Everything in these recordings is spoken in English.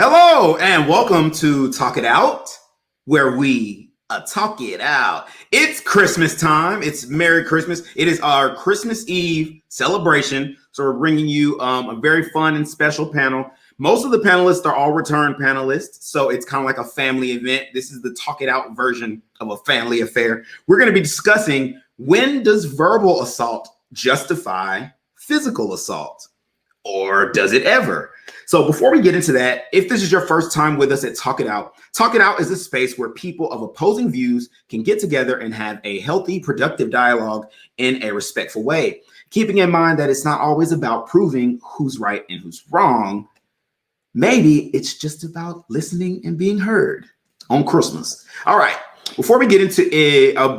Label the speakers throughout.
Speaker 1: Hello and welcome to Talk It Out, where we talk it out. It's Christmas time. It's Merry Christmas. It is our Christmas Eve celebration. So we're bringing you a very fun and special panel. Most of the panelists are all return panelists, so it's kind of like a family event. This is the Talk It Out version of a family affair. We're going to be discussing, when does verbal assault justify physical assault? Or does it ever? So before we get into that, if this is your first time with us at Talk It Out is a space where people of opposing views can get together and have a healthy, productive dialogue in a respectful way, keeping in mind that it's not always about proving who's right and who's wrong. Maybe it's just about listening and being heard on Christmas. All right. Before we get into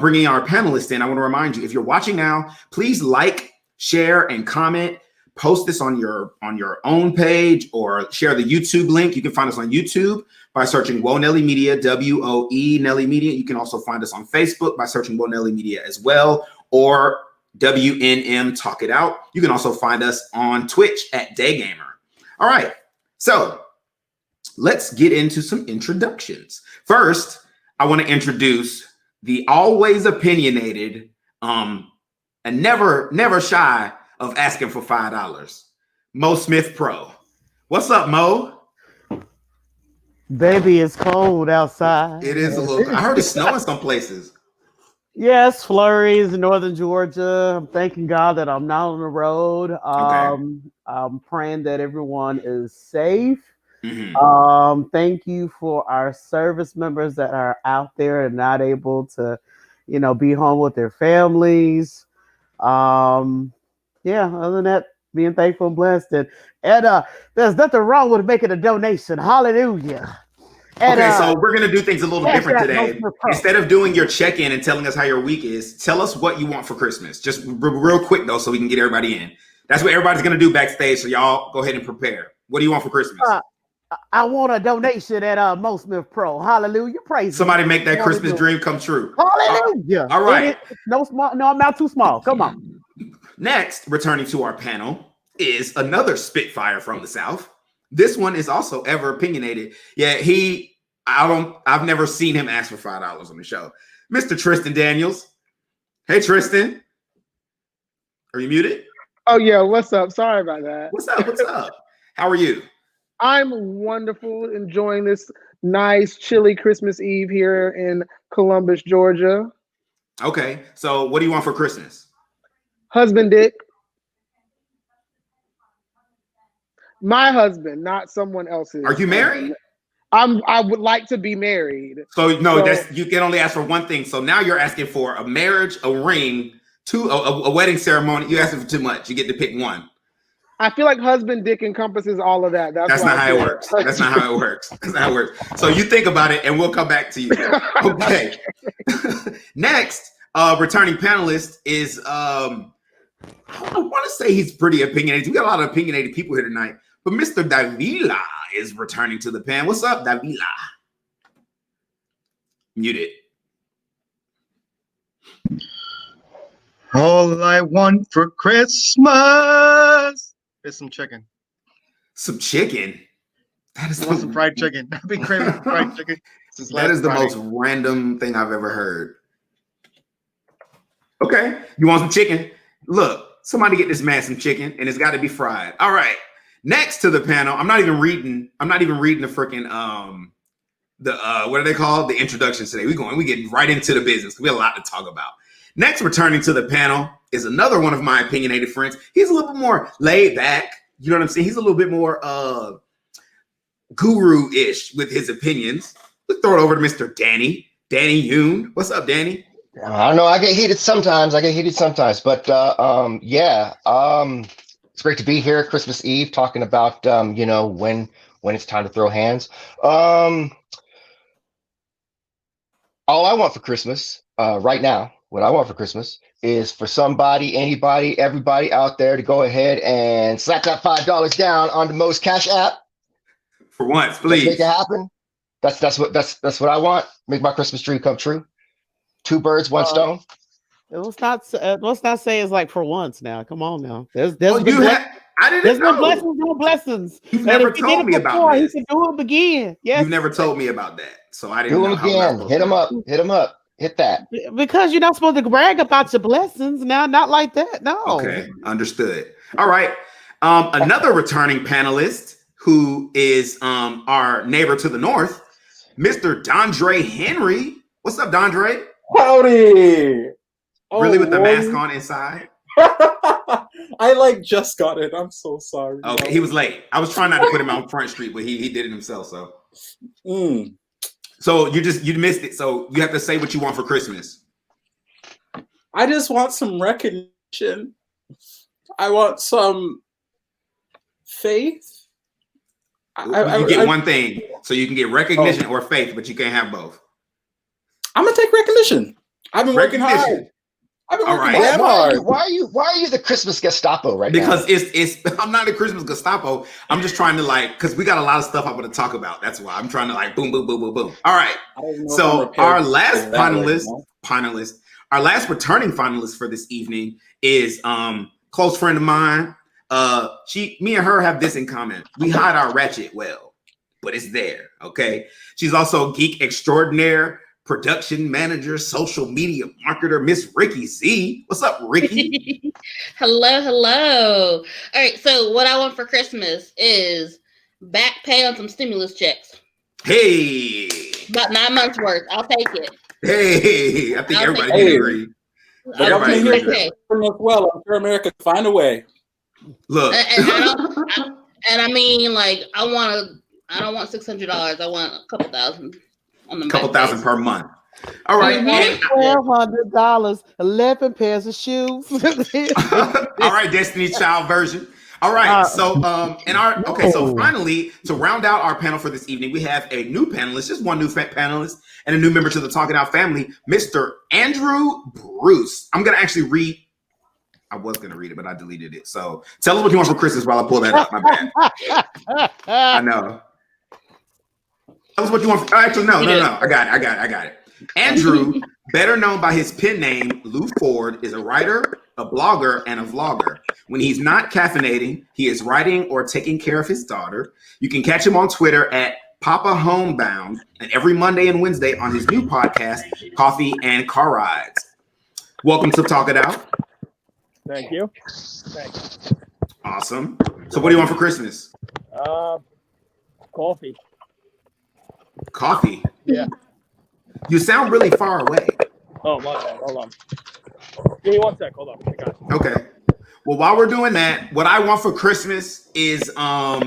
Speaker 1: bringing our panelists in, I want to remind you, if you're watching now, please like, share, and comment. Post this on your own page or share the YouTube link. You can find us on YouTube by searching Woe Nelly Media, WOE Nelly Media. You can also find us on Facebook by searching Woe Nelly Media as well, or WNM Talk It Out. You can also find us on Twitch at Daygamer. All right, so let's get into some introductions. First, I want to introduce the always opinionated and never shy of asking for $5, Mo Smith Pro. What's up, Mo?
Speaker 2: Baby, it's cold outside.
Speaker 1: It is a little. I heard it's snowing some places.
Speaker 2: Yes, flurries in northern Georgia. I'm thanking God that I'm not on the road. I'm praying that everyone is safe. Mm-hmm. Thank you for our service members that are out there and not able to, be home with their families. Yeah, other than that, being thankful and blessed. And there's nothing wrong with making a donation. Hallelujah. And,
Speaker 1: okay, so we're going to do things a little different today. Instead of doing your check-in and telling us how your week is, tell us what you want for Christmas. Just real quick, though, so we can get everybody in. That's what everybody's going to do backstage, so y'all go ahead and prepare. What do you want for Christmas?
Speaker 2: I want a donation at Mo Smith Pro. Hallelujah. Praise
Speaker 1: Somebody
Speaker 2: God.
Speaker 1: Make that Christmas dream come true.
Speaker 2: Hallelujah.
Speaker 1: All right.
Speaker 2: No, I'm not too small. Come on.
Speaker 1: Next, returning to our panel, is another Spitfire from the South. This one is also ever opinionated. Yeah, I've never seen him ask for $5 on the show. Mr. Tristan Daniels. Hey, Tristan. Are you muted?
Speaker 3: Oh, yeah. What's up? Sorry about that.
Speaker 1: What's up? How are you?
Speaker 3: I'm wonderful. Enjoying this nice, chilly Christmas Eve here in Columbus, Georgia.
Speaker 1: Okay. So what do you want for Christmas?
Speaker 3: Husband dick. My husband, not someone else's.
Speaker 1: Are you married?
Speaker 3: I would like to be married.
Speaker 1: So you can only ask for one thing. So now you're asking for a marriage, a ring, a wedding ceremony. You're asking for too much. You get to pick one.
Speaker 3: I feel like husband dick encompasses all of that. That's
Speaker 1: not how it works. That's not how it works. That's not how it works. So you think about it and we'll come back to you. Okay. Next, returning panelist is I want to say he's pretty opinionated. We got a lot of opinionated people here tonight. But Mr. Davila is returning to the panel. What's up, Davila? Muted.
Speaker 4: All I want for Christmas is some chicken.
Speaker 1: Some chicken? That is
Speaker 4: some fried chicken. I've been craving fried chicken.
Speaker 1: That is the most random thing I've ever heard. Okay. You want some chicken? Look, somebody get this man some chicken, and it's got to be fried. All right. Next to the panel, I'm not even reading the freaking what are they called? The introductions today. We getting right into the business. We have a lot to talk about. Next, returning to the panel is another one of my opinionated friends. He's a little bit more laid back. You know what I'm saying? He's a little bit more guru-ish with his opinions. Let's throw it over to Mr. Danny Yoon. What's up, Danny?
Speaker 5: I don't know. I get heated sometimes, but it's great to be here Christmas Eve talking about, when it's time to throw hands. All I want for Christmas right now, what I want for Christmas is for somebody, anybody, everybody out there to go ahead and slap that $5 down on the Mo's Cash app.
Speaker 1: For once, please.
Speaker 5: Let's make it happen. That's what I want. Make my Christmas dream come true. 2 birds, 1 stone.
Speaker 2: Let's not say it's like for once now. Come on now.
Speaker 1: I didn't
Speaker 2: There's
Speaker 1: know.
Speaker 2: no blessings, no blessings.
Speaker 1: You've never told me about this.
Speaker 2: He can do it again. Yes.
Speaker 1: You've never told me about that, so I didn't
Speaker 5: Do
Speaker 1: know
Speaker 5: him
Speaker 1: how was I
Speaker 5: again.
Speaker 1: supposed
Speaker 5: Hit
Speaker 1: to
Speaker 5: him
Speaker 1: do it.
Speaker 5: up. Hit him up. Hit that.
Speaker 2: Because you're not supposed to brag about your blessings. Now, not like that. No.
Speaker 1: Okay, understood. All right. Another returning panelist who is our neighbor to the north, Mr. Dondre Henry. What's up, Dondre?
Speaker 6: Howdy!
Speaker 1: Really, with the mask on inside?
Speaker 6: I just got it. I'm so sorry.
Speaker 1: Okay, he was late. I was trying not to put him on Front Street, but he did it himself. So, so you missed it. So you have to say what you want for Christmas.
Speaker 6: I just want some recognition. I want some faith.
Speaker 1: You get one thing, so you can get recognition or faith, but you can't have both.
Speaker 6: I'm gonna take recognition. I've been working hard. I've been working damn hard.
Speaker 5: Why are you the Christmas Gestapo right
Speaker 1: now? Because
Speaker 5: it's
Speaker 1: I'm not the Christmas Gestapo. I'm just trying to because we got a lot of stuff I want to talk about. That's why I'm trying to boom, boom, boom, boom, boom. All right. So our last finalist, our last returning finalist for this evening is close friend of mine. Me and her have this in common. We hide our ratchet well, but it's there. Okay. She's also geek extraordinaire, production manager, social media marketer, Miss Ricky Z. What's up, Ricky?
Speaker 7: Hello. All right. So what I want for Christmas is back pay on some stimulus checks.
Speaker 1: Hey.
Speaker 7: About 9 months worth. I'll take it.
Speaker 1: Hey. I think everybody can agree.
Speaker 6: Everybody can agree. Well, I'm sure America can find a way.
Speaker 1: Look.
Speaker 7: I mean, I don't want $600. I want a couple thousand.
Speaker 1: Couple thousand per month. All right.
Speaker 2: $1,200, 11 pairs of shoes.
Speaker 1: All right, Destiny Child version. All right. So so finally, to round out our panel for this evening, we have a new panelist, just one new panelist, and a new member to the Talking Out family, Mr. Andrew Bruce. I'm gonna actually read. I was gonna read it, but I deleted it. So tell us what you want for Christmas while I pull that up. My bad. I know. Tell us what you want. Actually, no. I got it. Andrew, better known by his pen name, Lou Ford, is a writer, a blogger, and a vlogger. When he's not caffeinating, he is writing or taking care of his daughter. You can catch him on Twitter at Papa Homebound, and every Monday and Wednesday on his new podcast, Coffee and Car Rides. Welcome to Talk It Out.
Speaker 8: Thank you.
Speaker 1: Awesome. So what do you want for Christmas?
Speaker 8: Coffee.
Speaker 1: Coffee?
Speaker 8: Yeah.
Speaker 1: You sound really far away.
Speaker 8: Oh, my bad. Hold on. Give me 1 sec. Hold on. I got it.
Speaker 1: Okay. Well, while we're doing that, what I want for Christmas is I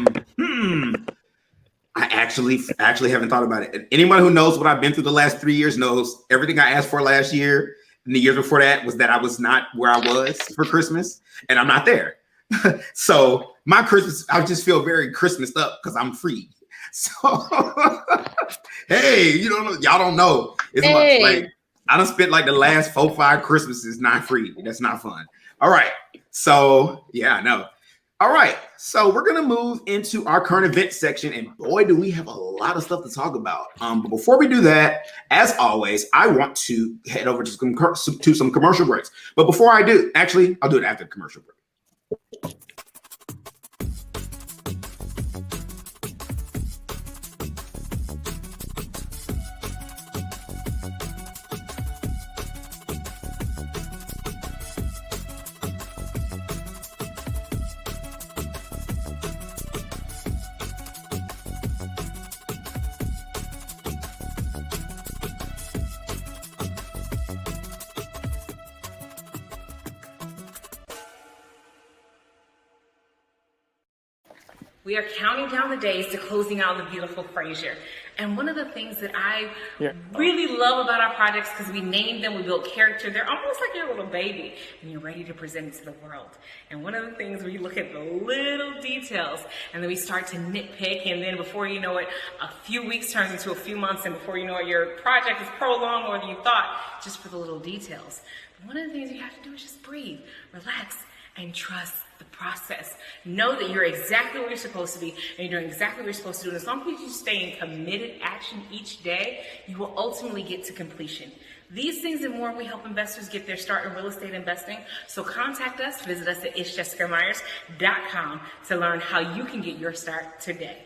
Speaker 1: actually haven't thought about it. Anyone who knows what I've been through the last 3 years knows everything I asked for last year and the years before that was that I was not where I was for Christmas, and I'm not there. So my Christmas, I just feel very Christmased up because I'm free. So hey, y'all don't know as much. I done spent the last 4-5 Christmases not free. That's not fun. All right. So yeah, I know. All right. So we're gonna move into our current event section, and boy, do we have a lot of stuff to talk about. But before we do that, as always, I want to head over to some commercial breaks. But before I do, actually, I'll do it after the commercial break.
Speaker 9: We are counting down the days to closing out the beautiful Frasier. And one of the things that I really love about our projects, because we named them, we built character, they're almost like your little baby, and you're ready to present it to the world. And one of the things where you look at the little details, and then we start to nitpick, and then before you know it, a few weeks turns into a few months, and before you know it, your project is prolonged more than you thought, just for the little details. But one of the things you have to do is just breathe, relax, and trust the process. Know that you're exactly where you're supposed to be, and you're doing exactly what you're supposed to do. And as long as you stay in committed action each day, you will ultimately get to completion. These things and more, we help investors get their start in real estate investing. So contact us, visit us at it'sjessicamyers.com to learn how you can get your start today.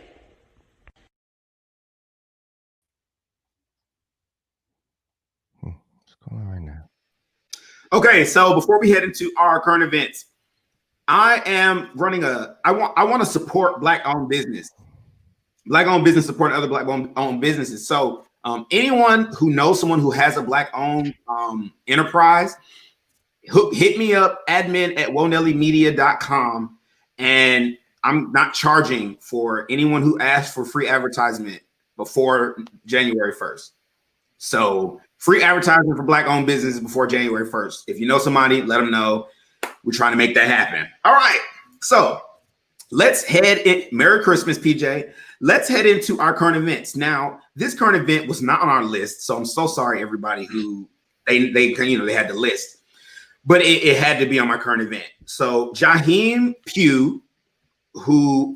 Speaker 5: What's going on right now?
Speaker 1: Okay, so before we head into our current events, I am running I want to support Black-owned business. Black-owned business supporting other Black-owned businesses. So anyone who knows someone who has a Black-owned enterprise, hit me up, admin@woenellymedia.com, and I'm not charging for anyone who asks for free advertisement before January 1st. So free advertisement for Black-owned businesses before January 1st. If you know somebody, let them know. We're trying to make that happen. All right. So let's head in. Merry Christmas, PJ. Let's head into our current events. Now, this current event was not on our list, so I'm so sorry, everybody who they had the list, but it had to be on my current event. So Jaheim Pugh, who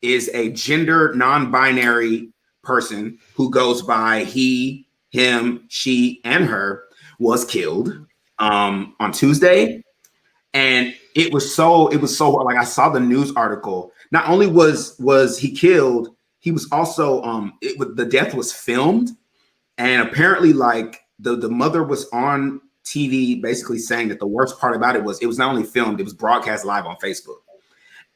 Speaker 1: is a gender non-binary person who goes by he, him, she, and her, was killed on Tuesday. And it was so like, I saw the news article. Not only was he killed, he was also the death was filmed, and apparently like the mother was on TV basically saying that the worst part about it was not only filmed, it was broadcast live on Facebook,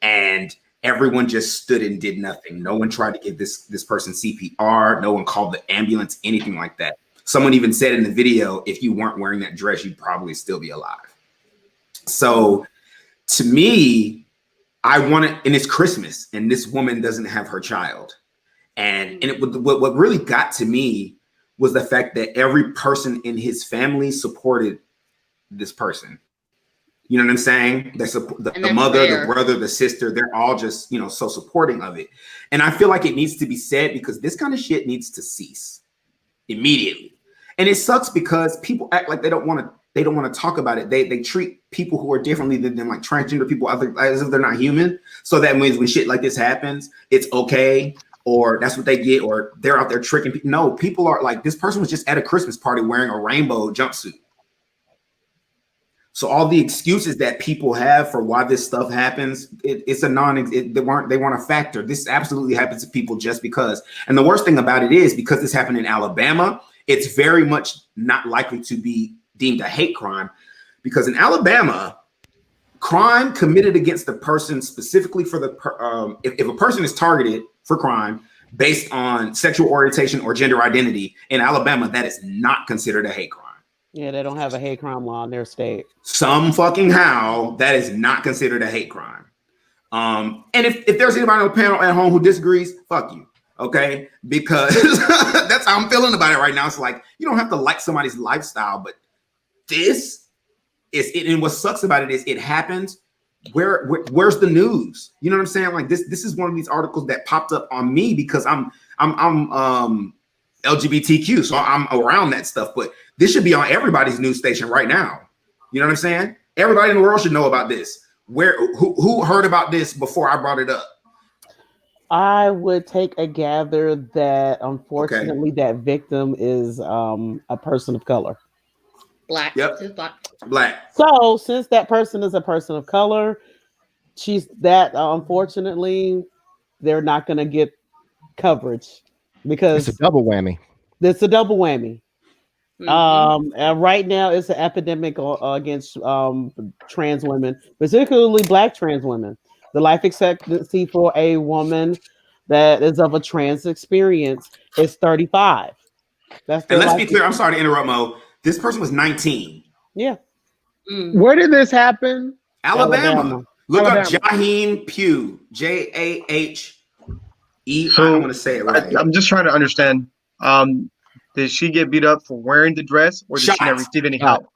Speaker 1: and everyone just stood and did nothing. No one tried to give this person CPR. No one called the ambulance, anything like that. Someone even said in the video, if you weren't wearing that dress, you'd probably still be alive. So to me, and it's Christmas, and this woman doesn't have her child. And what really got to me was the fact that every person in his family supported this person. You know what I'm saying? The mother, the brother, the sister, they're all just, so supporting of it. And I feel like it needs to be said, because this kind of shit needs to cease immediately. And it sucks because people act like they don't want to talk about it. They treat people who are differently than like transgender people as if they're not human. So that means when shit like this happens, it's okay, or that's what they get, or they're out there tricking people. No, people are like, this person was just at a Christmas party wearing a rainbow jumpsuit. So all the excuses that people have for why this stuff happens, they weren't a factor. This absolutely happens to people just because. And the worst thing about it is, because this happened in Alabama, it's very much not likely to be deemed a hate crime, because in Alabama, crime committed against the person specifically for if a person is targeted for crime based on sexual orientation or gender identity, in Alabama, that is not considered a hate crime.
Speaker 2: Yeah, they don't have a hate crime law in their state. Some
Speaker 1: fucking how that is not considered a hate crime. And if there's anybody on the panel at home who disagrees, fuck you. Okay, because that's how I'm feeling about it right now. It's like, you don't have to like somebody's lifestyle, but this is it. And what sucks about it is it happens. Where's the news? You know what I'm saying? Like this is one of these articles that popped up on me because I'm LGBTQ, so I'm around that stuff. But this should be on everybody's news station right now. You know what I'm saying? Everybody in the world should know about this. Who heard about this before I brought it up?
Speaker 2: I would take a gather that unfortunately that victim is a person of color.
Speaker 7: Black.
Speaker 1: Yep. Black.
Speaker 2: So since that person is a person of color, unfortunately, they're not going to get coverage because
Speaker 5: it's a double whammy.
Speaker 2: It's a double whammy.
Speaker 7: Mm-hmm.
Speaker 2: And right now it's an epidemic against trans women, particularly Black trans women. The life expectancy for a woman that is of a trans experience is 35.
Speaker 1: And let's be clear. I'm sorry to interrupt, Mo. This person was 19.
Speaker 2: Yeah.
Speaker 3: Where did this happen?
Speaker 1: Alabama. Look up Jaheim Pugh. Jahe. I don't want to say it right.
Speaker 4: I'm just trying to understand. Did she get beat up for wearing the dress, or did she not receive any help?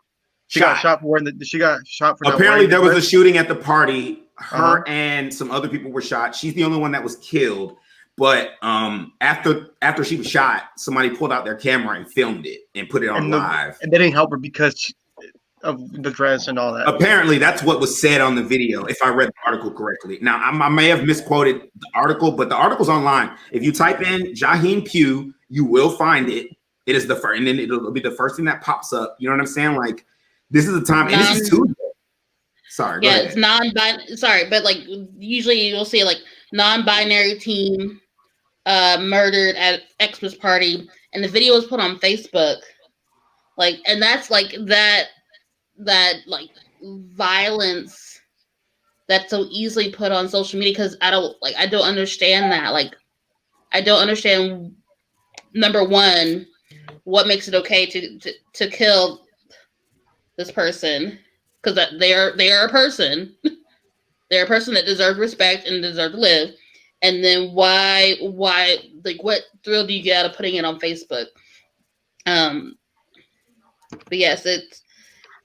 Speaker 4: She got shot for wearing she got shot for.
Speaker 1: Apparently, there was a shooting at the party. Her and some other people were shot. She's the only one that was killed. But after she was shot, somebody pulled out their camera and filmed it and put it on live.
Speaker 4: And they didn't help her because of the dress and all that.
Speaker 1: Apparently, that's what was said on the video, if I read the article correctly. Now, I may have misquoted the article, but the article's online. If you type in Jaheim Pugh, you will find it. It is the first, and then it'll be the first thing that pops up. You know what I'm saying? Like, this is the time, and this is Tuesday. Sorry,
Speaker 7: yeah, it's non-binary. Sorry, but like usually you'll see like non-binary teen murdered at Xmas party, and the video was put on Facebook. Like, and that's like that like violence that's so easily put on social media, because I don't understand that. Like, I don't understand, number one, what makes it okay to kill this person, because they are a person. They're a person that deserves respect and deserves to live. And then why like, what thrill do you get out of putting it on Facebook? But yes, it's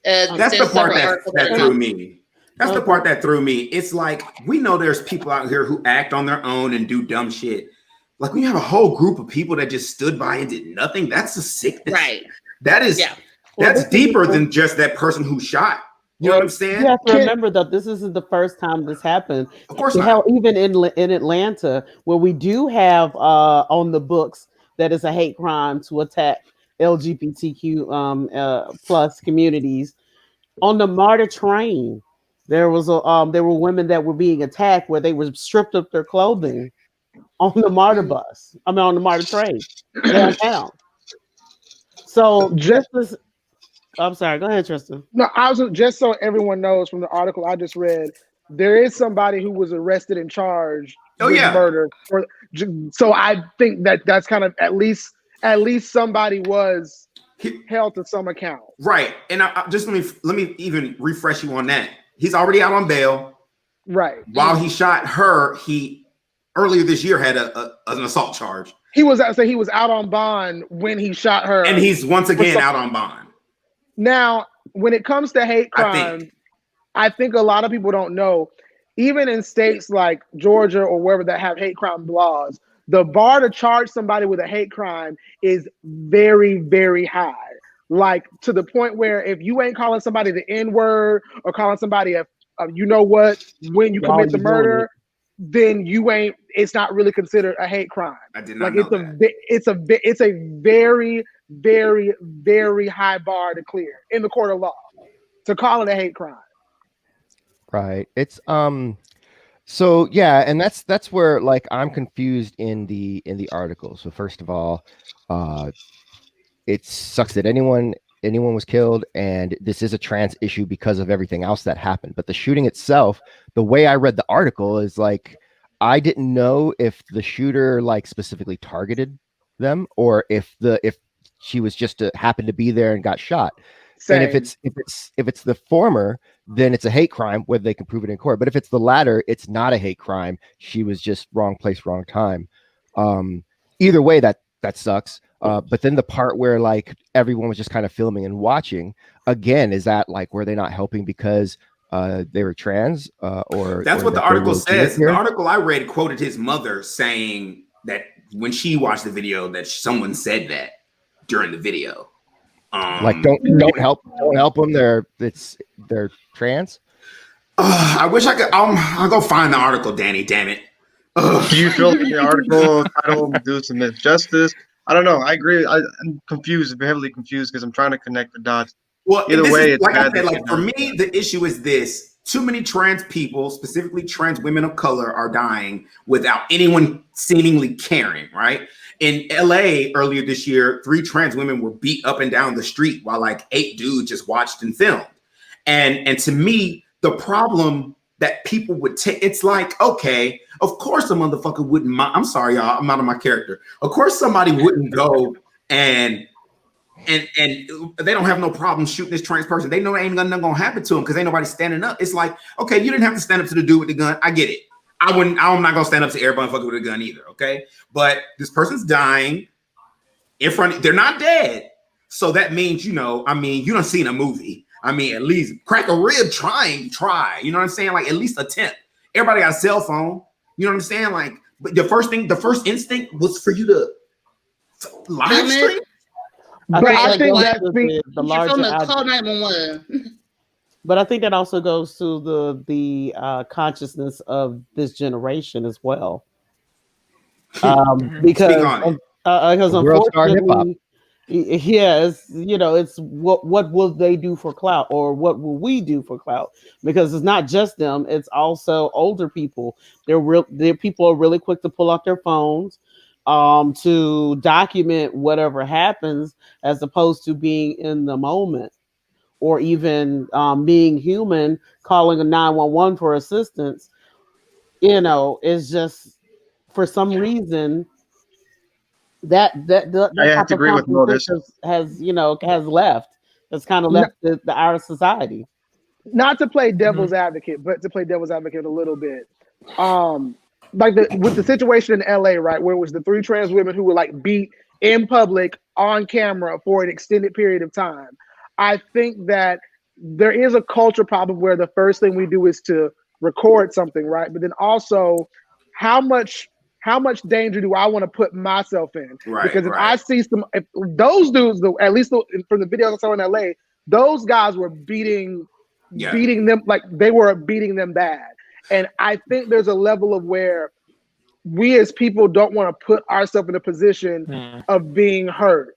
Speaker 1: that's the part that threw me. That's the part that threw me. It's like, we know there's people out here who act on their own and do dumb shit. Like, when you have a whole group of people that just stood by and did nothing, that's a sickness.
Speaker 7: Right.
Speaker 1: That is, that's deeper than just that person who shot. You know what I'm saying?
Speaker 2: You have to remember that this isn't the first time this happened.
Speaker 1: Of course
Speaker 2: not.
Speaker 1: Hell,
Speaker 2: even in Atlanta, where we do have on the books that is a hate crime to attack LGBTQ plus communities. On the MARTA train, there were women that were being attacked where they were stripped of their clothing on the MARTA bus. I mean, on the MARTA train downtown. So I'm sorry. Go ahead, Tristan.
Speaker 3: No, I was just so everyone knows from the article I just read, there is somebody who was arrested and charged with murder. So I think that's kind of at least somebody was held to some account.
Speaker 1: Right, and I just let me even refresh you on that. He's already out on bail.
Speaker 3: Right.
Speaker 1: While he shot her, he earlier this year had an assault charge.
Speaker 3: He was out on bond when he shot her,
Speaker 1: and he's once again out on bond.
Speaker 3: Now, when it comes to hate crime, I think a lot of people don't know, even in states like Georgia or wherever that have hate crime laws, the bar to charge somebody with a hate crime is very, very high. Like, to the point where if you ain't calling somebody the N-word or calling somebody you know what, when you commit the murder, then it's not really considered a hate crime.
Speaker 1: I did not know that.
Speaker 3: It's a very, very, very high bar to clear in the court of law to call it a hate crime.
Speaker 5: Right. It's so yeah, and that's where, like, I'm confused in the article. So first of all, it sucks that anyone was killed, and this is a trans issue because of everything else that happened. But the shooting itself, the way I read the article is like, I didn't know if the shooter like specifically targeted them or if she was just happened to be there and got shot. Same. And if it's the former, then it's a hate crime, whether they can prove it in court. But if it's the latter, it's not a hate crime. She was just wrong place, wrong time. Either way, that sucks. But then the part where like everyone was just kind of filming and watching, again, is that like, were they not helping because they were trans? Or
Speaker 1: that's what the article says. The article I read quoted his mother saying that when she watched the video, that someone said that during the video.
Speaker 5: Like don't help them. They're trans.
Speaker 1: I wish I could. I'll go find the article, Danny. Damn it.
Speaker 4: Do you feel like the article title do some justice? I don't know. I agree. I'm confused, heavily confused, because I'm trying to connect the dots.
Speaker 1: Well,
Speaker 4: either way, it's
Speaker 1: like
Speaker 4: bad.
Speaker 1: I said, like, for me, the issue is this: too many trans people, specifically trans women of color, are dying without anyone seemingly caring. Right? In LA earlier this year, 3 trans women were beat up and down the street while like 8 dudes just watched and filmed. And to me, the problem that people would take, it's like, okay, of course a motherfucker wouldn't mind. I'm sorry, y'all, I'm out of my character. Of course somebody wouldn't go and they don't have no problem shooting this trans person. They know ain't nothing gonna happen to them because ain't nobody standing up. It's like, okay, you didn't have to stand up to the dude with the gun. I get it. I'm not gonna stand up to everybody fucking with a gun either, okay? But this person's dying in front. They're not dead, so that means, you know, I mean, you done seen a movie. I mean, at least crack a rib, try. You know what I'm saying? Like, at least attempt. Everybody got a cell phone. You know what I'm saying? Like, but the first instinct was for you to live stream.
Speaker 3: But I think that's
Speaker 2: the larger
Speaker 7: call 911.
Speaker 2: But I think that also goes to the consciousness of this generation as well. Because unfortunately, Yeah, it's what will they do for clout, or what will we do for clout? Because it's not just them; it's also older people. Their people are really quick to pull out their phones, to document whatever happens, as opposed to being in the moment, or even being human, calling a 911 for assistance. Is just, for some reason,
Speaker 4: I
Speaker 2: that
Speaker 4: have
Speaker 2: type
Speaker 4: to
Speaker 2: of
Speaker 4: agree with
Speaker 2: common sense
Speaker 4: Notice.
Speaker 2: has left. It's kind of left our society.
Speaker 3: Not to play devil's advocate, but to play devil's advocate a little bit. Like with the situation in LA, right, where it was the 3 trans women who were like beat in public on camera for an extended period of time. I think that there is a culture problem where the first thing we do is to record something, right? But then also, how much danger do I want to put myself in?
Speaker 1: Right,
Speaker 3: because if I see if those dudes, at least from the videos I saw in LA, those guys were beating them, like they were beating them bad. And I think there's a level of where we as people don't want to put ourselves in a position of being hurt.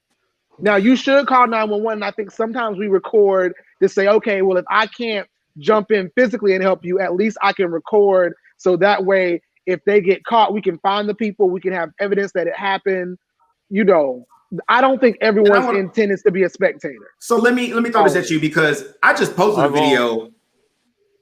Speaker 3: Now, you should call 911. And I think sometimes we record to say, okay, well, if I can't jump in physically and help you, at least I can record. So that way, if they get caught, we can find the people. We can have evidence that it happened. I don't think everyone's intent is to be a spectator.
Speaker 1: So let me throw this at you, because I just posted a video.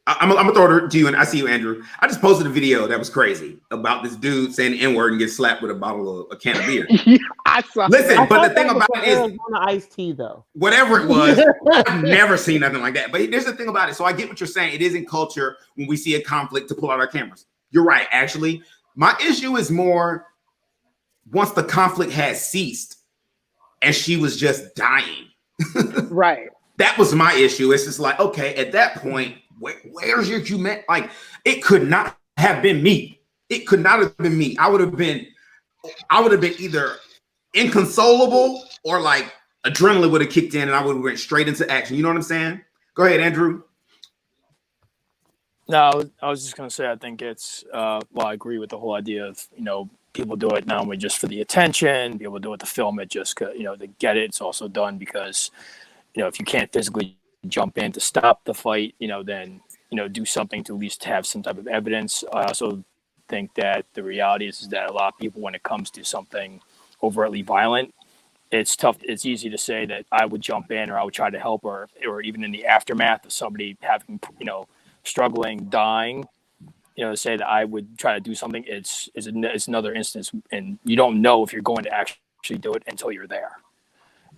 Speaker 1: I'm gonna throw it to you, and I see you, Andrew. I just posted a video that was crazy about this dude saying the N-word and get slapped with a can of beer.
Speaker 3: Yeah, I saw.
Speaker 1: Listen, but the thing about it is,
Speaker 2: iced tea though.
Speaker 1: Whatever it was, I've never seen nothing like that. But there's the thing about it. So I get what you're saying. It is in culture when we see a conflict to pull out our cameras. You're right. Actually, my issue is more once the conflict has ceased and she was just dying.
Speaker 3: Right.
Speaker 1: That was my issue. It's just like, okay, at that point, where's your humanity? Like, it could not have been me. It could not have been me. I would have been either inconsolable or like adrenaline would have kicked in and I would have went straight into action. You know what I'm saying? Go ahead, Andrew.
Speaker 8: No, I was just going to say, I think it's, I agree with the whole idea of, people do it not only just for the attention, people do it to film it just, to get it. It's also done because, if you can't physically jump in to stop the fight, then, do something to at least have some type of evidence. I also think that the reality is that a lot of people, when it comes to something overtly violent, it's tough. It's easy to say that I would jump in or I would try to help, or even in the aftermath of somebody having, struggling, dying, to say that I would try to do something. It's another instance, and you don't know if you're going to actually do it until you're there.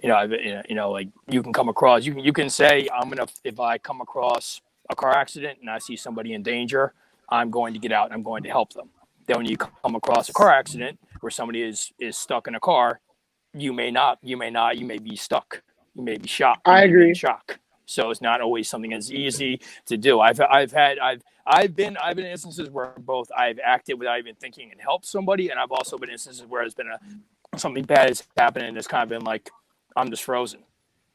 Speaker 8: Like you can come across, you can say, if I come across a car accident and I see somebody in danger, I'm going to get out and I'm going to help them. Then when you come across a car accident where somebody is stuck in a car, you may be stuck. You may be shocked.
Speaker 3: I agree.
Speaker 8: In shock. So it's not always something as easy to do. I've been in instances where both I've acted without even thinking and helped somebody, and I've also been in instances where it's been something bad has happened and it's kind of been like, I'm just frozen.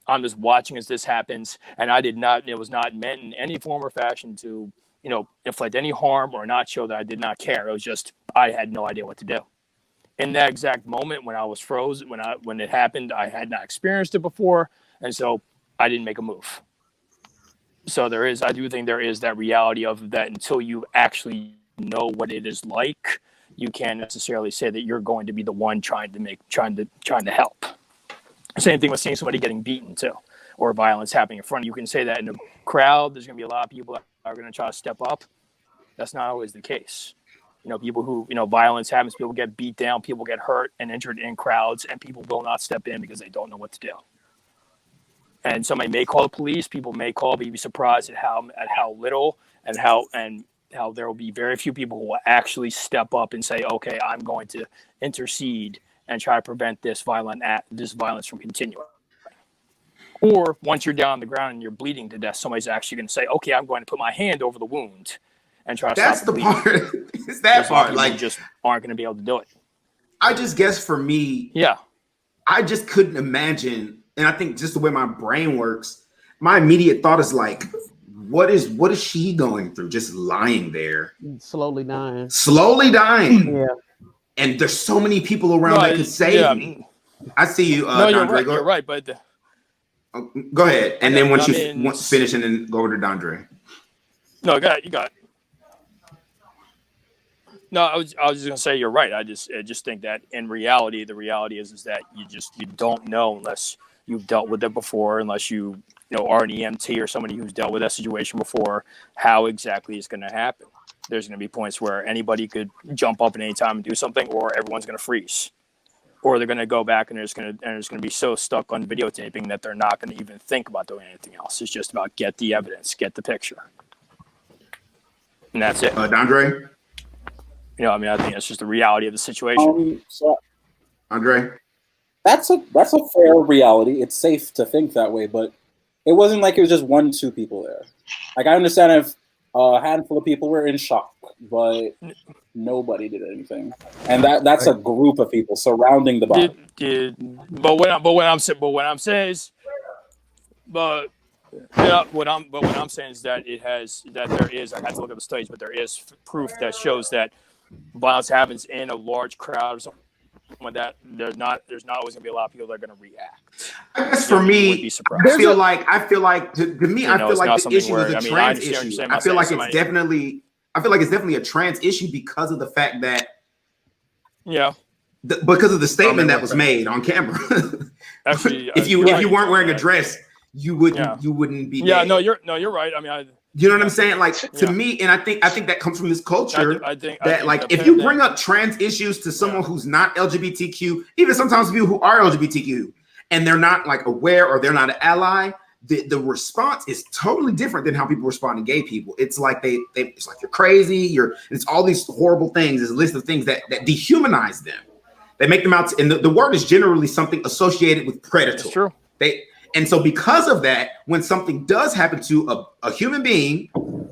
Speaker 8: I'm just watching as this happens, and it was not meant in any form or fashion to, inflict any harm or not show that I did not care. It was just, I had no idea what to do. In that exact moment when I was frozen, when it happened, I had not experienced it before, and so I didn't make a move. So I do think there is that reality of that until you actually know what it is like, you can't necessarily say that you're going to be the one trying to help. Same thing with seeing somebody getting beaten too, or violence happening in front of you. You can say that in a crowd, there's going to be a lot of people that are going to try to step up. That's not always the case. People who, violence happens, people get beat down, people get hurt and injured in crowds, and people will not step in because they don't know what to do. And somebody may call the police, people may call, but you'd be surprised at how little and how there will be very few people who will actually step up and say, okay, I'm going to intercede and try to prevent this violence from continuing. Or once you're down on the ground and you're bleeding to death, somebody's actually going to say, okay, I'm going to put my hand over the wound and try to stop the bleeding. That's the part.
Speaker 1: It's that part. Like,
Speaker 8: just aren't going to be able to do it.
Speaker 1: I just guess for me, I just couldn't imagine. And I think just the way my brain works, my immediate thought is like, what is she going through? Just lying there.
Speaker 2: Slowly dying.
Speaker 1: Yeah.
Speaker 2: And
Speaker 1: there's so many people around that could save me. I see you.
Speaker 8: No, you're right. You're right, but
Speaker 1: go ahead, and then once you finish, and then go over to Dondre.
Speaker 8: No, you got it. No, I was just gonna say you're right. I just think that in reality, the reality is that you don't know unless you've dealt with it before, unless you are an EMT or somebody who's dealt with that situation before, how exactly it's going to happen. There's going to be points where anybody could jump up at any time and do something, or everyone's going to freeze, or they're going to go back and it's going to be so stuck on videotaping that they're not going to even think about doing anything else. It's just about get the evidence, get the picture, and that's it.
Speaker 1: Dondre?
Speaker 8: I mean, I think that's just the reality of the situation.
Speaker 1: Andre?
Speaker 6: That's a fair reality. It's safe to think that way, but it wasn't like it was just 1-2 people there. Like, I understand if a handful of people were in shock, but nobody did anything, and that's a group of people surrounding the body.
Speaker 8: But what I'm saying is that there is. I have to look at the studies, but there is proof that shows that violence happens in a large crowd or something like that. There's not always gonna be a lot of people that are gonna react.
Speaker 1: I guess for me, I feel like to me, I feel like the issue is a trans issue. I feel like it's definitely a trans issue because of the fact that because of the statement that was made on camera.
Speaker 8: Actually,
Speaker 1: if you weren't wearing a dress, you wouldn't be.
Speaker 8: Yeah, no, you're right. I mean,
Speaker 1: you know what I'm saying? Like, to me, and I think that comes from this culture if you bring up trans issues to someone who's not LGBTQ, even sometimes people who are LGBTQ, and they're not like aware or they're not an ally, the response is totally different than how people respond to gay people. It's like it's like you're crazy. It's all these horrible things. There's a list of things that dehumanize them. They make them out, and the word is generally something associated with predator.
Speaker 8: That's true.
Speaker 1: And so because of that, when something does happen to a human being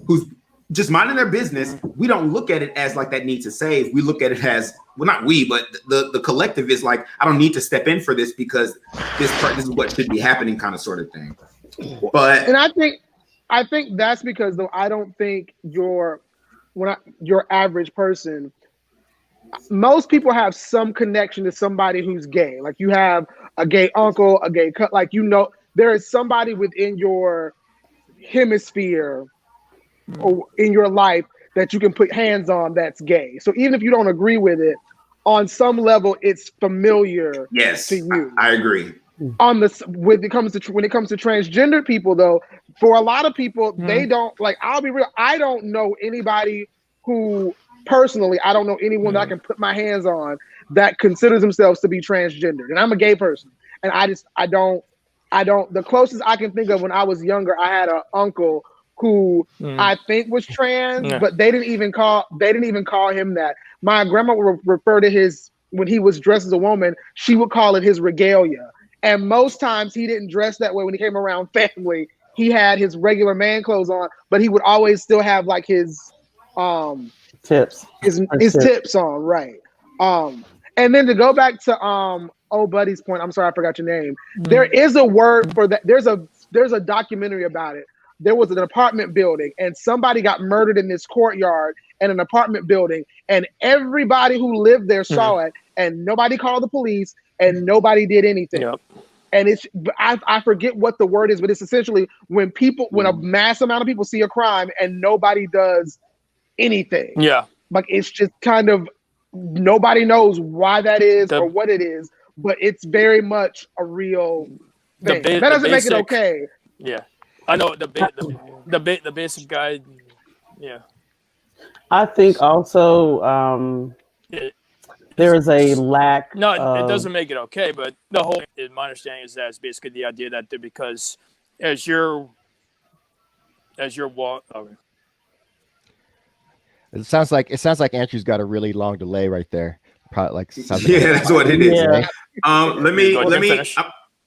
Speaker 1: who's just minding their business, we don't look at it as like that need to save. We look at it as, well, not we, but the collective is like, I don't need to step in for this because this is what should be happening, kind of sort of thing. But
Speaker 3: and I think that's because, though, I don't think your average person, most people have some connection to somebody who's gay. Like, you have a gay uncle, a gay cut, like, there is somebody within your hemisphere or in your life that you can put hands on that's gay. So even if you don't agree with it, on some level, it's familiar to you.
Speaker 1: I agree.
Speaker 3: When it comes to transgender people, though, for a lot of people, they don't, like, I'll be real, I don't know anybody who personally, I don't know anyone that I can put my hands on that considers themselves to be transgendered. And I'm a gay person. And I don't, the closest I can think of when I was younger, I had an uncle who I think was trans, but they didn't even call him that. My grandma would refer to when he was dressed as a woman, she would call it his regalia. And most times he didn't dress that way when he came around family. He had his regular man clothes on, but he would always still have like his
Speaker 2: tips.
Speaker 3: His tips on, right. And then to go back to old buddy's point, I'm sorry I forgot your name. There is a word for that. There's a documentary about it. There was an apartment building and somebody got murdered in this courtyard in an apartment building, and everybody who lived there saw it, and nobody called the police and nobody did anything. Yep. And I forget what the word is, but it's essentially when a mass amount of people see a crime and nobody does anything.
Speaker 8: Yeah.
Speaker 3: Like, it's just kind of, nobody knows why that is or what it is, but it's very much a real thing. That doesn't make it okay.
Speaker 8: Yeah. I know the basic guide. Yeah.
Speaker 2: I think also there is a lack.
Speaker 8: No, it doesn't make it okay, but the whole, in my understanding, is that it's basically the idea that because as you're walking.
Speaker 5: It sounds like Andrew's got a really long delay right there. Probably
Speaker 1: that's what it is.
Speaker 2: Yeah.
Speaker 1: Let me.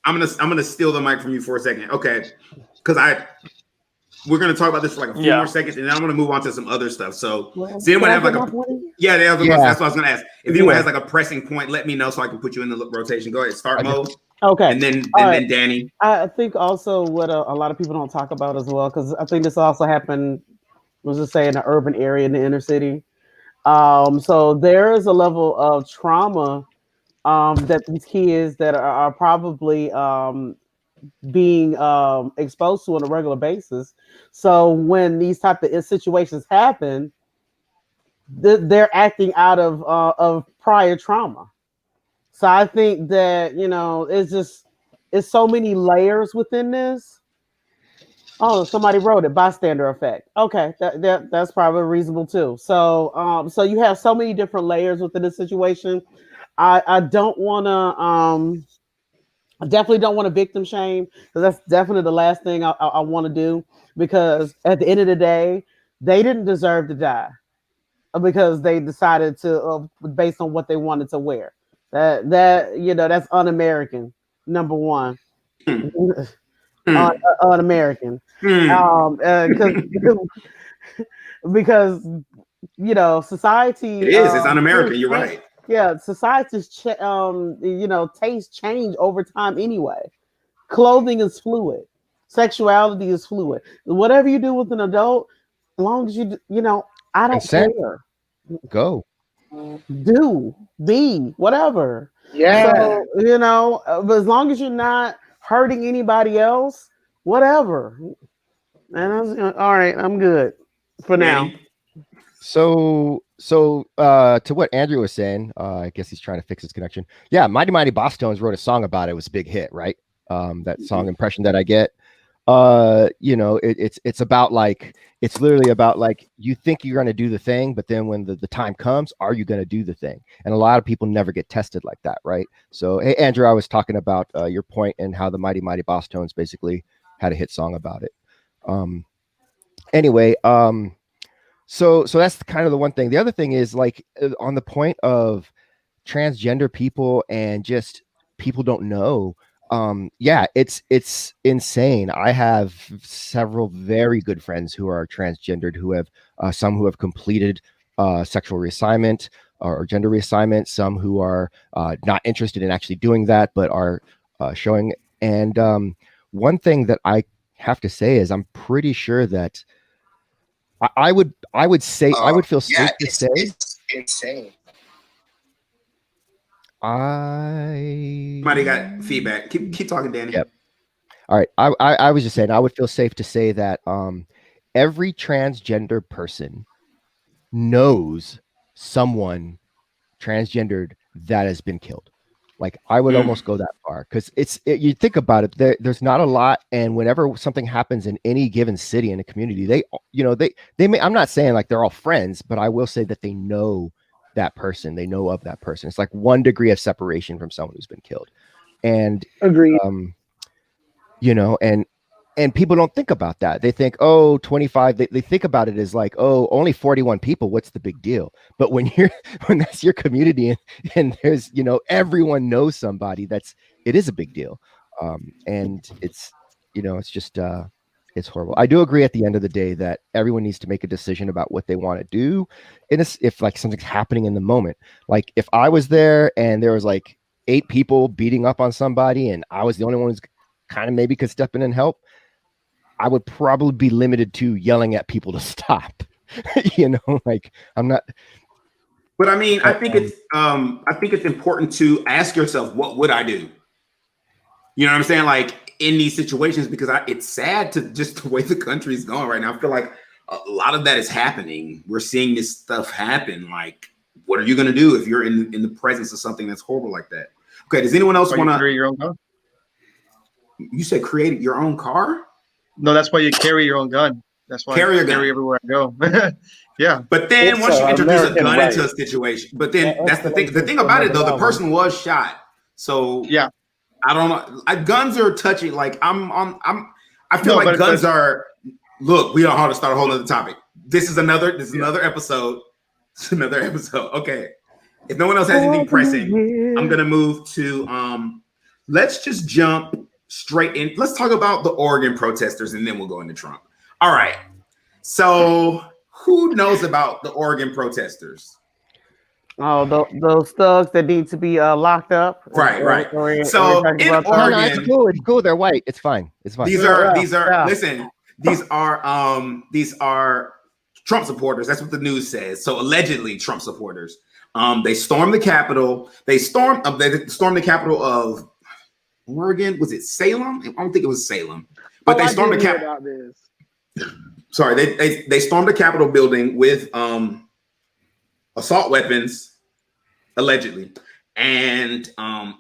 Speaker 1: I'm gonna steal the mic from you for a second, okay? Because we're gonna talk about this for like a few more seconds, and then I'm gonna move on to some other stuff. So, does anyone have like that's what I was gonna ask. If anyone has like a pressing point, let me know so I can put you in the rotation. Go ahead, start mode.
Speaker 2: Okay,
Speaker 1: and then Danny.
Speaker 2: I think also what a lot of people don't talk about as well, because I think this also happened, let's just say, in the urban area, in the inner city. So there is a level of trauma that these kids that are probably being exposed to on a regular basis. So when these type of situations happen, they're acting out of prior trauma. So I think that it's so many layers within this. Oh, somebody wrote it, bystander effect. Okay, that's probably reasonable too. So you have so many different layers within the situation. I don't want to I definitely don't want to victim shame, because that's definitely the last thing I want to do, because at the end of the day, they didn't deserve to die because they decided to based on what they wanted to wear. That's un-American. Number one. Un-American. Because society
Speaker 1: it is. It's un-American. You're right.
Speaker 2: Yeah, society's tastes change over time anyway. Clothing is fluid. Sexuality is fluid. Whatever you do with an adult, as long as I don't
Speaker 5: Consent.
Speaker 2: care.
Speaker 5: Go.
Speaker 2: Do. Be. Whatever.
Speaker 3: Yeah.
Speaker 2: So, but as long as you're not hurting anybody else, whatever. And all right, I'm good for now.
Speaker 5: So to what Andrew was saying, I guess he's trying to fix his connection. Yeah, Mighty Mighty Boss Tones wrote a song about it. It was a big hit, right? That song Impression That I Get. It's about like, it's literally about like, you think you're going to do the thing, but then when the time comes, are you going to do the thing? And a lot of people never get tested like that, right? So, hey, Andrew, I was talking about your point and how the Mighty Mighty Boss Tones basically had a hit song about it. Anyway, so that's kind of the one thing. The other thing is like on the point of transgender people and just people don't know. Yeah, it's insane. I have several very good friends who are transgendered, who have some who have completed sexual reassignment or gender reassignment, some who are not interested in actually doing that, but are showing. And one thing that I have to say is I'm pretty sure that I would say I would feel safe to say
Speaker 10: it's insane.
Speaker 1: Somebody got feedback. Keep talking, Danny.
Speaker 5: Yep. All right. I was just saying I would feel safe to say that every transgender person knows someone transgendered that has been killed. Like I would almost go that far, because you think about it, there's not a lot, and whenever something happens in any given city in a community, they may, I'm not saying like they're all friends, but I will say that they know that person, they know of that person. It's like 1 degree of separation from someone who's been killed. And
Speaker 3: agreed.
Speaker 5: And people don't think about that. They think, oh, 25, they think about it as like, oh, only 41 people, what's the big deal? But when that's your community and there's, everyone knows somebody, it is a big deal. And it's, it's just, it's horrible. I do agree at the end of the day that everyone needs to make a decision about what they want to do. And if like something's happening in the moment, like if I was there and there was like 8 people beating up on somebody and I was the only one who's kind of maybe could step in and help, I would probably be limited to yelling at people to stop. Like I'm not.
Speaker 1: But I mean, I think it's important to ask yourself, what would I do? You know what I'm saying? Like in these situations, because it's sad to just the way the country is going right now. I feel like a lot of that is happening. We're seeing this stuff happen. Like, what are you going to do if you're in the presence of something that's horrible like that? Okay. Does anyone else want to
Speaker 4: create your own car?
Speaker 1: You said create your own car?
Speaker 4: No, that's why you carry your own gun. That's why I carry everywhere I go. Yeah.
Speaker 1: But then once you introduce a gun into a situation, but then that's the thing. The thing about it though, the person was shot. So yeah, I don't know. Guns are touching. Like I feel like guns are. Look, we don't have to start a whole other topic. This is another episode. It's another episode. Okay. If no one else has anything pressing, I'm gonna move to let's just jump straight in. Let's talk about the Oregon protesters and then we'll go into Trump. All right. So who knows about the Oregon protesters?
Speaker 2: Oh, those thugs that need to be locked up.
Speaker 1: Right. So in Oregon,
Speaker 5: no, it's cool. They're white. It's fine. These are
Speaker 1: listen, these are Trump supporters. That's what the news says. So allegedly Trump supporters. They stormed the Capitol. They stormed the capital of Oregon. Was it Salem? I don't think it was Salem. But they stormed the Capitol. Sorry, they stormed the Capitol building with assault weapons, allegedly, and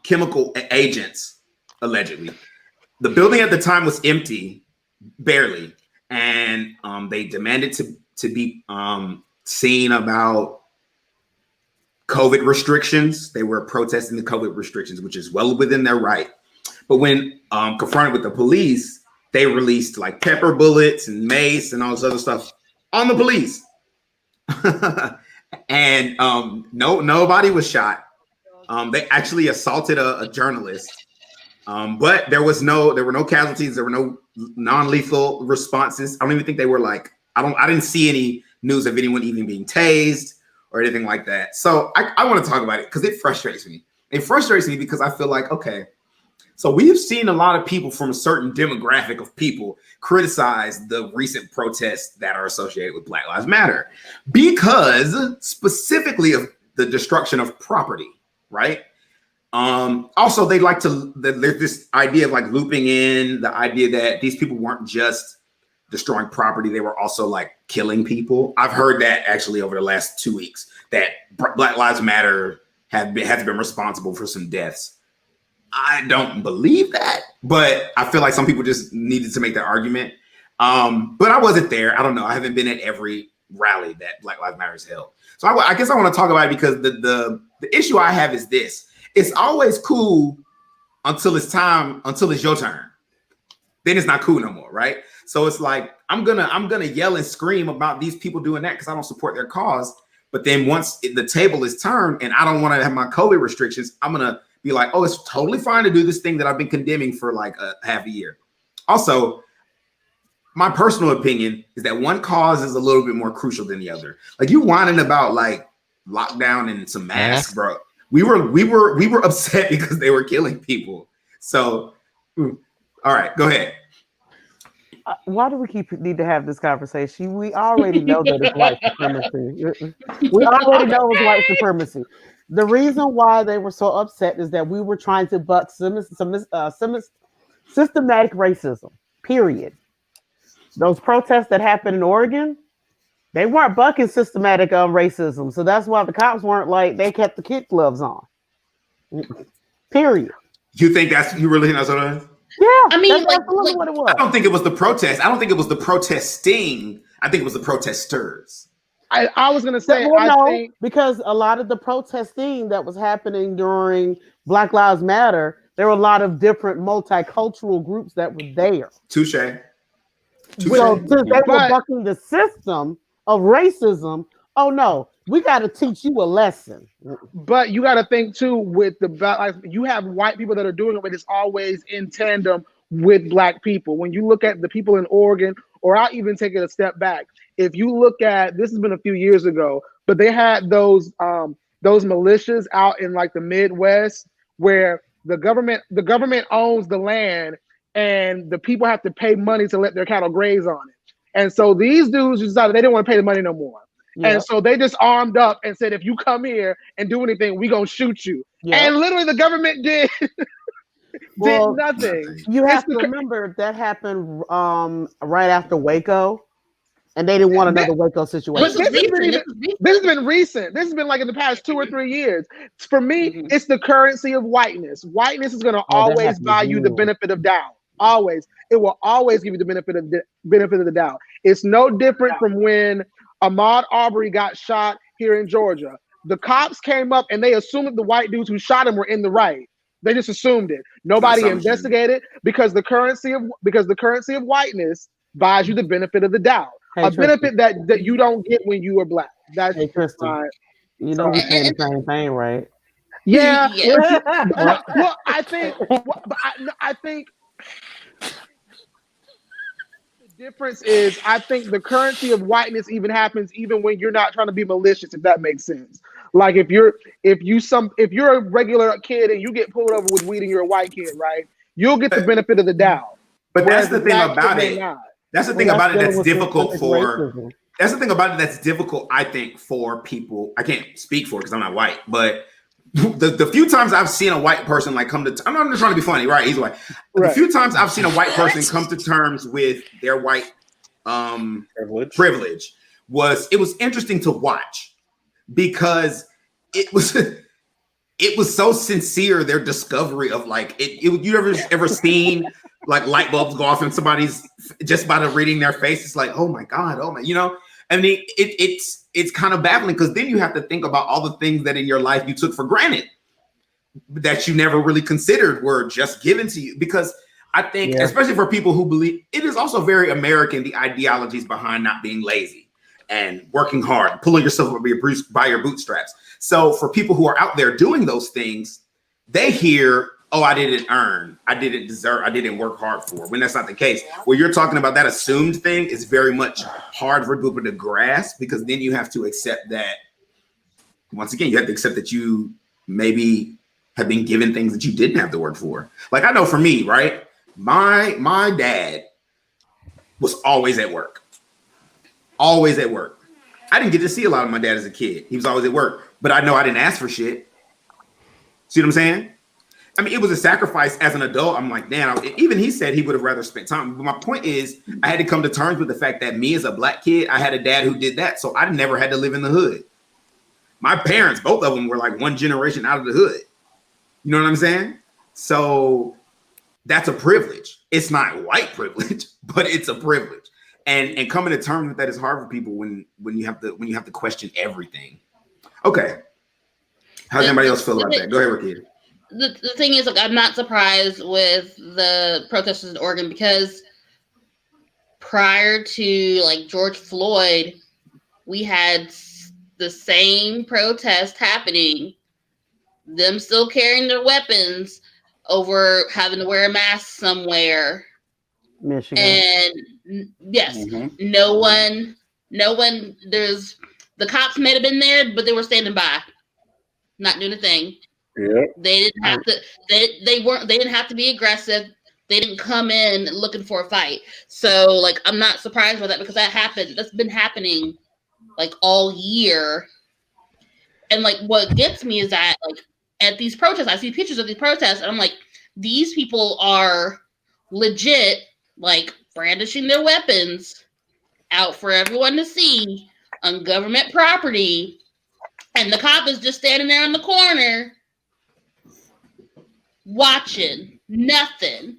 Speaker 1: chemical agents, allegedly. The building at the time was empty, barely, and they demanded to be seen about COVID restrictions. They were protesting the COVID restrictions, which is well within their right. But when confronted with the police, they released like pepper bullets and mace and all this other stuff on the police. And nobody was shot. They actually assaulted a journalist. But there were no casualties. There were no non-lethal responses. I don't even think they were like, I didn't see any news of anyone even being tased or anything like that. So I want to talk about it because it frustrates me. It frustrates me because I feel like, okay, so we've seen a lot of people from a certain demographic of people criticize the recent protests that are associated with Black Lives Matter because specifically of the destruction of property, right? Also, they like to, there's this idea of like looping in the idea that these people weren't just destroying property, they were also like killing people. I've heard that actually over the last 2 weeks, that Black Lives Matter has been responsible for some deaths. I don't believe that, but I feel like some people just needed to make that argument. But I wasn't there. I don't know. I haven't been at every rally that Black Lives Matter has held. So I guess I want to talk about it because the issue I have is this. It's always cool until it's your turn. Then it's not cool no more, right? So it's like I'm gonna yell and scream about these people doing that because I don't support their cause. But then once the table is turned and I don't want to have my COVID restrictions, I'm gonna be like, oh, it's totally fine to do this thing that I've been condemning for like a half a year. Also, my personal opinion is that one cause is a little bit more crucial than the other. Like you whining about like lockdown and some masks, bro. We were upset because they were killing people. So, all right, go ahead.
Speaker 2: Why do we need to have this conversation? We already know that it's white supremacy. We already know it's white supremacy. The reason why they were so upset is that we were trying to buck some systematic racism, period. Those protests that happened in Oregon, they weren't bucking systematic racism. So that's why the cops weren't like, they kept the kid gloves on. Period.
Speaker 1: You think you really think that's what it is?
Speaker 2: Yeah,
Speaker 7: I mean,
Speaker 2: that's like what it was.
Speaker 1: I don't think it was the protest. I don't think it was the protesting. I think it was the protesters.
Speaker 3: I was gonna say, think
Speaker 2: because a lot of the protesting that was happening during Black Lives Matter, there were a lot of different multicultural groups that were there.
Speaker 1: Touche.
Speaker 2: So since they were bucking the system of racism, oh no, we got to teach you a lesson.
Speaker 3: But you got to think too with you have white people that are doing it, but it's always in tandem with black people. When you look at the people in Oregon, or I'll even take it a step back. If you look at, this has been a few years ago, but they had those militias out in like the Midwest where the government owns the land and the people have to pay money to let their cattle graze on it. And so these dudes decided they didn't want to pay the money no more. Yep. And so they just armed up and said, if you come here and do anything, we gonna shoot you. Yep. And literally the government did nothing.
Speaker 2: You have to remember that happened right after Waco. And they didn't want another Waco situation.
Speaker 3: This has been recent. This has been like in the past 2 or 3 years. For me, it's the currency of whiteness. Whiteness is going to always buy you the benefit of doubt. Always. It will always give you the benefit of the doubt. It's no different from when Ahmaud Arbery got shot here in Georgia. The cops came up and they assumed that the white dudes who shot him were in the right. They just assumed it. Nobody investigated because the currency of whiteness buys you the benefit of the doubt. A benefit that you don't get when you are black. That's
Speaker 2: Tristan. You know we're saying the same thing, right?
Speaker 3: Yeah. Well, I think the difference is I think the currency of whiteness even happens even when you're not trying to be malicious, if that makes sense. Like if you're a regular kid and you get pulled over with weed and you're a white kid, right? You'll get the benefit of the doubt.
Speaker 1: But that's the thing about it. That's the thing about it that's difficult for that's the thing about it that's difficult, I think, for people. I can't speak for it because I'm not white, but the few times I've seen a white person like come to, I'm not just trying to be funny, right? He's white. The few times I've seen a white person come to terms with their white privilege was interesting to watch because it was so sincere, their discovery of like you ever seen like light bulbs go off in somebody's just by reading their face? It's like, oh my God, you know. I mean, it's kind of baffling because then you have to think about all the things that in your life you took for granted that you never really considered were just given to you. Because I think, especially for people who believe, it is also very American, the ideologies behind not being lazy and working hard, pulling yourself up by your bootstraps. So for people who are out there doing those things, they hear, oh, I didn't earn, I didn't deserve, I didn't work hard for, when that's not the case. Where you're talking about that assumed thing is very much hard for people to grasp, because then you have to accept that, once again, you have to accept that you maybe have been given things that you didn't have to work for. Like I know for me, right? My dad was always at work. Always at work. I didn't get to see a lot of my dad as a kid. He was always at work, but I know I didn't ask for shit. See what I'm saying? I mean, it was a sacrifice as an adult. I'm like, man, even he said he would have rather spent time. But my point is, I had to come to terms with the fact that me as a black kid, I had a dad who did that. So I never had to live in the hood. My parents, both of them were like one generation out of the hood. You know what I'm saying? So that's a privilege. It's not white privilege, but it's a privilege. And coming to terms with that is hard for people when you have to question everything. Okay. How does anybody else feel about that? Go ahead, Ricky.
Speaker 7: The thing is, like, I'm not surprised with the protesters in Oregon, because prior to like George Floyd, we had the same protest happening, them still carrying their weapons over having to wear a mask somewhere.
Speaker 2: Michigan.
Speaker 7: And yes, no one, there's, the cops may have been there, but they were standing by, not doing a thing.
Speaker 6: Yeah.
Speaker 7: They didn't have to. They didn't have to be aggressive. They didn't come in looking for a fight. So, like, I'm not surprised by that, because that happened. That's been happening like all year. And like, what gets me is that, like, at these protests, I see pictures of these protests, and I'm like, these people are legit, like, brandishing their weapons out for everyone to see on government property, and the cop is just standing there in the corner watching nothing.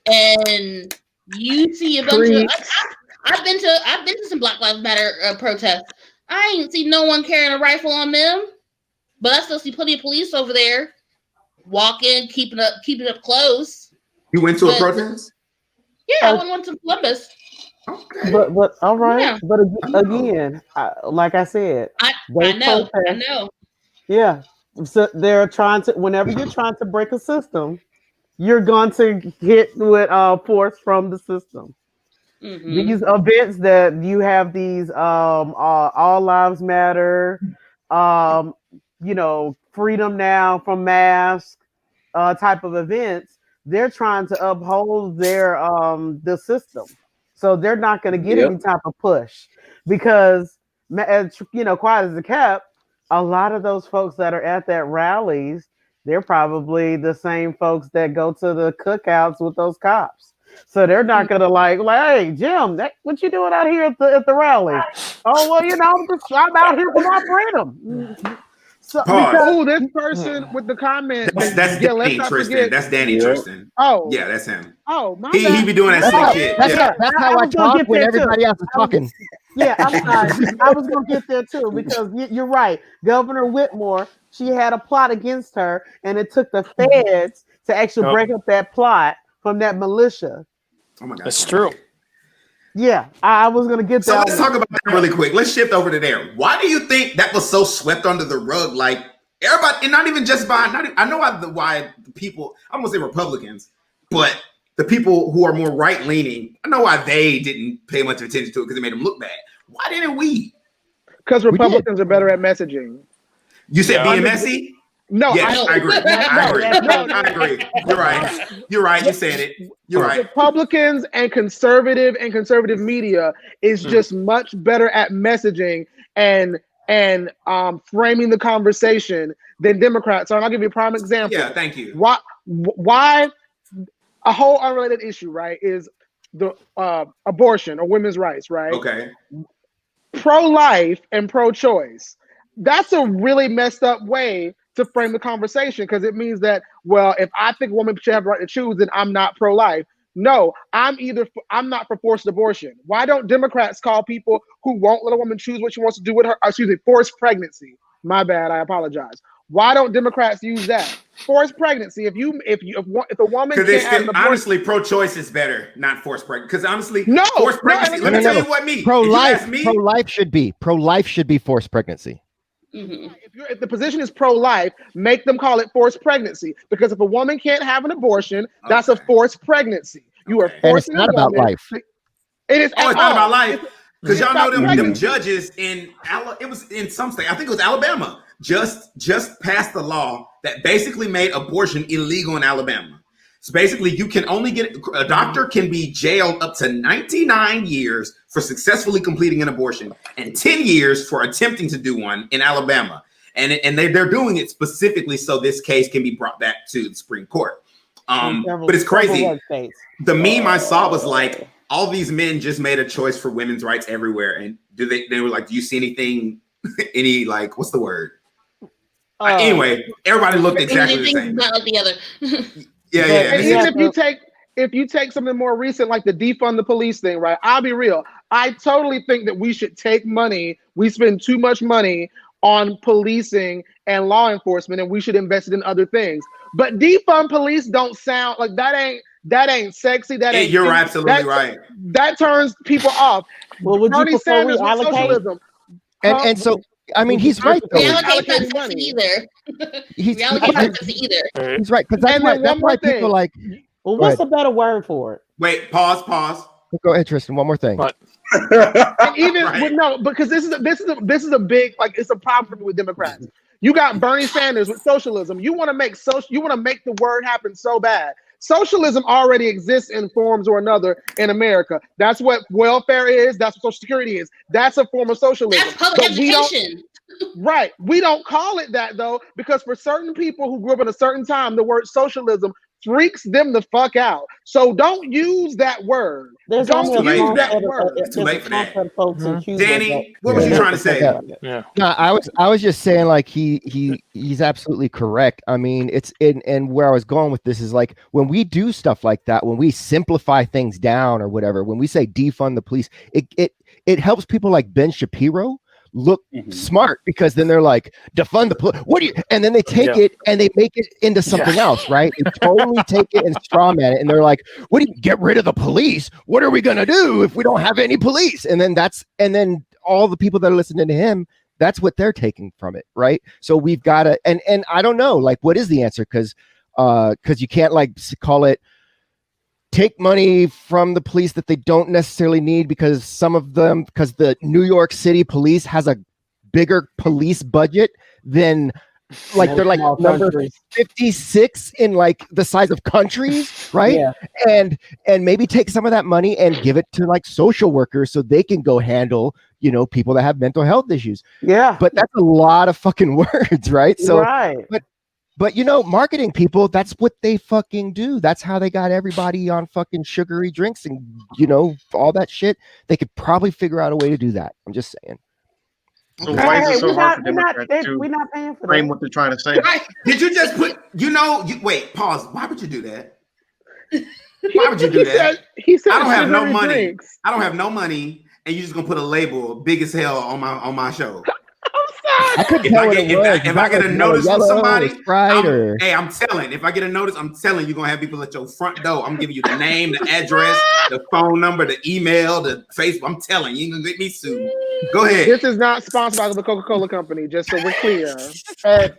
Speaker 7: And you see a bunch of I've been to some Black Lives Matter protests. I ain't see no one carrying a rifle on them, but I still see plenty of police over there walking, keeping up close.
Speaker 1: You went to a protest?
Speaker 7: Yeah, I went to Columbus.
Speaker 2: Okay. But all right. Yeah. But again, like I said,
Speaker 7: I know.
Speaker 2: Yeah. So they're trying to, whenever you're trying to break a system, you're going to hit with force from the system. Mm-hmm. These events that you have, these all lives matter, freedom now from masks type of events, they're trying to uphold their the system. So they're not going to get any type of push, because, quiet as a kept, a lot of those folks that are at that rallies, they're probably the same folks that go to the cookouts with those cops. So they're not gonna like, hey, Jim, what you doing out here at the rally? Oh, well, I'm out here for my freedom. So,
Speaker 3: this person with the comment.
Speaker 1: That's Danny Tristan. That's Danny Tristan.
Speaker 3: Oh,
Speaker 1: yeah, that's him.
Speaker 3: Oh, my
Speaker 1: he be doing that slick shit.
Speaker 5: That's how I talk when everybody else is talking.
Speaker 2: Yeah, I'm sorry. I was gonna get there too, because you're right. Governor Whitmore, she had a plot against her, and it took the feds to actually break up that plot from that militia.
Speaker 1: Oh my God,
Speaker 8: that's true.
Speaker 2: Yeah, I was gonna get that.
Speaker 1: So let's talk about that really quick. Let's shift over to there. Why do you think that was so swept under the rug? Like everybody, and not even just by. I know why the people. I'm gonna say Republicans, but the people who are more right leaning, I know why they didn't pay much attention to it, because it made them look bad. Why didn't we?
Speaker 3: Because Republicans are better at messaging.
Speaker 1: You said being messy?
Speaker 3: No,
Speaker 1: yes, I agree. I agree. You're right. You said it. You're right.
Speaker 3: Republicans and conservative media is just much better at messaging and framing the conversation than Democrats are. And I'll give you a prime example.
Speaker 1: Yeah, thank you.
Speaker 3: Why a whole unrelated issue, right, is the abortion or women's rights, right?
Speaker 1: Okay.
Speaker 3: Pro-life and pro-choice. That's a really messed up way to frame the conversation, because it means that, well, if I think a woman should have the right to choose, then I'm not pro-life. No, I'm not for forced abortion. Why don't Democrats call people who won't let a woman choose what she wants to do with her, forced pregnancy? My bad, I apologize. Why don't Democrats use that? Forced pregnancy. If a woman can't have an abortion,
Speaker 1: honestly, pro-choice is better, not forced pregnancy. Because honestly, forced pregnancy. Let me tell you what me.
Speaker 5: Pro-life should be forced pregnancy.
Speaker 7: Mm-hmm.
Speaker 3: If the position is pro-life, make them call it forced pregnancy. Because if a woman can't have an abortion, that's a forced pregnancy. You are forcing
Speaker 5: and it's not about life.
Speaker 3: It is.
Speaker 1: Oh, it's not about life. Because y'all know them judges it was in some state, I think it was Alabama, just passed the law that basically made abortion illegal in Alabama. So basically, you can only a doctor can be jailed up to 99 years for successfully completing an abortion and 10 years for attempting to do one in Alabama. And they're doing it specifically so this case can be brought back to the Supreme Court. But it's crazy. The meme I saw was like, all these men just made a choice for women's rights everywhere. And they were like, do you see anything, like, what's the word? Anyway, everybody looked exactly the same.
Speaker 7: Not like the other.
Speaker 1: Yeah.
Speaker 3: And even if you take something more recent, like the defund the police thing, right? I'll be real. I totally think that we should take money. We spend too much money on policing and law enforcement, and we should invest it in other things. But defund police don't sound like that ain't sexy.
Speaker 1: You're absolutely right.
Speaker 3: That turns people off.
Speaker 2: Well, would
Speaker 3: Bernie
Speaker 2: you prefer
Speaker 3: Sanders
Speaker 2: we allocate?
Speaker 3: Socialism.
Speaker 5: And so, I mean, he's right.
Speaker 7: We allocate not sexy either. We allocate not sexy either.
Speaker 5: He's right, because that's why people are like.
Speaker 2: Well, what's a better word for it?
Speaker 1: Wait, pause.
Speaker 5: Go ahead, Tristan. One more thing.
Speaker 3: And even because this is a big, like, it's a problem for me with Democrats. You got Bernie Sanders with socialism. You want to make the word happen so bad. Socialism already exists in forms or another in America. That's what welfare is. That's what Social Security is. That's a form of socialism.
Speaker 7: That's public education.
Speaker 3: Right. We don't call it that, though, because for certain people who grew up in a certain time, the word socialism freaks them the fuck out. So don't use that word. Don't use that word.
Speaker 1: It's too late for that. Danny, what was you trying to say?
Speaker 5: Yeah. No, I was just saying, like, he's absolutely correct. I mean, it's and where I was going with this is, like, when we do stuff like that, when we simplify things down or whatever, when we say defund the police, it helps people like Ben Shapiro look smart, because then they're like, defund the police. What do you? And then they take it and they make it into something else, right? They totally take it and strawman it, and they're like, "What do you get rid of the police? What are we gonna do if we don't have any police?" And then all the people that are listening to him, that's what they're taking from it, right? So we've got to, and I don't know, like, what is the answer? Because you can't, like, call it take money from the police that they don't necessarily need, because the New York City police has a bigger police budget than, like, they're like number 56 in, like, the size of countries, right? Yeah. And maybe take some of that money and give it to, like, social workers so they can go handle, people that have mental health issues.
Speaker 2: Yeah.
Speaker 5: But that's a lot of fucking words, right? So,
Speaker 2: right.
Speaker 5: But marketing people, that's what they fucking do. That's how they got everybody on fucking sugary drinks and, all that shit. They could probably figure out a way to do that. I'm just saying.
Speaker 4: So why is it so hard for Democrats
Speaker 2: we're not paying for
Speaker 4: frame
Speaker 2: that.
Speaker 4: what they're trying to say?
Speaker 1: Did you just put, wait, pause. Why would you do that? Why would you do that?
Speaker 3: He said,
Speaker 1: I don't have no money. Drinks. I don't have no money, and you're just gonna put a label big as hell on my show.
Speaker 5: I couldn't tell
Speaker 1: if I get a notice from somebody,
Speaker 5: hey,
Speaker 1: I'm telling. If I get a notice, I'm telling you're gonna have people at your front door. I'm giving you the name, the address, the phone number, the email, the Facebook. I'm telling you, you're gonna get me sued. Go ahead.
Speaker 3: This is not sponsored by the Coca-Cola Company, just so we're clear.
Speaker 2: But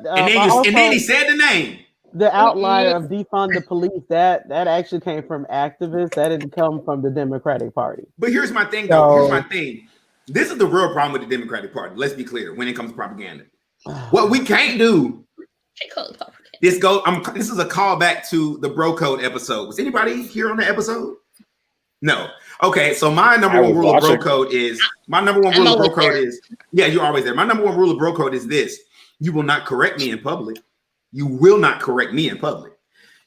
Speaker 1: and then he said the name.
Speaker 2: The outline of defund the police, that actually came from activists. That didn't come from the Democratic Party.
Speaker 1: But here's my thing, though. Here's my thing. This is the real problem with the Democratic Party. Let's be clear when it comes to propaganda. What we can't do This is a callback to the Bro Code episode. Was anybody here on the episode? No. Okay, so my number one rule of Bro Code is yeah, you're always there. My number one rule of Bro Code is this: you will not correct me in public. You will not correct me in public.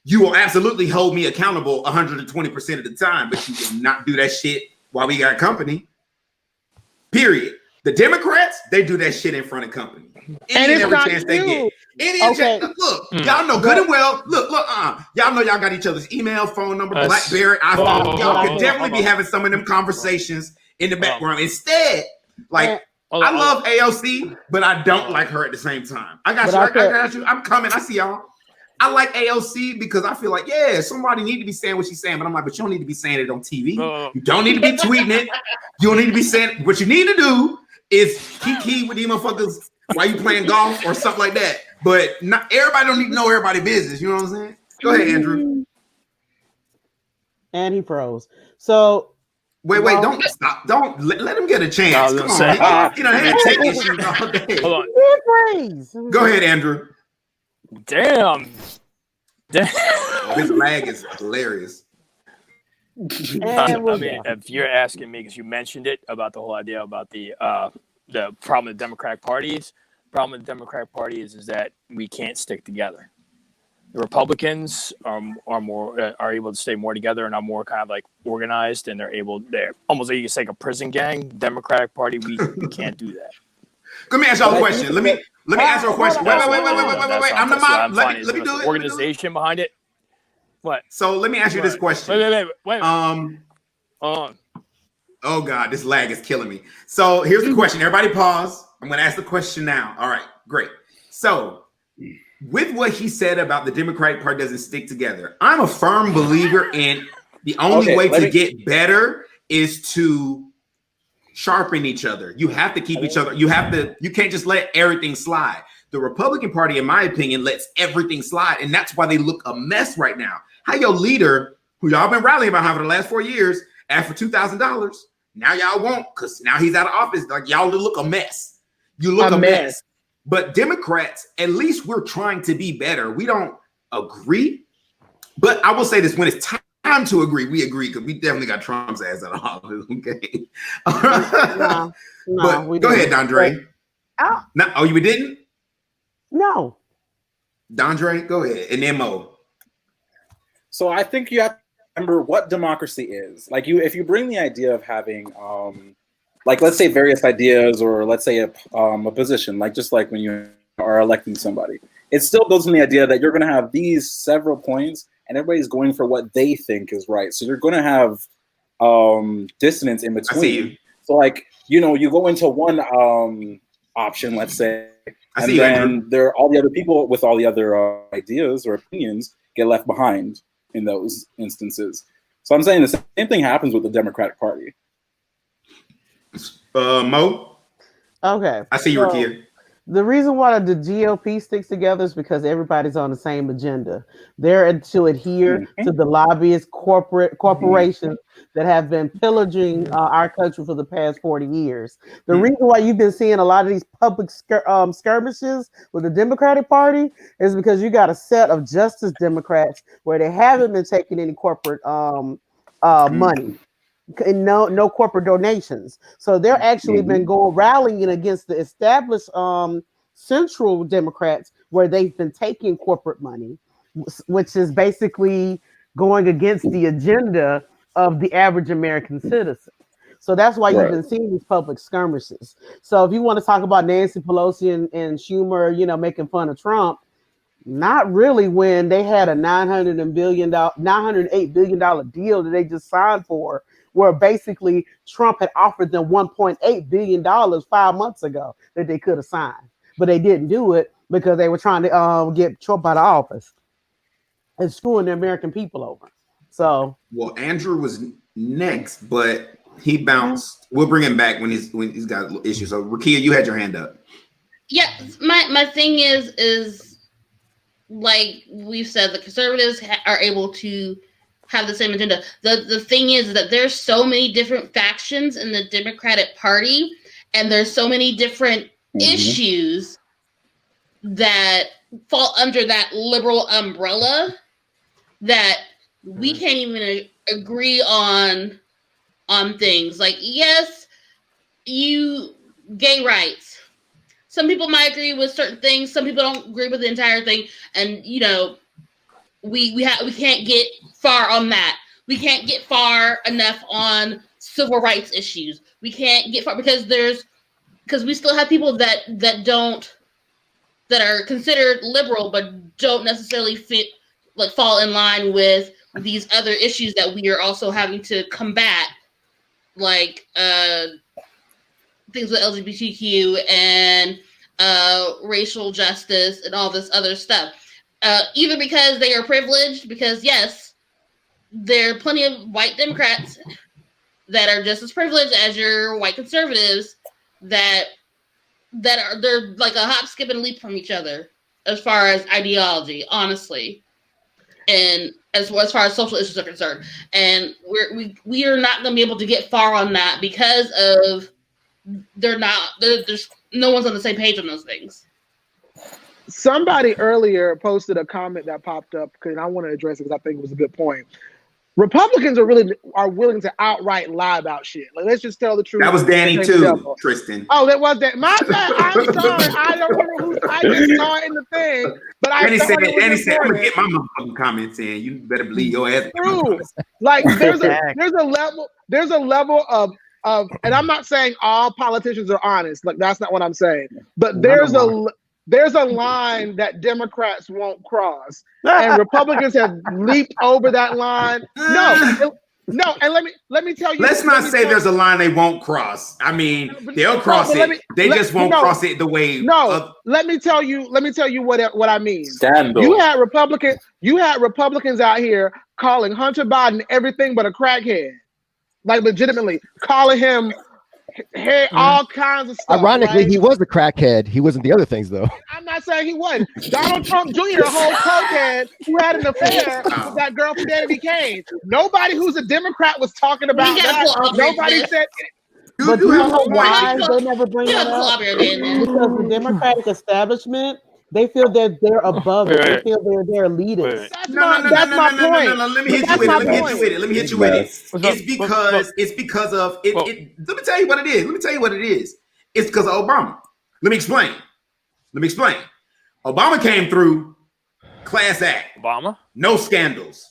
Speaker 1: You will absolutely hold me accountable 120% of the time, but you will not do that shit while we got company. Period. The Democrats, they do that shit in front of company.
Speaker 3: And it's not chance they
Speaker 1: get. Look, y'all know good and well. Look, y'all know y'all got each other's email, phone number, BlackBerry, iPhone. Y'all could definitely be having some of them conversations in the background. Instead, like, I love AOC, but I don't like her at the same time. I got you. I'm coming. I see y'all. I like AOC because I feel like, yeah, somebody need to be saying what she's saying, but I'm like, but you don't need to be saying it on TV. You don't need to be tweeting it. You don't need to be saying it. What you need to do is kiki with these motherfuckers while you playing golf or something like that. But not everybody don't need to know everybody's business. You know what I'm saying? Go ahead, Andrew.
Speaker 2: And he froze. So
Speaker 1: wait, don't stop. Don't let him get a chance. Come on. You know, they take issues all day.
Speaker 8: Hold on.
Speaker 1: Go ahead, Andrew.
Speaker 8: Damn.
Speaker 1: His lag is hilarious.
Speaker 8: I mean, if you're asking me, because you mentioned it about the whole idea about the problem with the Democratic Party is that we can't stick together. The Republicans are able to stay more together and are more kind of like organized, and they're almost like you can say like a prison gang. Democratic Party, we can't do that.
Speaker 1: Let me ask y'all a question. Let me ask you a question. Wait. I'm the mod. Let me do it.
Speaker 8: Organization behind it. What?
Speaker 1: So let me ask you this question.
Speaker 8: Wait.
Speaker 1: Oh God, this lag is killing me. So here's the question. Everybody pause. I'm going to ask the question now. All right, great. So with what he said about the Democratic Party doesn't stick together, I'm a firm believer in the only way to get better is to sharpen each other. You have to keep each other. You can't just let everything slide. The Republican Party, in my opinion, lets everything slide. And that's why they look a mess right now. How your leader, who y'all been rallying behind for the last 4 years, asked for $2,000. Now y'all won't, because now he's out of office. Like, y'all look a mess. You look a mess. But Democrats, at least we're trying to be better. We don't agree. But I will say this, when it's time to agree, we agree, because we definitely got Trump's ass out of office. Okay. But go ahead, Dondre. Oh, you didn't?
Speaker 2: No.
Speaker 1: Dondre, go ahead. And then Mo.
Speaker 6: So I think you have to remember what democracy is. Like, if you bring the idea of having like, let's say various ideas, or let's say a position, like just like when you are electing somebody, it still goes in the idea that you're going to have these several points and everybody's going for what they think is right. So you're going to have dissonance in between. So like, you go into one option, let's say, and then all the other people with all the other ideas or opinions get left behind in those instances. So I'm saying the same thing happens with the Democratic Party.
Speaker 1: Mo?
Speaker 2: Okay.
Speaker 1: I see you were here.
Speaker 2: The reason why the GOP sticks together is because everybody's on the same agenda. They're to adhere to the lobbyist corporations that have been pillaging our country for the past 40 years. The reason why you've been seeing a lot of these public skirmishes with the Democratic Party is because you got a set of Justice Democrats where they haven't been taking any corporate money. And no corporate donations. So they're actually been rallying against the established central Democrats where they've been taking corporate money, which is basically going against the agenda of the average American citizen. So that's why you've been seeing these public skirmishes. So if you want to talk about Nancy Pelosi and Schumer, making fun of Trump, not really, when they had a $908 billion deal that they just signed for, where basically Trump had offered them $1.8 billion 5 months ago that they could have signed. But they didn't do it because they were trying to get Trump out of office and screwing the American people over. So,
Speaker 1: well, Andrew was next, but he bounced. We'll bring him back when he's got issues. So, Rakia, you had your hand up.
Speaker 7: Yeah, my thing is like we've said, the conservatives are able to have the same agenda. The thing is that there's so many different factions in the Democratic Party, and there's so many different issues that fall under that liberal umbrella that we can't even agree on things. Like, yes, gay rights. Some people might agree with certain things. Some people don't agree with the entire thing. And, you know, we can't get far on that. We can't get far enough on civil rights issues. We can't get far because we still have people that are considered liberal but don't necessarily fall in line with these other issues that we are also having to combat, like things with LGBTQ and racial justice and all this other stuff. Either because they are privileged, because yes, there are plenty of white Democrats that are just as privileged as your white conservatives they're like a hop, skip, and leap from each other as far as ideology, honestly, and as far as social issues are concerned. And we are not going to be able to get far on that because of there's no one's on the same page on those things.
Speaker 3: Somebody earlier posted a comment that popped up, and I want to address it because I think it was a good point. Republicans are willing to outright lie about shit. Like, let's just tell the truth.
Speaker 1: That was Danny too, Tristan.
Speaker 3: Oh, that was that. My bad. I'm sorry. I don't remember who. I just saw it in the thing, but
Speaker 1: Danny said, "I'm gonna get my motherfucking comments in. You better believe your ass."
Speaker 3: True. Like there's a level of, and I'm not saying all politicians are honest. Like, that's not what I'm saying. But there's a line that Democrats won't cross, and Republicans have leaped over that line. No, and let me tell you.
Speaker 1: Let's not say there's a line they won't cross. I mean, they'll cross it. They just won't cross it the way.
Speaker 3: No, let me tell you what I mean.
Speaker 6: Scandal.
Speaker 3: You had Republicans out here calling Hunter Biden everything but a crackhead, like legitimately calling him. Hey, all kinds of stuff.
Speaker 5: Ironically,
Speaker 3: right?
Speaker 5: he was a crackhead. He wasn't the other things, though.
Speaker 3: I'm not saying he wasn't. Donald Trump Jr., a whole cokehead who had an affair with that girl from Danny Kane. Nobody who's a Democrat was talking about that. Nobody said.
Speaker 2: But you know why they never bring that up? Because the Democratic establishment, they feel that they're above it. They feel they're leaders.
Speaker 3: That's my point.
Speaker 1: No. Let me hit you with it. It's because of it. Let me tell you what it is. It's because of Obama. Let me explain. Obama came through, class act.
Speaker 8: Obama?
Speaker 1: No scandals.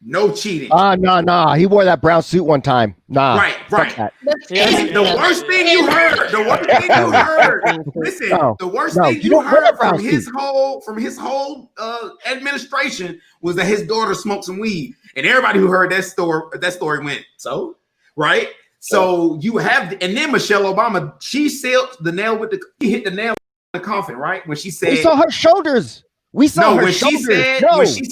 Speaker 1: No cheating.
Speaker 5: Nah. He wore that brown suit one time. Nah.
Speaker 1: Right. The worst thing you heard. Listen, the worst thing you heard from his whole administration was that his daughter smoked some weed, and everybody who heard that story went, so right. So you have, and then Michelle Obama, she hit the nail in the coffin, right? When she said,
Speaker 5: we saw her shoulders. We saw her shoulders. When she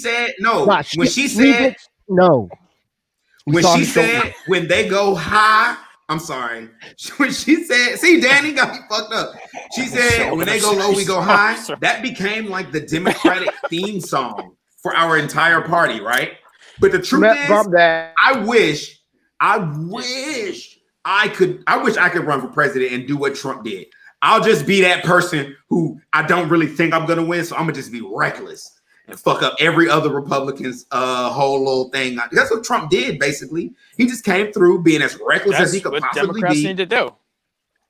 Speaker 5: said, when they go high, I'm sorry. When she said, see, Danny got me fucked up. She said, when they go low, we go high. That became like the Democratic theme song for our entire party, right? But the truth is, I wish I could run for president and do what Trump did. I'll just be that person who I don't really think I'm gonna win, so I'm gonna just be reckless and fuck up every other Republican's whole little thing. That's what Trump did, basically. He just came through being as reckless as he could possibly be.
Speaker 8: Need to do.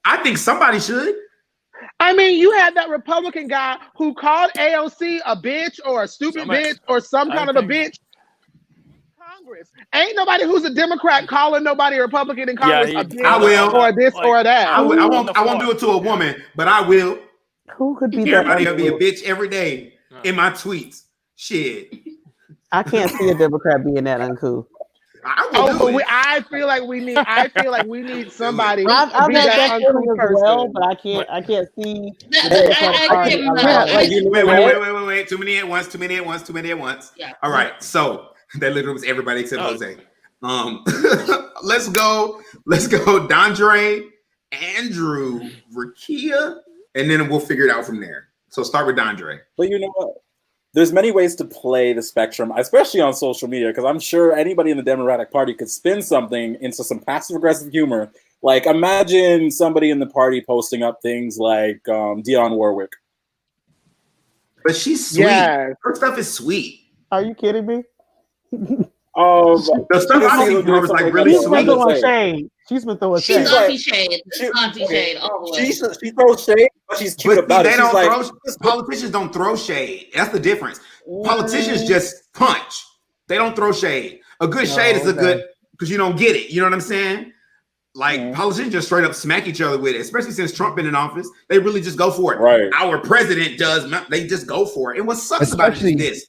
Speaker 1: I think somebody should.
Speaker 3: I mean, you had that Republican guy who called AOC a bitch or a stupid bitch or some kind of a bitch. Congress. Ain't nobody who's a Democrat calling nobody a Republican in Congress a bitch.
Speaker 1: I will.
Speaker 3: Or this or that.
Speaker 1: I won't do it to a woman, but I will.
Speaker 2: Who could be
Speaker 1: everybody will be a bitch every day in my tweets. Shit.
Speaker 2: I can't see a Democrat being that uncool.
Speaker 3: I feel like we need somebody.
Speaker 2: I've had that feeling as well, but I can't see.
Speaker 1: Wait. Too many at once. Yeah. All right. So that literally was everybody except Jose. Let's go. Dondre, Andrew, Rakia, and then we'll figure it out from there. So start with Dondre.
Speaker 6: But you know what? There's many ways to play the spectrum, especially on social media, because I'm sure anybody in the Democratic Party could spin something into some passive-aggressive humor. Like, imagine somebody in the party posting up things like Dionne Warwick.
Speaker 1: But she's sweet.
Speaker 3: Yeah.
Speaker 1: Her stuff is sweet.
Speaker 2: Are you kidding me?
Speaker 1: The stuff I see her was like really
Speaker 2: She's
Speaker 1: sweet.
Speaker 2: been throwing shade. She's been throwing shade.
Speaker 7: She's anti-shade. Anti-shade all the way.
Speaker 6: She throws shade, but she's cute about it.
Speaker 1: Politicians don't throw shade. That's the difference. Politicians just punch. They don't throw shade. A good shade is a good because you don't get it. You know what I'm saying? Like politicians just straight up smack each other with it, especially since Trump been in office. They really just go for it.
Speaker 6: Right.
Speaker 1: Our president does not, they just go for it. And what sucks about it is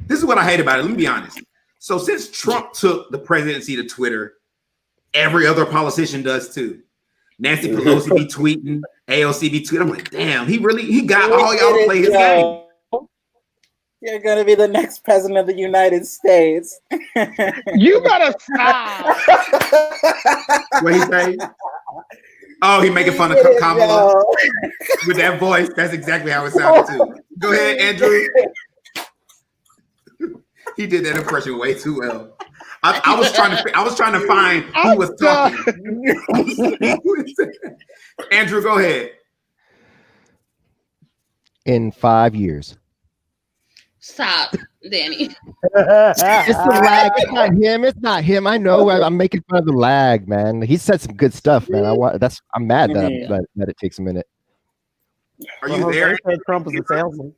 Speaker 1: this is what I hate about it. Let me be honest. So since Trump took the presidency to Twitter, every other politician does too. Nancy Pelosi be tweeting, AOC be tweeting. I'm like, damn, he got all y'all to play his game.
Speaker 6: You're gonna be the next president of the United States.
Speaker 3: You better stop.
Speaker 1: What he say? Oh, he making fun of Kamala with that voice. That's exactly how it sounded too. Go ahead, Andrew. He did that impression way too well. I was trying to find who was talking. Andrew, go ahead.
Speaker 5: In 5 years.
Speaker 7: Stop, Danny.
Speaker 5: It's the lag. It's not him. It's not him. I know. I'm making fun of the lag, man. He said some good stuff, man. I'm mad that it takes a minute.
Speaker 1: Are you there?
Speaker 2: Trump is a salesman.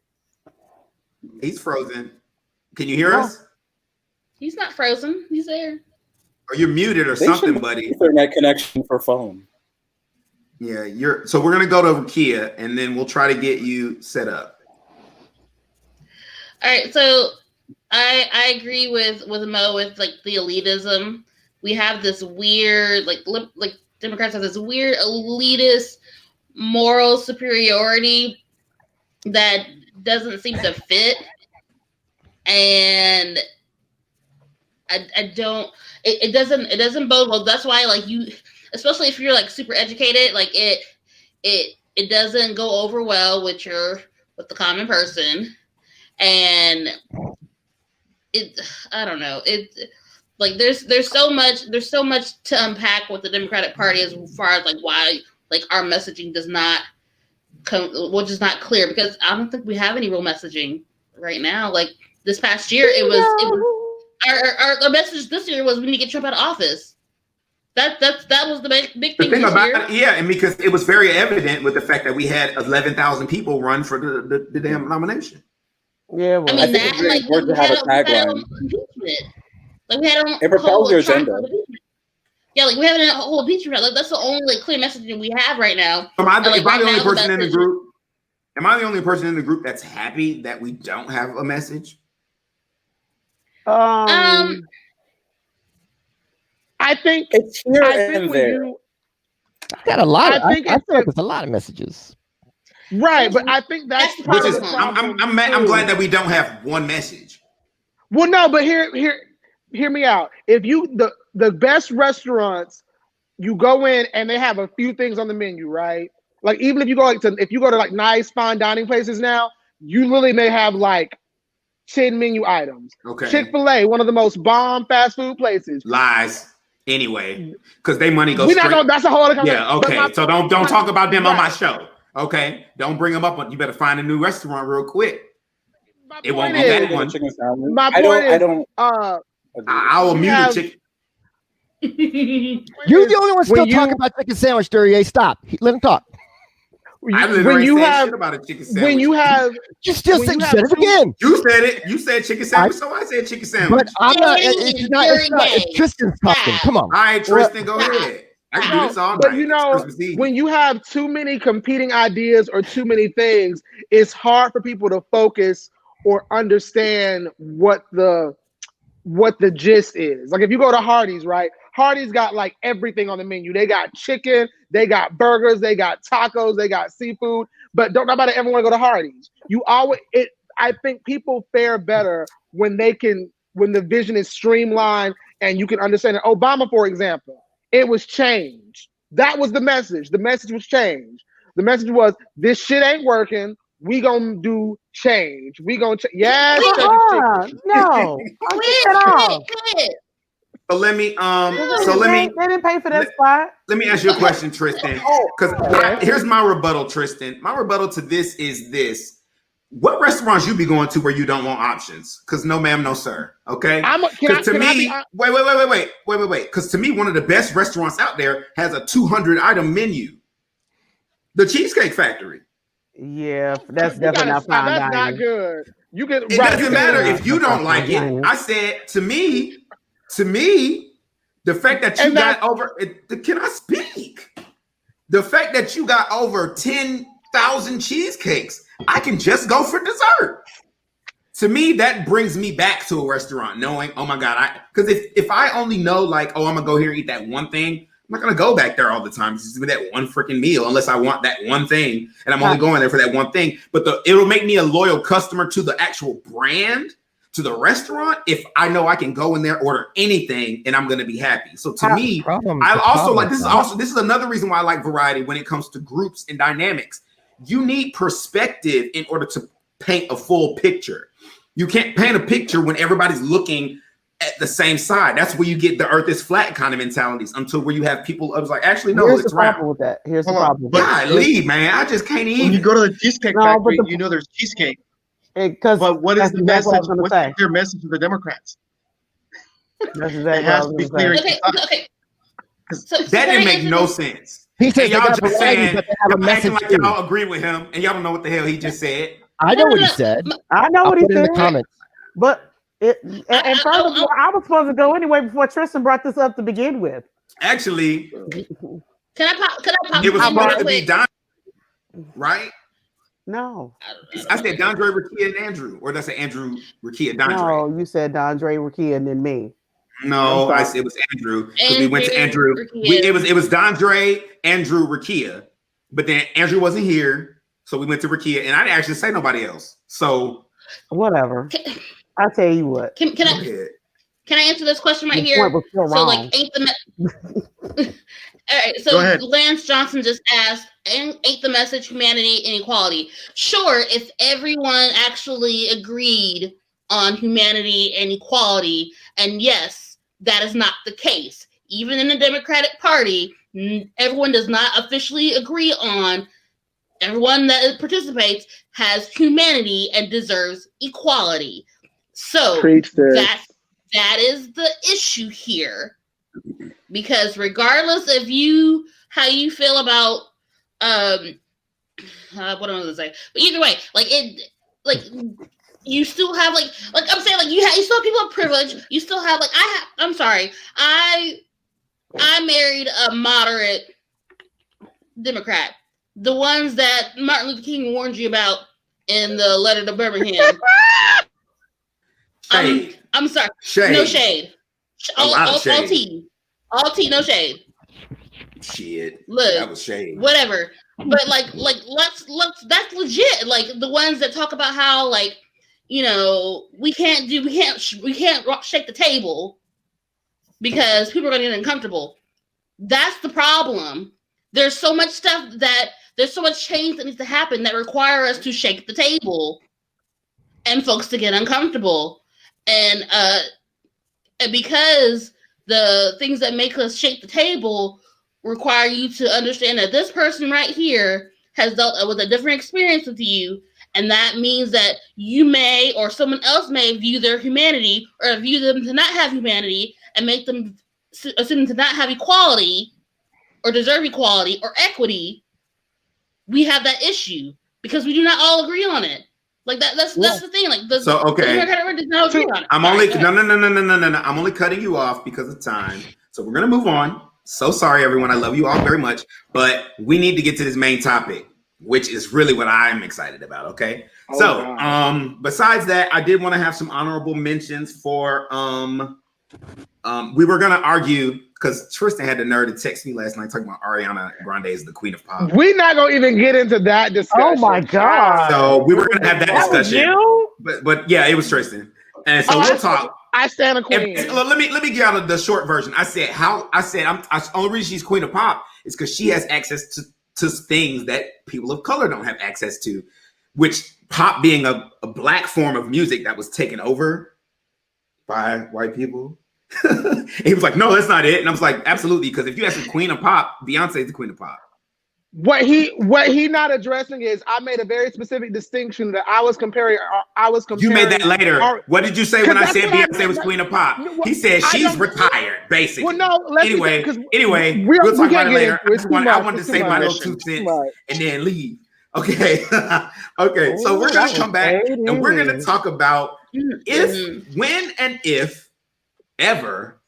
Speaker 1: He's frozen. Can you hear us?
Speaker 7: He's not frozen. He's there.
Speaker 1: Or you're muted or something, buddy.
Speaker 6: Internet connection for phone.
Speaker 1: Yeah, so we're gonna go to Kia and then we'll try to get you set up.
Speaker 7: All right, so I agree with Mo with like the elitism. We have this weird like Democrats have this weird elitist moral superiority that doesn't seem to fit, and I don't. It doesn't bode well. That's why like you, especially if you're like super educated, like it doesn't go over well with the common person. And I don't know. Like there's so much to unpack with the Democratic Party as far as like why like our messaging does not come, which is not clear because I don't think we have any real messaging right now. Like this past year, it was our message this year was we need to get Trump out of office. That was the big thing.
Speaker 1: The thing about it, and because it was very evident with the fact that we had 11,000 people run for the damn nomination.
Speaker 2: Yeah, well,
Speaker 7: I mean that like
Speaker 6: we had a tagline.
Speaker 7: Like we had
Speaker 6: it propels your agenda.
Speaker 7: Yeah, like we have a whole impeachment. Like that's the only like clear messaging we have right now.
Speaker 1: Am I the only person in the group? Am I the only person in the group that's happy that we don't have a message?
Speaker 3: I think
Speaker 6: it's here and there.
Speaker 5: Got a lot. I feel like there's a lot of messages.
Speaker 3: Right, but I think that's
Speaker 1: which is I'm glad that we don't have one message.
Speaker 3: Well, no, but hear me out. If you the best restaurants, you go in and they have a few things on the menu, right? Like even if you go to like nice fine dining places now, you literally may have like 10 menu items.
Speaker 1: Okay.
Speaker 3: Chick-fil-A, one of the most bomb fast food places.
Speaker 1: Lies. Anyway, because they money goes.
Speaker 3: That's a whole other conversation.
Speaker 1: Yeah. Okay. So don't talk about them on my show. Okay, don't bring them up. You better find a new restaurant real quick. It won't be that one.
Speaker 3: My point is,
Speaker 1: I will mute the chicken.
Speaker 5: You're the only one still talking about chicken sandwich, Duryea. Stop. Let him talk.
Speaker 1: When you have about a chicken sandwich.
Speaker 3: When you have,
Speaker 5: you still said it again.
Speaker 1: You said it. You said chicken sandwich, so I said chicken sandwich.
Speaker 5: But I'm not. It's not. It's Tristan's talking. Come on.
Speaker 1: All right, Tristan, go ahead. I can do this all night.
Speaker 3: But you know, when you have too many competing ideas or too many things, it's hard for people to focus or understand what the gist is. Like if you go to Hardee's, right? Hardee's got like everything on the menu. They got chicken, they got burgers, they got tacos, they got seafood. But don't nobody ever want to go to Hardee's. I think people fare better when the vision is streamlined and you can understand it. Obama, for example. It was changed. That was the message. The message was changed. The message was, this shit ain't working. We gonna do change. We gonna yes.
Speaker 2: No.
Speaker 1: So let me
Speaker 2: they didn't pay for that spot.
Speaker 1: Let me ask you a question, Tristan. Because here's my rebuttal, Tristan. My rebuttal to this is this. what restaurants you be going to where you don't want options? Because no, ma'am, no, sir. Okay. Because to me, wait. Because to me, one of the best restaurants out there has a 200-item menu. The Cheesecake Factory.
Speaker 2: Yeah, that's definitely not fine dining.
Speaker 3: That's not good. You get.
Speaker 1: It doesn't matter if you don't like it. I said to me, the fact that you got over. Can I speak? The fact that you got over 10,000 cheesecakes, I can just go for dessert. To me, that brings me back to a restaurant, knowing, oh my God, because if I only know like, oh, I'm gonna go here and eat that one thing, I'm not gonna go back there all the time. Just give me that one freaking meal, unless I want that one thing, and I'm only going there for that one thing. But it'll make me a loyal customer to the actual brand, to the restaurant, if I know I can go in there, order anything, and I'm gonna be happy. So to me, I also like this is another reason why I like variety when it comes to groups and dynamics. You need perspective in order to paint a full picture. You can't paint a picture when everybody's looking at the same side. That's where you get the earth is flat kind of mentalities, until where you have people others like, actually, no,
Speaker 2: here's
Speaker 1: it's
Speaker 2: the problem with that. Here's the problem.
Speaker 1: God, leave, man. I just can't eat.
Speaker 4: When you go to the Cheesecake Factory, you know there's cheesecake.
Speaker 2: But
Speaker 4: what is the message? What's their message to the Democrats?
Speaker 2: That's exactly
Speaker 4: it has to be clear.
Speaker 7: Okay.
Speaker 1: So that didn't make no sense.
Speaker 5: He said
Speaker 1: y'all just saying,
Speaker 5: but they have a message
Speaker 1: like y'all agree with him, and y'all don't know what the hell he just said.
Speaker 5: I know what he said.
Speaker 2: I know what he said.
Speaker 5: In the comments.
Speaker 2: But and furthermore, I was supposed to go anyway before Tristan brought this up to begin with.
Speaker 1: Actually,
Speaker 7: can I pop?
Speaker 1: It was supposed to be Don, right?
Speaker 2: No,
Speaker 1: I said Dondre, Rakia, and Andrew, or did I say Andrew, Rakia, Dondre?
Speaker 2: No, you said Dondre, Rakia, and then me.
Speaker 1: No, I said it was Andrew because we went to Andrew. It was Dondre, Andrew, Rakia, but then Andrew wasn't here, so we went to Rakia, and I didn't actually say nobody else. So
Speaker 2: whatever. I'll tell you what.
Speaker 7: Can I answer this question right here? So like, ain't the all right, so Lance Johnson just asked, ain't the message humanity and equality? Sure, if everyone actually agreed on humanity and equality, and yes, that is not the case. Even in the Democratic Party, everyone does not officially agree on, everyone that participates has humanity and deserves equality. So that is the issue here. Because regardless of how you feel about what am I gonna say? But either way, you still have like I'm saying, like you still have people of privilege. You still have I'm sorry, I married a moderate Democrat, the ones that Martin Luther King warned you about in the letter to Birmingham. I'm sorry, no shade. All tea, no shade.
Speaker 1: Shit.
Speaker 7: Look,
Speaker 1: that was shade.
Speaker 7: Whatever. But let's that's legit. Like the ones that talk about how we can't shake the table because people are gonna get uncomfortable. That's the problem. There's so much change that needs to happen that require us to shake the table and folks to get uncomfortable. And because the things that make us shake the table require you to understand that this person right here has dealt with a different experience with you. And that means that you may, or someone else may view their humanity or view them to not have humanity and make them assume to not have equality or deserve equality or equity. We have that issue because we do not all agree on it. Like that's the thing. Like the
Speaker 1: I'm only no. I'm only cutting you off because of time. So we're gonna move on. So sorry, everyone. I love you all very much, but we need to get to this main topic, which is really what I'm excited about. Okay. Besides that, I did want to have some honorable mentions for we were gonna argue because Tristan had the nerve to text me last night talking about Ariana Grande is the queen of pop.
Speaker 3: We're not gonna even get into that discussion.
Speaker 2: Oh my god!
Speaker 1: So we were gonna have that discussion. But yeah, it was Tristan, and so we'll talk.
Speaker 3: I stand a queen.
Speaker 1: Let me give you out the short version. The only reason she's queen of pop is because she has access to things that people of color don't have access to, which pop being a black form of music that was taken over by white people. He was like, no, that's not it. And I was like, absolutely, because if you ask the queen of pop, Beyonce is the queen of pop.
Speaker 3: What he not addressing is I made a very specific distinction that I was comparing.
Speaker 1: You made that later. What did you say when I said Beyonce was Queen of Pop? He said she's retired, basically.
Speaker 3: Well, no.
Speaker 1: Anyway, we'll talk about it later. I wanted to say my little 2 cents and then leave. Okay. Okay. So we're gonna come back and we're gonna talk about when and if ever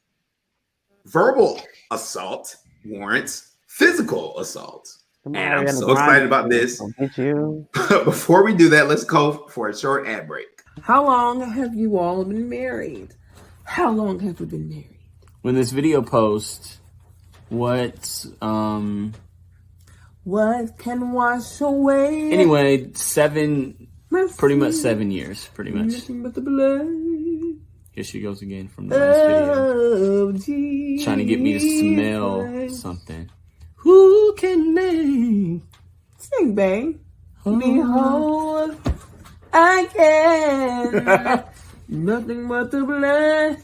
Speaker 1: verbal assault warrants physical assault. And I'm so excited about this. But before we do that, let's go for a short ad break.
Speaker 10: How long have you all been married? How long have we been married?
Speaker 11: When this video posts, what
Speaker 10: can wash away?
Speaker 11: Anyway, pretty much 7 years, pretty much.
Speaker 10: Nothing but the blood.
Speaker 11: Here she goes again from the last video. Trying to get me to smell something. Who can make?
Speaker 10: Sing, babe. Behold, I can. Nothing but the blood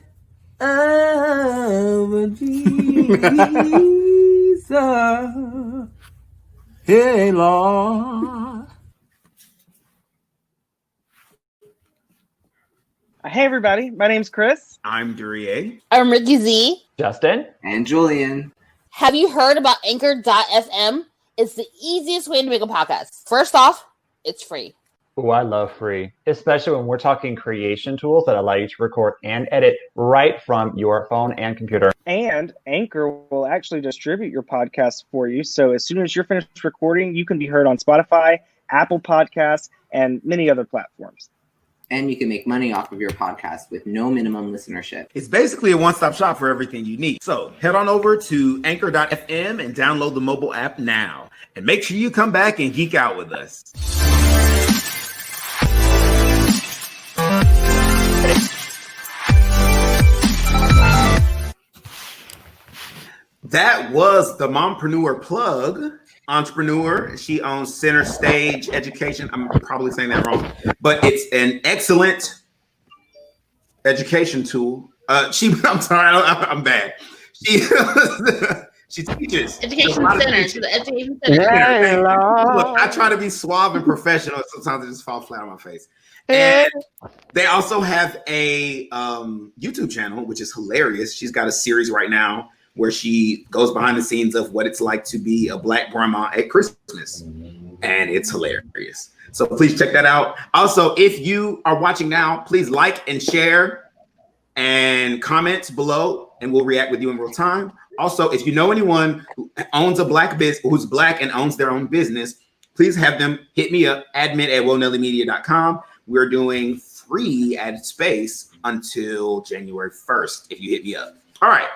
Speaker 10: of Jesus.
Speaker 11: Hey, Lord.
Speaker 12: Hey, everybody. My name's Chris.
Speaker 1: I'm Duryea.
Speaker 7: I'm Ricky Z.
Speaker 13: Justin. And Julian.
Speaker 7: Have you heard about Anchor.fm? It's the easiest way to make a podcast. First off, it's free.
Speaker 13: Oh, I love free, especially when we're talking creation tools that allow you to record and edit right from your phone and computer.
Speaker 12: And Anchor will actually distribute your podcast for you. So as soon as you're finished recording, you can be heard on Spotify, Apple Podcasts, and many other platforms.
Speaker 13: And you can make money off of your podcast with no minimum listenership.
Speaker 1: It's basically a one-stop shop for everything you need. So head on over to anchor.fm and download the mobile app now. And make sure you come back and geek out with us. That was the Mompreneur plug. Entrepreneur. She owns Center Stage Education. I'm probably saying that wrong, but it's an excellent education tool. I'm sorry, I'm bad. She teaches.
Speaker 7: Education Center. The Education Center.
Speaker 1: Yeah, look, I try to be suave and professional. Sometimes I just fall flat on my face. And they also have a YouTube channel, which is hilarious. She's got a series right now where she goes behind the scenes of what it's like to be a Black grandma at Christmas. And it's hilarious. So please check that out. Also, if you are watching now, please like and share and comment below, and we'll react with you in real time. Also, if you know anyone who owns a Black business, who's Black and owns their own business, please have them hit me up, admin@woenellymedia.com. We're doing free ad space until January 1st if you hit me up. All right.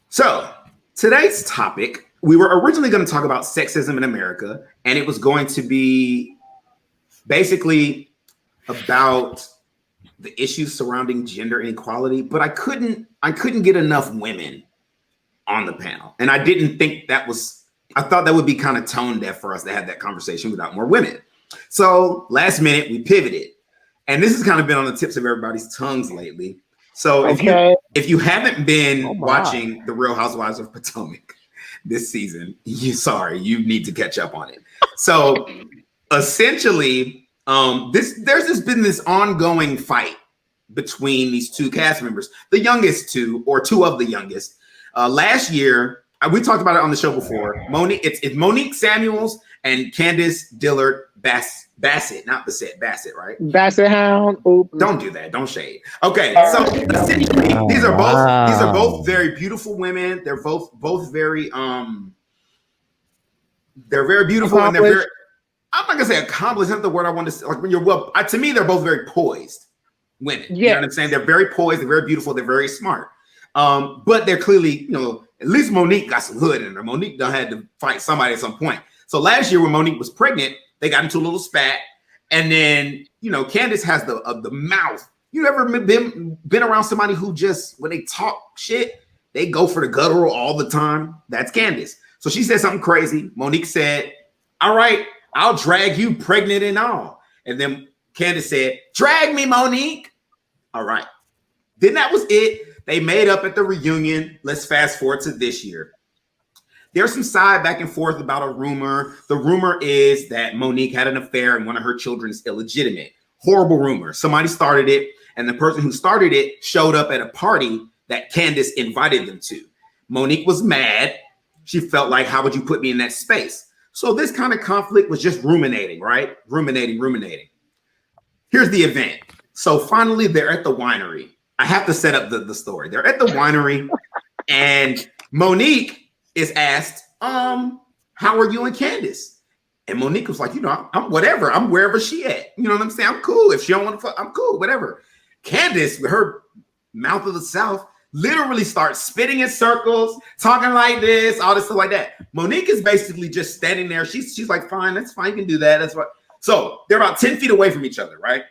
Speaker 1: So today's topic, we were originally going to talk about sexism in America, and it was going to be basically about the issues surrounding gender inequality, but I couldn't get enough women on the panel. And I didn't think I thought that would be kind of tone deaf for us to have that conversation without more women. So last minute we pivoted, and this has kind of been on the tips of everybody's tongues lately. So if you haven't been watching The Real Housewives of Potomac this season, you need to catch up on it. So essentially, there's been this ongoing fight between these two cast members, the youngest two, or two of the youngest. Last year, we talked about it on the show before. It's Monique Samuels and Candace Dillard Bassett, not Bassett, Bassett, right?
Speaker 3: Bassett Hound. Oops.
Speaker 1: Don't do that. Don't shade. Okay, so essentially, these are both very beautiful women. They're both very they're very beautiful, and they're very. I'm not gonna say accomplished. That's not the word I want to say. Like when you're to me, they're both very poised women. You know what I'm saying? They're very poised. They're very beautiful. They're very smart. But they're clearly, at least Monique got some hood in her. Monique done had to fight somebody at some point. So last year when Monique was pregnant, they got into a little spat, and then Candace has the mouth. You ever been around somebody who just when they talk shit, they go for the guttural all the time? That's Candace. So she said something crazy. Monique said, "All right, I'll drag you pregnant and all." And then Candace said, "Drag me, Monique." All right. Then that was it. They made up at the reunion. Let's fast forward to this year. there's some side back and forth about a rumor. The rumor is that Monique had an affair and one of her children is illegitimate. Horrible rumor. Somebody started it, and the person who started it showed up at a party that Candace invited them to. Monique was mad. She felt like, how would you put me in that space? So this kind of conflict was just ruminating, right? Ruminating. Here's the event. So finally, they're at the winery. I have to set up the story. They're at the winery, and Monique is asked, how are you and Candace? And Monique was like, I'm whatever. I'm wherever she at. You know what I'm saying? I'm cool. If she don't want to fuck, I'm cool, whatever. Candace, with her mouth of the South, literally starts spitting in circles, talking like this, all this stuff like that. Monique is basically just standing there. She's like, fine, that's fine. You can do that. That's what. So they're about 10 feet away from each other, right?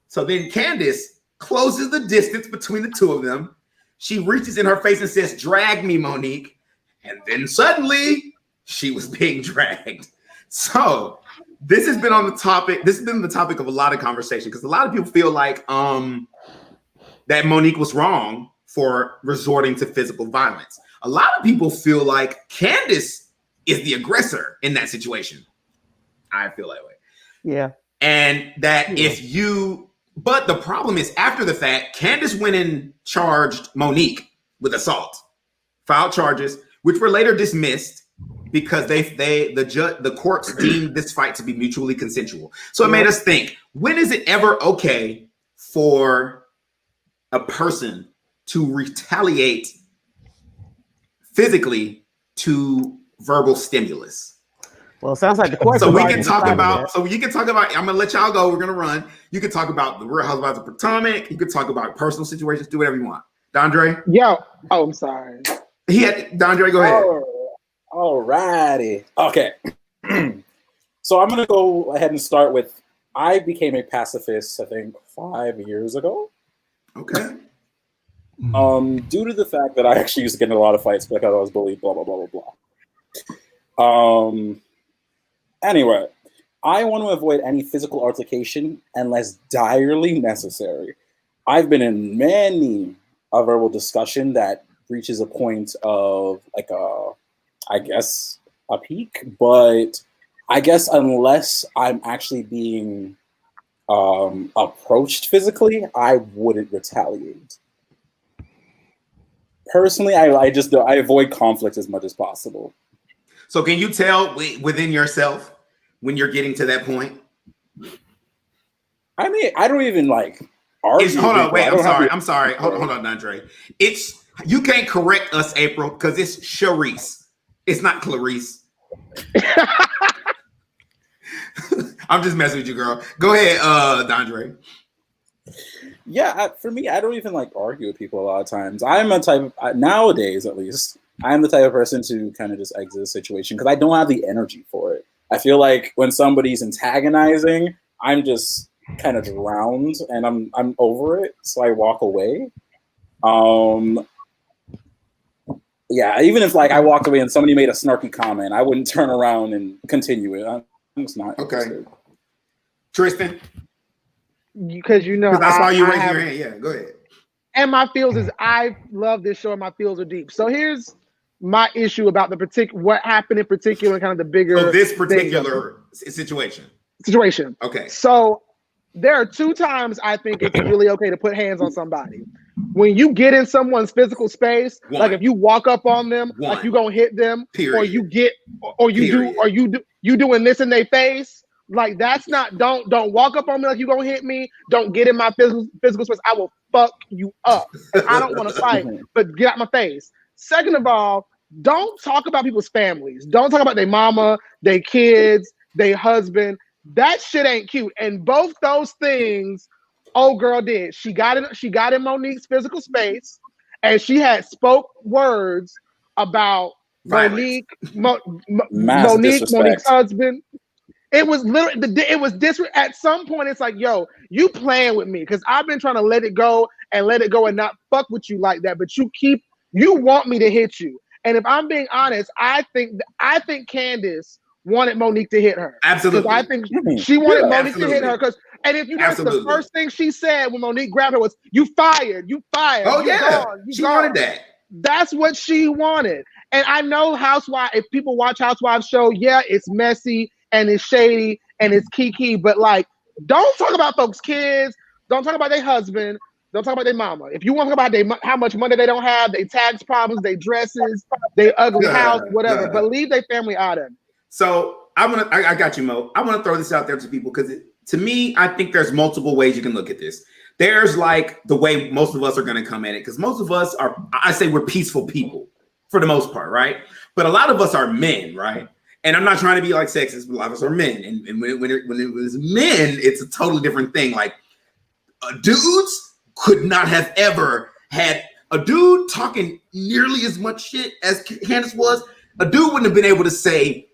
Speaker 1: So then Candace closes the distance between the two of them. She reaches in her face and says, drag me, Monique. And then suddenly she was being dragged. So this has been the topic of a lot of conversation, because a lot of people feel like that Monique was wrong for resorting to physical violence. A lot of people feel like Candace is the aggressor in that situation. I feel that way.
Speaker 2: Yeah.
Speaker 1: And that but the problem is, after the fact, Candace went and charged Monique with assault, filed charges, which were later dismissed because the courts deemed this fight to be mutually consensual. So it made us think, when is it ever okay for a person to retaliate physically to verbal stimulus?
Speaker 2: Well, it sounds like the question.
Speaker 1: So you can talk about. I'm gonna let y'all go. We're gonna run. You can talk about the Real Housewives of Potomac. You can talk about personal situations. Do whatever you want. Dondre.
Speaker 3: I'm sorry.
Speaker 1: Dondre, go ahead.
Speaker 6: All righty. Okay. So I'm gonna go ahead and start with. I became a pacifist, I think, 5 years ago.
Speaker 1: Okay.
Speaker 6: Due to the fact that I actually used to get in a lot of fights because I was bullied, blah blah blah blah blah. Anyway, I want to avoid any physical altercation unless direly necessary. I've been in many a verbal discussion that reaches a point of I guess a peak, but I guess unless I'm actually being approached physically, I wouldn't retaliate. Personally, I avoid conflict as much as possible.
Speaker 1: So can you tell within yourself when you're getting to that point?
Speaker 6: I mean, I don't even argue.
Speaker 1: Hold on, wait. I'm sorry. Hold on, Andre. You can't correct us, April, because it's Sharice. It's not Clarice. I'm just messing with you, girl. Go ahead, Andre.
Speaker 6: Yeah, for me, I don't even argue with people a lot of times. I'm a type of, nowadays at least, I'm the type of person to kind of just exit a situation because I don't have the energy for it. I feel like when somebody's antagonizing, I'm just kind of drowned and I'm over it, so I walk away. Yeah, even if I walked away and somebody made a snarky comment, I wouldn't turn around and continue it. I'm just not interested.
Speaker 1: Tristan?
Speaker 3: Because
Speaker 1: I saw you raise your hand. Yeah, go ahead.
Speaker 3: And my feels is I love this show and my feels are deep. So here's my issue about what happened in particular and kind of the bigger.
Speaker 1: So this particular situation.
Speaker 3: Okay. So there are 2 times I think it's really okay to put hands on somebody. When you get in someone's physical space, like if you walk up on them, like you gonna hit them, or you doing this in their face. Like that's not, don't walk up on me like you gonna hit me. Don't get in my physical space. I will fuck you up. I don't want to fight, but get out my face. Second of all, don't talk about people's families. Don't talk about their mama, their kids, their husband. That shit ain't cute. And both those things, old girl did. She got in Monique's physical space, and she had spoke words about Monique's husband. It was literally, at some point, it's like, yo, you playing with me because I've been trying to let it go and not fuck with you like that. But you want me to hit you. And if I'm being honest, I think Candace wanted Monique to hit her.
Speaker 1: Absolutely.
Speaker 3: Because I think she wanted Monique to hit her. And if you notice, the first thing she said when Monique grabbed her was, you fired.
Speaker 1: Oh, yeah. She wanted that.
Speaker 3: That's what she wanted. And I know Housewives, if people watch Housewives show, yeah, it's messy and it's shady and it's kiki, but like, don't talk about folks' kids. Don't talk about their husband. Don't talk about their mama. If you want to talk about how much money they don't have, their tax problems, their dresses, their ugly house, whatever, but leave their family out of it.
Speaker 1: So I got you, Mo. I want to throw this out there to people because to me, I think there's multiple ways you can look at this. There's like the way most of us are going to come at it, because most of us are, I say we're peaceful people for the most part, right? But a lot of us are men, right? And I'm not trying to be like sexist, but a lot of us are men. And when it was men, it's a totally different thing. Like dudes could not have ever had a dude talking nearly as much shit as Candace was. A dude wouldn't have been able to say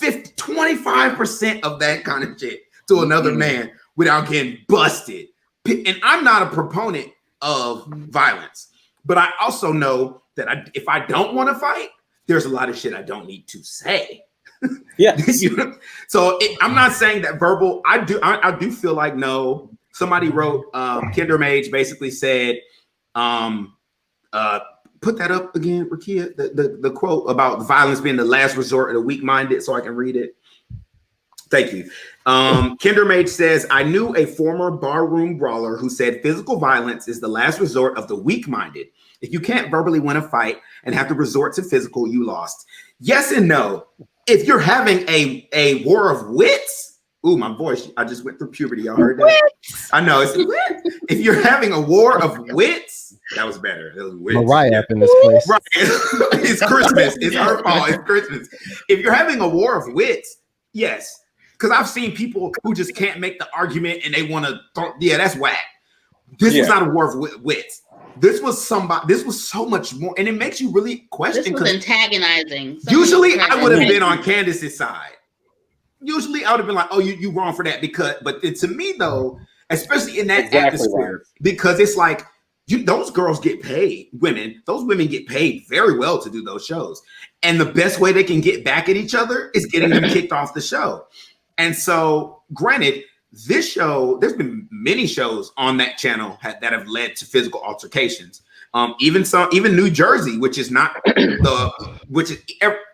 Speaker 1: 25% of that kind of shit to another man without getting busted. And I'm not a proponent of violence, but I also know that if I don't want to fight, there's a lot of shit I don't need to say.
Speaker 6: Yeah.
Speaker 1: So I'm not saying that verbal. I do feel like no. Somebody wrote Kinder Mage basically said, put that up again, Rakia. The quote about violence being the last resort of the weak-minded, so I can read it. Thank you. Kinder Mage says, I knew a former barroom brawler who said physical violence is the last resort of the weak-minded. If you can't verbally win a fight and have to resort to physical, you lost. Yes and no. If you're having a war of wits, ooh, my voice, I just went through puberty. Y'all heard that? I know. If you're having a war of wits, that was better. That was wits.
Speaker 5: Mariah up in this place.
Speaker 1: Right. It's Christmas. It's her fault. It's Christmas. If you're having a war of wits, yes. Because I've seen people who just can't make the argument and they want to that's whack. This was not a war of wits. This was so much more, and it makes you really question.
Speaker 7: This was antagonizing.
Speaker 1: Usually I would have been on Candace's side. Usually I would have been like, oh, you wrong for that, but to me though, especially in that atmosphere, because it's like those girls get paid, those women get paid very well to do those shows. And the best way they can get back at each other is getting them kicked off the show. And so, granted, this show, there's been many shows on that channel that have led to physical altercations. Even New Jersey, which is not a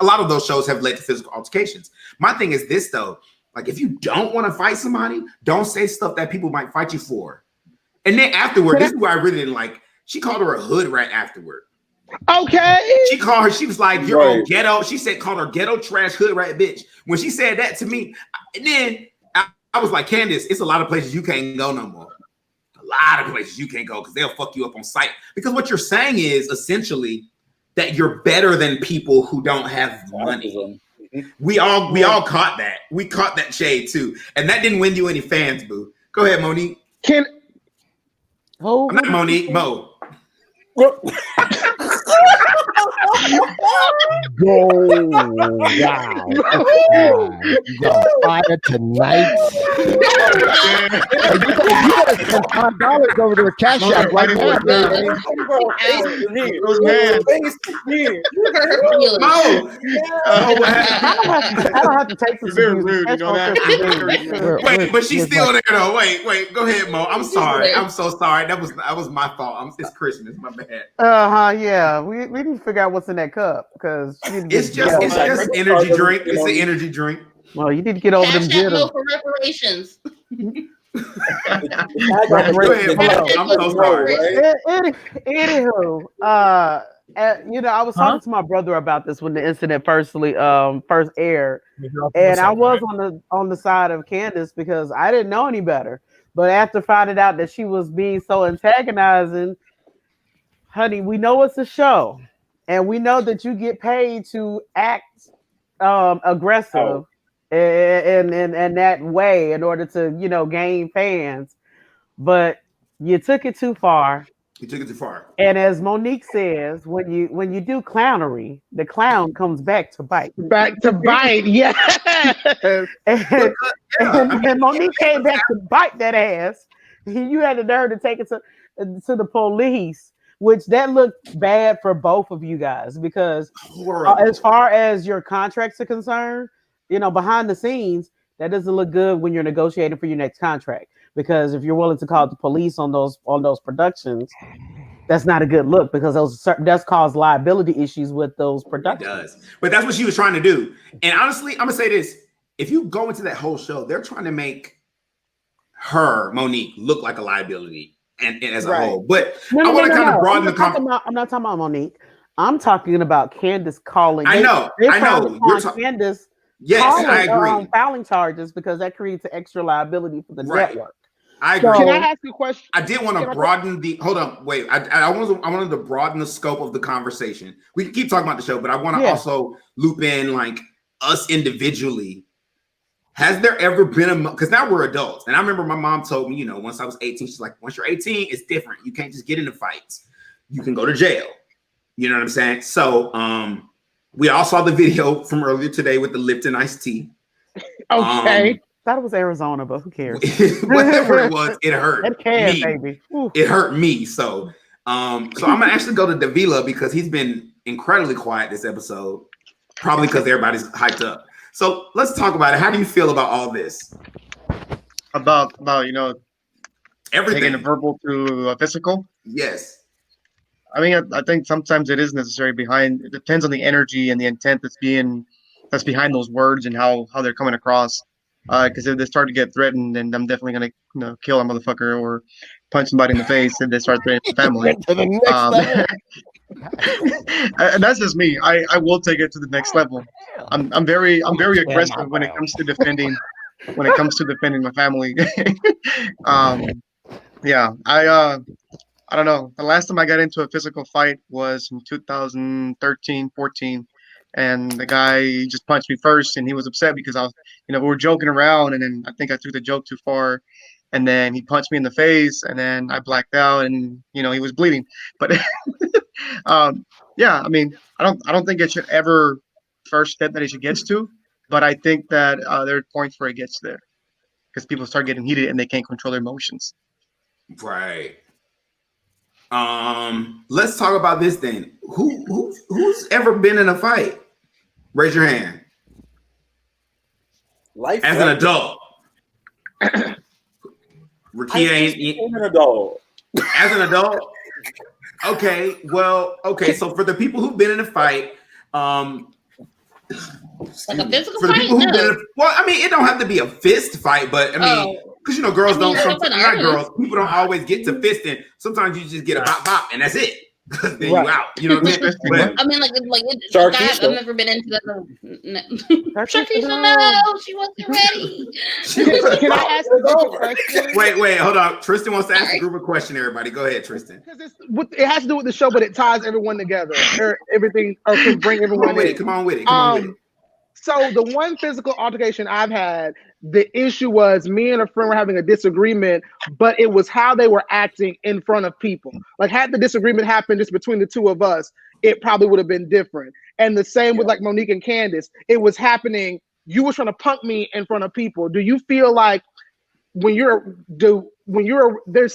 Speaker 1: lot of those shows have led to physical altercations. My thing is this though, like if you don't want to fight somebody, don't say stuff that people might fight you for. And then afterward, this is where I really didn't like. She called her a hood rat afterward.
Speaker 3: Okay.
Speaker 1: She was like, you're all ghetto. She called her ghetto trash hood rat bitch. When she said that to me, and then I was like, Candace, it's a lot of places you can't go no more. A lot of places you can't go because they'll fuck you up on sight. Because what you're saying is essentially that you're better than people who don't have money. We all caught that. We caught that shade too. And that didn't win you any fans, boo. Go ahead, Monique. I'm not Monique, Mo.
Speaker 5: Go wow. You got fire tonight. You gotta spend $5 over to the cash app right now.
Speaker 2: I don't have to take this.
Speaker 4: Very rude, you know that.
Speaker 1: Wait, but she's still there though. Wait. Go ahead, Mo. I'm sorry. I'm so sorry. That was my fault. It's Christmas. My bad.
Speaker 2: Yeah. We need to figure out what's in that cup because
Speaker 1: it's just energy drink. It's an energy drink.
Speaker 2: Well, you need to get over them jitters.
Speaker 7: For reparations.
Speaker 1: I'm so sorry.
Speaker 2: Anywho, I was talking to my brother about this when the incident first aired, and I was on the side of Candace because I didn't know any better. But after finding out that she was being so antagonizing, honey, we know it's a show, and we know that you get paid to act aggressive in that way in order to gain fans, but you took it too far. And as Monique says, when you do clownery, the clown comes back to bite.
Speaker 3: Yeah.
Speaker 2: And Monique came back to bite that ass. You had the nerve to take it to the police, which that looked bad for both of you guys because as far as your contracts are concerned, behind the scenes, that doesn't look good when you're negotiating for your next contract. Because if you're willing to call the police on those productions, that's not a good look because those does cause liability issues with those productions.
Speaker 1: It does. But that's what she was trying to do. And honestly, I'm gonna say this: if you go into that whole show, they're trying to make her, Monique, look like a liability and as a whole. But I want to kind of broaden the conversation.
Speaker 2: I'm not talking about Monique. I'm talking about Candace calling.
Speaker 1: I know.
Speaker 2: You're Candace.
Speaker 1: Yes, I agree.
Speaker 2: Filing charges because that creates an extra liability for the network.
Speaker 1: I agree.
Speaker 3: Can I ask you a question?
Speaker 1: I did want to broaden the. Hold on, wait. I wanted to broaden the scope of the conversation. We can keep talking about the show, but I want to also loop in like us individually. Has there ever been a? Because now we're adults, and I remember my mom told me, you know, once I was 18, she's like, once you're 18, it's different. You can't just get into fights. You can go to jail. You know what I'm saying? So, we all saw the video from earlier today with the Lipton iced tea.
Speaker 3: Okay.
Speaker 2: Thought it was Arizona, but who cares?
Speaker 1: Whatever it was, it hurt.
Speaker 2: It can,
Speaker 1: me.
Speaker 2: Baby. Ooh.
Speaker 1: It hurt me. So I'm gonna actually go to Davila because he's been incredibly quiet this episode, probably because everybody's hyped up. So let's talk about it. How do you feel about all this?
Speaker 4: About you know,
Speaker 1: everything,
Speaker 4: taking a verbal to a physical?
Speaker 1: Yes.
Speaker 4: I mean, I think sometimes it is necessary. It depends on the energy and the intent that's behind those words and how they're coming across. Because if they start to get threatened, then I'm definitely gonna kill a motherfucker or punch somebody in the face if they start threatening the family.
Speaker 5: To the next level.
Speaker 4: And that's just me. I will take it to the next level. I'm very aggressive when it comes to defending my family. Yeah, I don't know. The last time I got into a physical fight was in 2013, 14. And the guy just punched me first, and he was upset because we were joking around, and then I think I threw the joke too far, and then he punched me in the face, and then I blacked out, and he was bleeding. But yeah, I mean, I don't think it should ever first step that it should get to, but I think that there are points where it gets there because people start getting heated and they can't control their emotions.
Speaker 1: Right. Let's talk about this then. Who's ever been in a fight? Raise your hand. As an adult. Rakia ain't
Speaker 6: an adult.
Speaker 1: As an adult? Okay, well, so for the people who've been in a fight,
Speaker 7: like a physical
Speaker 1: for the
Speaker 7: fight?
Speaker 1: people who've
Speaker 7: No.
Speaker 1: been well, I mean, it don't have to be a fist fight, but I mean, because girls don't sometimes, not girls, people don't always get to fisting. Sometimes you just get a pop, and that's it. Then you out. You know what I mean? But,
Speaker 7: I mean, I've never been into that. Sharkeisha, no, she wasn't ready.
Speaker 3: Can I ask a question?
Speaker 1: Wait, hold on. Tristan wants to ask a group of question. Everybody, go ahead, Tristan.
Speaker 3: Because it has to do with the show, but it ties everyone together. Everything, or can bring everyone in.
Speaker 1: Come on with it.
Speaker 3: So the one physical altercation I've had, the issue was me and a friend were having a disagreement, but it was how they were acting in front of people. Like had the disagreement happened just between the two of us, it probably would have been different. And the same with like Monique and Candace, it was happening. You were trying to punk me in front of people. Do you feel like there's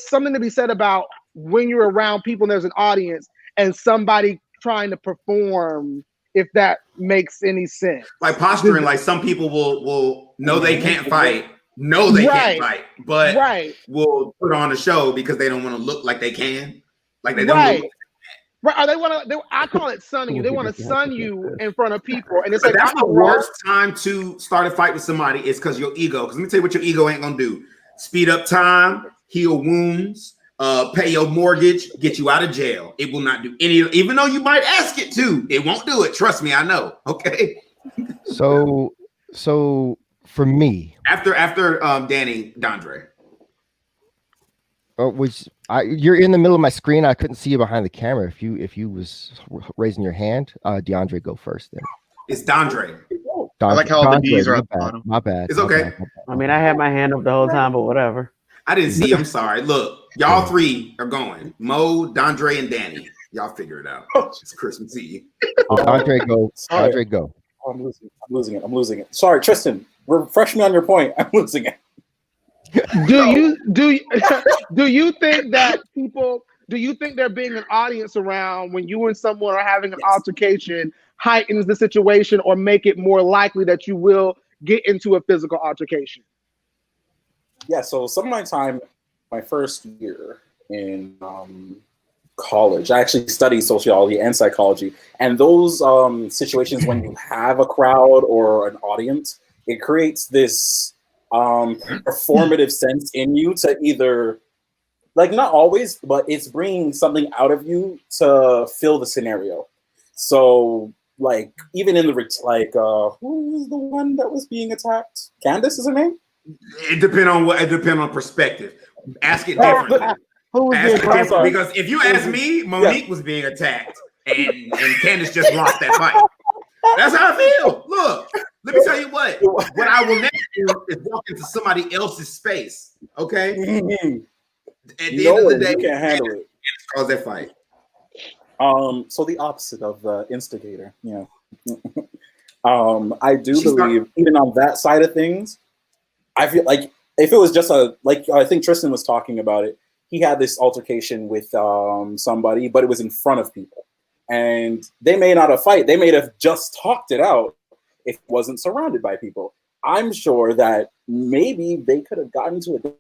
Speaker 3: something to be said about when you're around people and there's an audience and somebody trying to perform? If that makes any sense.
Speaker 1: Like posturing, like some people will know they can't fight, can't fight, but will put on a show because they don't want to look like they can. Like they don't look
Speaker 3: Right. I call it sunning you. They want to sun you in front of people. And it's like
Speaker 1: that's the worst time to start a fight with somebody is because your ego. Because let me tell you what your ego ain't gonna do. Speed up time, heal wounds, pay your mortgage, get you out of jail. It will not do any, even though you might ask it to, it won't do it. Trust me, I know. Okay.
Speaker 5: So for me,
Speaker 1: after Danny Dondre.
Speaker 5: You're in the middle of my screen. I couldn't see you behind the camera. If you was raising your hand, DeAndre, go first then.
Speaker 1: It's Dondre.
Speaker 4: I like how all the D's are at the bottom.
Speaker 5: My bad.
Speaker 1: It's okay.
Speaker 2: I mean, I had my hand up the whole time, but whatever.
Speaker 1: I didn't see. I'm sorry. Look, y'all three are going. Mo, Dondre, and Danny. Y'all figure it out. It's Christmas Eve.
Speaker 5: Dondre, go. Dondre, go.
Speaker 6: Oh, I'm losing it. Sorry, Tristan. Refresh me on your point. I'm losing it.
Speaker 3: Do you think that people? Do you think there being an audience around when you and someone are having an altercation heightens the situation or make it more likely that you will get into a physical altercation?
Speaker 6: Yeah. So some of my time, my first year in college. I actually studied sociology and psychology, and those situations when you have a crowd or an audience, it creates this performative sense in you to either, like, not always, but it's bringing something out of you to fill the scenario. So, like, even in the who was the one that was being attacked? Candace is her name.
Speaker 1: It depends on perspective. Ask it differently. Because if you ask me, Monique was being attacked, and Candace just lost that fight. That's how I feel. Look, let me tell you what I will never do is walk into somebody else's space. Okay. At the end of the day,
Speaker 6: you can't handle it.
Speaker 1: Cause that fight.
Speaker 6: So the opposite of the instigator. Yeah. I do believe even on that side of things, I feel like if it was just I think Tristan was talking about it. He had this altercation with somebody, but it was in front of people. And they may not have fight. They may have just talked it out if it wasn't surrounded by people. I'm sure that maybe they could have gotten to a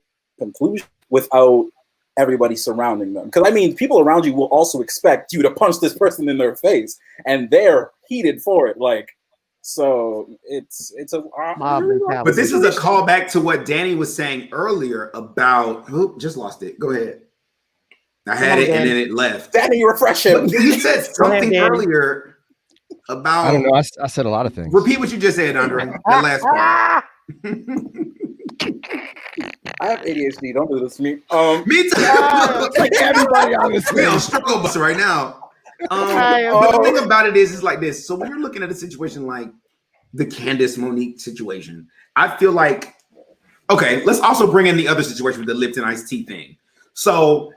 Speaker 6: conclusion without everybody surrounding them. Because, I mean, people around you will also expect you to punch this person in their face. And they're heated for it. Like, so it's a
Speaker 1: but this is a callback to what Danny was saying earlier about just lost it. Go ahead. I had it and then it left.
Speaker 6: Danny, refresh him.
Speaker 1: You said something earlier about
Speaker 5: I don't know. I said a lot of things.
Speaker 1: Repeat what you just said, Andre. That last part.
Speaker 6: I have ADHD. Don't do this to me.
Speaker 1: Me too.
Speaker 5: Everybody on this
Speaker 1: we're on struggle bus right now. But the thing about it is like this. So when you're looking at a situation like the Candace Monique situation, I feel like, okay, let's also bring in the other situation with the Lipton iced tea thing. So,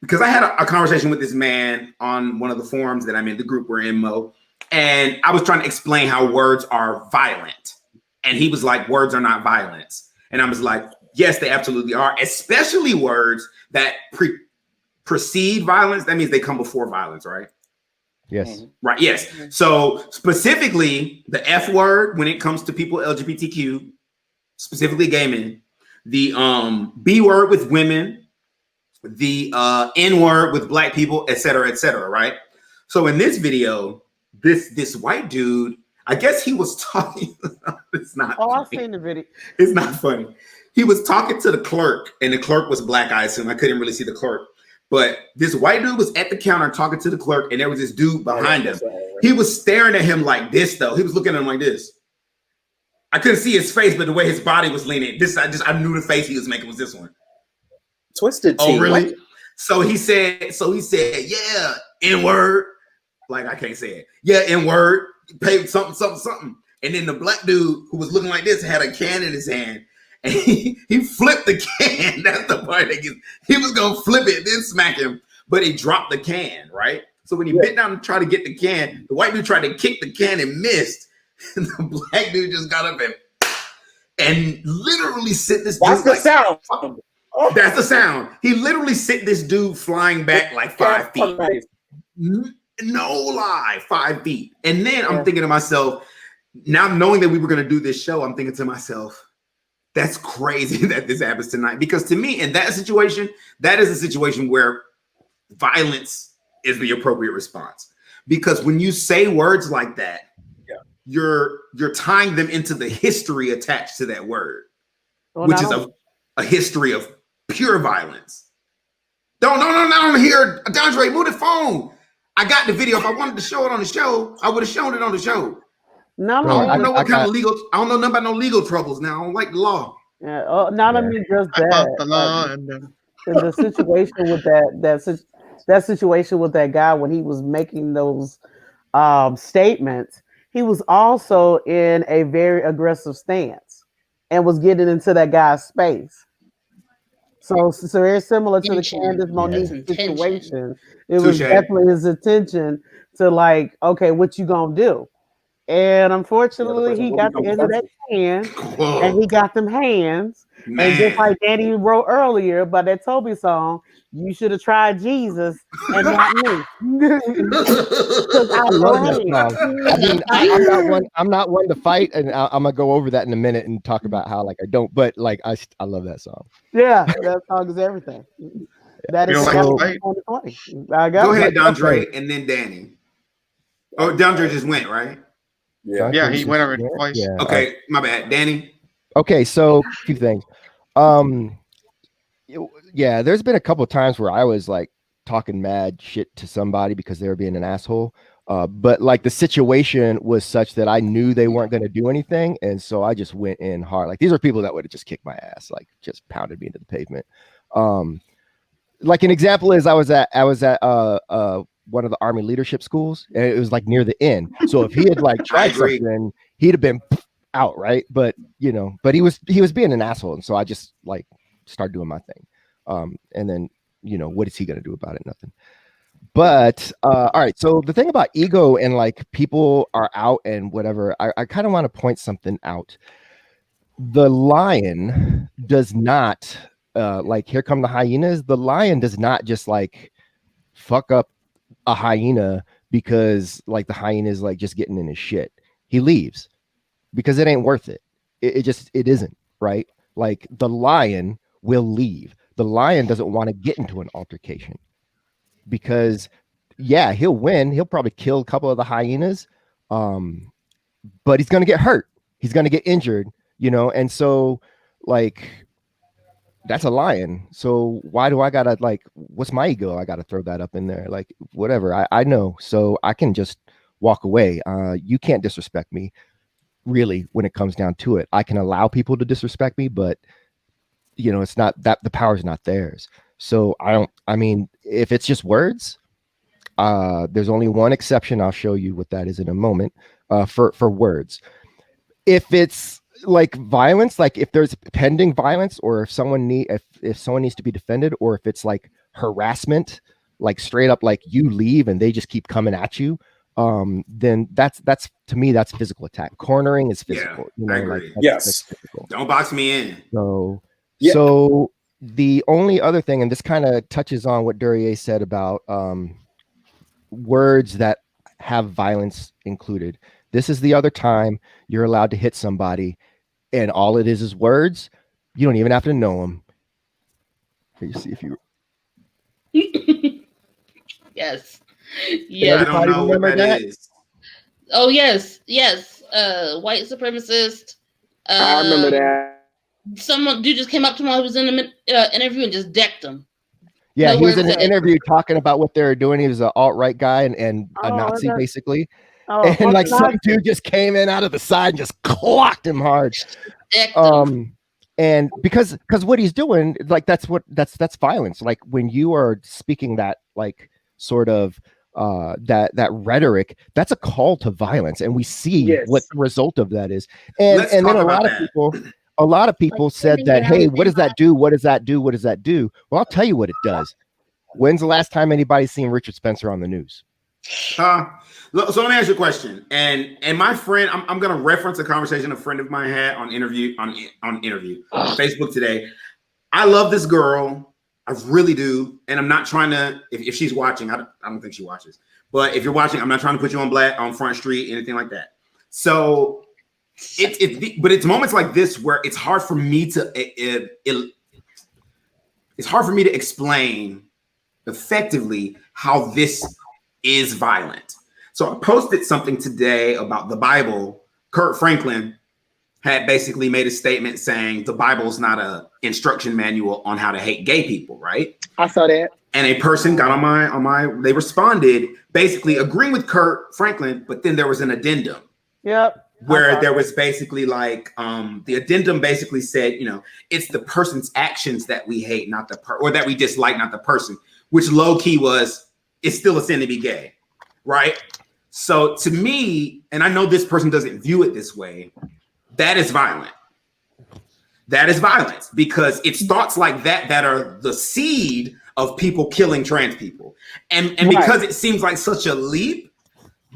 Speaker 1: because I had a conversation with this man on one of the forums that I'm in, the group we're in, Mo, and I was trying to explain how words are violent. And he was like, words are not violence. And I was like, yes, they absolutely are, especially words that precede violence. That means they come before violence, right?
Speaker 5: Yes.
Speaker 1: Right. Yes. So specifically the F word when it comes to people LGBTQ, specifically gay men, the B word with women, the N word with black people, et cetera, right? So in this video, this white dude, I guess he was talking. It's not.
Speaker 2: I've seen the video.
Speaker 1: It's not funny. He was talking to the clerk, and the clerk was black. I assume I couldn't really see the clerk. But this white dude was at the counter talking to the clerk, and there was this dude behind him. He was staring at him like this, though. He was looking at him like this. I couldn't see his face, but the way his body was leaning, I knew the face he was making was this one.
Speaker 6: Twisted tea.
Speaker 1: Oh, really? What? So he said, yeah, N-word. Like, I can't say it. Yeah, N-word. Paid something. And then the black dude who was looking like this had a can in his hand. And he flipped the can. That's the part that gets, he was gonna flip it, then smack him, but he dropped the can, right? So when he bent down to try to get the can, the white dude tried to kick the can and missed. And the black dude just got up and literally sent this dude.
Speaker 6: That's the sound.
Speaker 1: That's the sound. He literally sent this dude flying back like 5 feet. No lie, 5 feet. And then I'm thinking to myself, now knowing that we were gonna do this show, I'm thinking to myself, that's crazy that this happens tonight. Because to me, in that situation, that is a situation where violence is the appropriate response. Because when you say words like that, you're tying them into the history attached to that word, which is a history of pure violence. Don't hear Dondre, move the phone. I got the video. If I wanted to show it on the show, I would have shown it on the show.
Speaker 2: No,
Speaker 1: I don't know what kind of legal. I don't know nothing about no legal troubles now. I don't like the law.
Speaker 2: Yeah, not only just that.
Speaker 4: The law and
Speaker 2: the situation with that situation with that guy when he was making those statements, he was also in a very aggressive stance and was getting into that guy's space. So very similar to the Candace Monique situation. It was definitely his attention to like, okay, what you gonna do? And unfortunately, he got the end of that can, and he got them hands. Man. And just like Danny wrote earlier about that Toby song, you should have tried Jesus and not me.
Speaker 5: I love that song. I mean, I'm not one to fight, and I'm gonna go over that in a minute and talk about how like I don't, but like I love that song.
Speaker 2: Yeah, that song is everything. That is
Speaker 1: So,
Speaker 2: 2020.
Speaker 1: Go ahead, Dondre, and then Danny. Oh, Dondre just went, right?
Speaker 4: Yeah, he went over twice.
Speaker 5: Yeah.
Speaker 1: Okay, my bad. Danny?
Speaker 5: Okay, so a few things. Yeah, there's been a couple of times where I was like talking mad shit to somebody because they were being an asshole. But like the situation was such that I knew they weren't going to do anything, and so I just went in hard. Like these are people that would have just kicked my ass, like just pounded me into the pavement. Like an example is I was at one of the Army leadership schools, and it was like near the end. So if he had like tried something, he'd have been out, right? But but he was being an asshole, and so I just like started doing my thing. And then what is he going to do about it? Nothing. But all right, so the thing about ego and like people are out and whatever, I kind of want to point something out. The lion does not like here come the hyenas. The lion does not just like fuck up a hyena because like the hyena is like just getting in his shit. He leaves because it ain't worth it. It isn't, right? Like the lion will leave. The lion doesn't want to get into an altercation because yeah, he'll win. He'll probably kill a couple of the hyenas. But he's going to get hurt. He's going to get injured, and so like that's a lion. So why do I gotta like, what's my ego? I gotta throw that up in there. Like whatever. I know. So I can just walk away. You can't disrespect me really when it comes down to it. I can allow people to disrespect me, but it's not that the power's not theirs. So I mean, if it's just words, there's only one exception. I'll show you what that is in a moment. For words, if it's like violence, like if there's pending violence, or if someone needs to be defended, or if it's like harassment, like straight up, like you leave and they just keep coming at you, then that's to me that's physical attack. Cornering is physical.
Speaker 1: I agree.
Speaker 5: Like, that's physical.
Speaker 1: Don't box me in.
Speaker 5: So the only other thing, and this kind of touches on what Duryea said about words that have violence included. This is the other time you're allowed to hit somebody, and all it is words. You don't even have to know them. Here, you see if you.
Speaker 7: Yes. Yeah.
Speaker 1: I don't know what that is.
Speaker 7: Oh yes. White supremacist.
Speaker 3: I remember that.
Speaker 7: Dude just came up to him while he was in the interview and just decked him.
Speaker 5: Yeah, he was in an interview talking about what they were doing. He was an alt-right guy and a Nazi, basically. And like some dude just came in out of the side and just clocked him hard. And because what he's doing, like that's violence. Like when you are speaking that like sort of that rhetoric, that's a call to violence, and we see what the result of that is. And then a lot of people said that, hey, what does that do? What does that do? What does that do? Well, I'll tell you what it does. When's the last time anybody's seen Richard Spencer on the news?
Speaker 1: So let me ask you a question. And my friend, I'm going to reference a conversation a friend of mine had on Facebook today. I love this girl. I really do. And I'm not trying to, if she's watching, I don't think she watches. But if you're watching, I'm not trying to put you on Front Street, anything like that. So it's moments like this where it's hard for me to explain effectively how this is violent. So I posted something today about the Bible. Kurt Franklin had basically made a statement saying the Bible is not an instruction manual on how to hate gay people, right?
Speaker 3: I saw that. And
Speaker 1: a person got on my they responded basically agreeing with Kurt Franklin, but then there was an addendum.
Speaker 2: Yep.
Speaker 1: Where there was basically like the addendum basically said, it's the person's actions that we hate, not the or that we dislike, not the person, which low key was, it's still a sin to be gay, right? So to me, and I know this person doesn't view it this way, that is violent. That is violence because it's thoughts like that are the seed of people killing trans people. And because it seems like such a leap,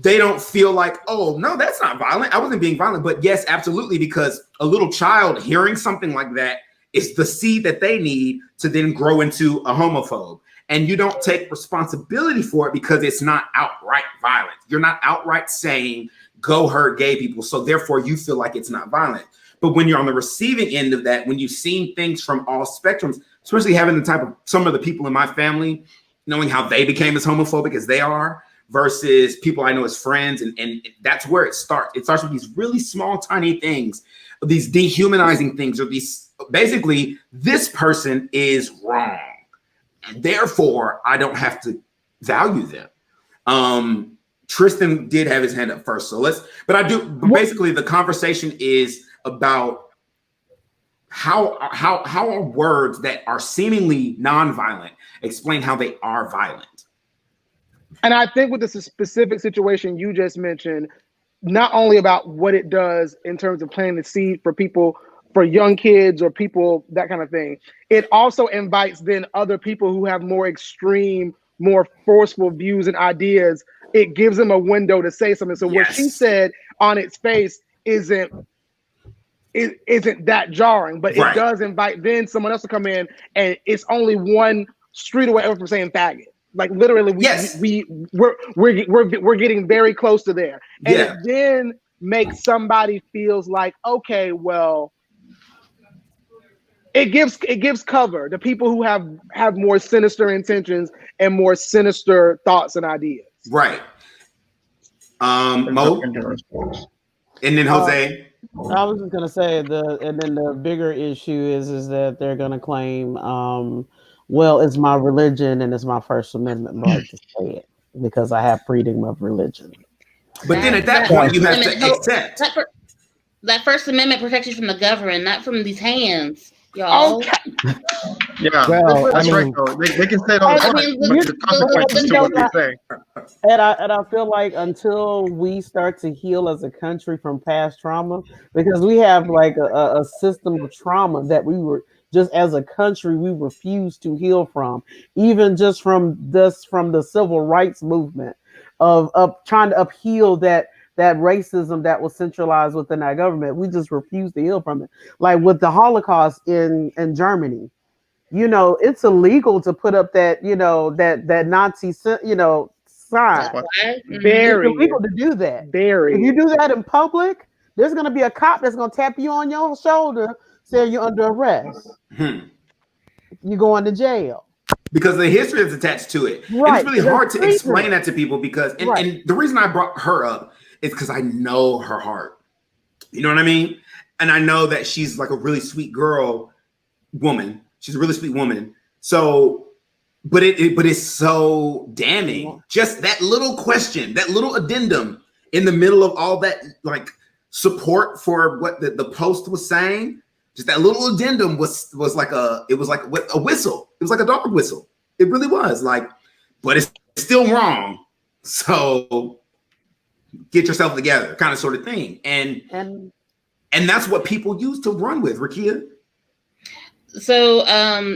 Speaker 1: they don't feel like, oh, no, that's not violent. I wasn't being violent. But yes, absolutely, because a little child hearing something like that is the seed that they need to then grow into a homophobe. And you don't take responsibility for it because it's not outright violent. You're not outright saying, go hurt gay people. So therefore, you feel like it's not violent. But when you're on the receiving end of that, when you've seen things from all spectrums, especially having some of the people in my family, knowing how they became as homophobic as they are versus people I know as friends. And that's where it starts. It starts with these really small, tiny things, these dehumanizing things, or these, basically, this person is wrong. Therefore, I don't have to value them. Tristan did have his hand up first. But basically the conversation is about how are words that are seemingly non-violent explain how they are violent.
Speaker 3: And I think with the specific situation you just mentioned, not only about what it does in terms of planting the seed for people, for young kids or people, that kind of thing, it also invites then other people who have more extreme, more forceful views and ideas. It gives them a window to say something. So what she said on its face isn't that jarring, but it does invite then someone else to come in, and it's only one street away from saying faggot. Like literally, we're getting very close to there, and it then makes somebody feels like, okay, well, it gives cover to people who have more sinister intentions and more sinister thoughts and ideas.
Speaker 1: Right. Mo, and then Jose.
Speaker 2: I was just gonna say and then the bigger issue is that they're gonna claim, well, it's my religion and it's my First Amendment right to say it because I have freedom of religion.
Speaker 1: But then at that point, you have to accept
Speaker 7: that First Amendment protects you from the government, not from these hands, y'all.
Speaker 3: Okay.
Speaker 4: Yeah,
Speaker 5: well,
Speaker 4: that's right. Though they can say it all the time, but the consequences to what they say.
Speaker 2: And I feel like until we start to heal as a country from past trauma, because we have like a system of trauma that we were just as a country we refuse to heal from, even just from the civil rights movement of trying to upheal that racism that was centralized within our government. We just refuse to heal from it. Like with the Holocaust in Germany, it's illegal to put up that that Nazi sign.
Speaker 3: Very
Speaker 2: it's illegal to do that.
Speaker 3: Very.
Speaker 2: If you do that in public, there's gonna be a cop that's gonna tap you on your shoulder saying you're under arrest. You're going to jail.
Speaker 1: Because the history is attached to it.
Speaker 2: Right.
Speaker 1: And it's really hard to explain that to people because and the reason I brought her up is because I know her heart. You know what I mean? And I know that she's like a really sweet woman. She's a really sweet woman. So, but it's so damning. Just that little question, that little addendum in the middle of all that like support for what the post was saying. Just that little addendum was like a whistle. It was like a dog whistle. It really was like, but it's still wrong. So get yourself together, kind of sort of thing. And that's what people use to run with, Rakia.
Speaker 7: So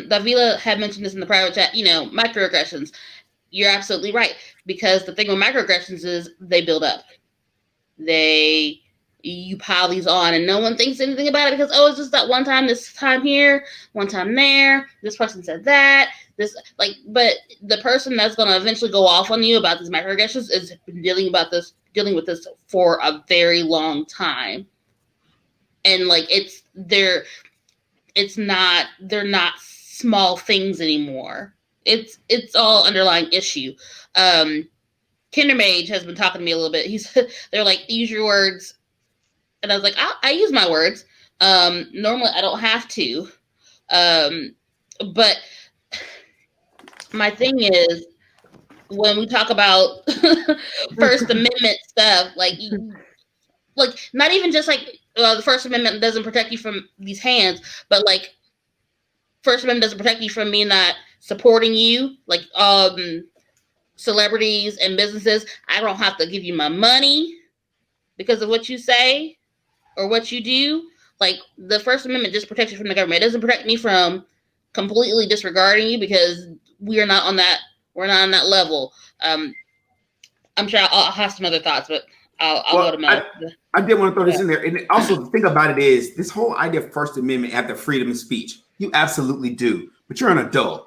Speaker 7: Davila had mentioned this in the private chat, microaggressions. You're absolutely right. Because the thing with microaggressions is they build up. You pile these on and no one thinks anything about it because, it's just that one time, this time here, one time there, this person said that, but the person that's going to eventually go off on you about these microaggressions is dealing with this for a very long time. And they're not small things anymore. It's all underlying issue. Kindermage has been talking to me a little bit. They're like, use your words. And I was like, I use my words. Normally I don't have to. But my thing is, when we talk about First Amendment stuff, like not even just like the First Amendment doesn't protect you from these hands, but like First Amendment doesn't protect you from me not supporting you, like celebrities and businesses. I don't have to give you my money because of what you say or what you do. Like the First Amendment just protects you from the government. It doesn't protect me from completely disregarding you because we're not on that level. I'm sure I'll have some other thoughts, but I'll go to Mel.
Speaker 1: I did want to throw this in there. And also the thing about it is this whole idea of First Amendment after freedom of speech, you absolutely do, but you're an adult.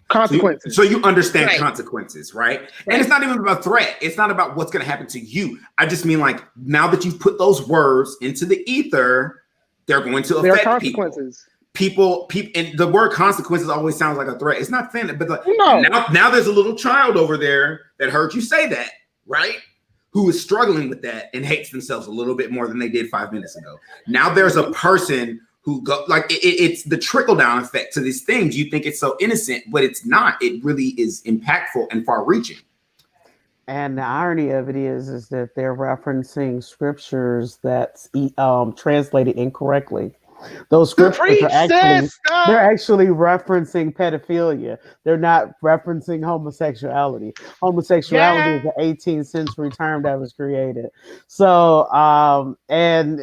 Speaker 3: Consequences.
Speaker 1: So you understand consequences, right? And it's not even about threat. It's not about what's going to happen to you. I just mean like now that you've put those words into the ether, they're going to affect consequences. People. people, and the word consequences always sounds like a threat. It's not saying that, but
Speaker 3: No.
Speaker 1: now there's a little child over there that heard you say that, right? Who is struggling with that and hates themselves a little bit more than they did 5 minutes ago. Now there's a person who go like it's the trickle down effect to these things. You think it's so innocent, but it's not. It really is impactful and far reaching. And
Speaker 2: the irony of it is that they're referencing scriptures that's translated incorrectly. Those scriptures are actually referencing pedophilia. They're not referencing homosexuality. Homosexuality is an 18th century term that was created. So, and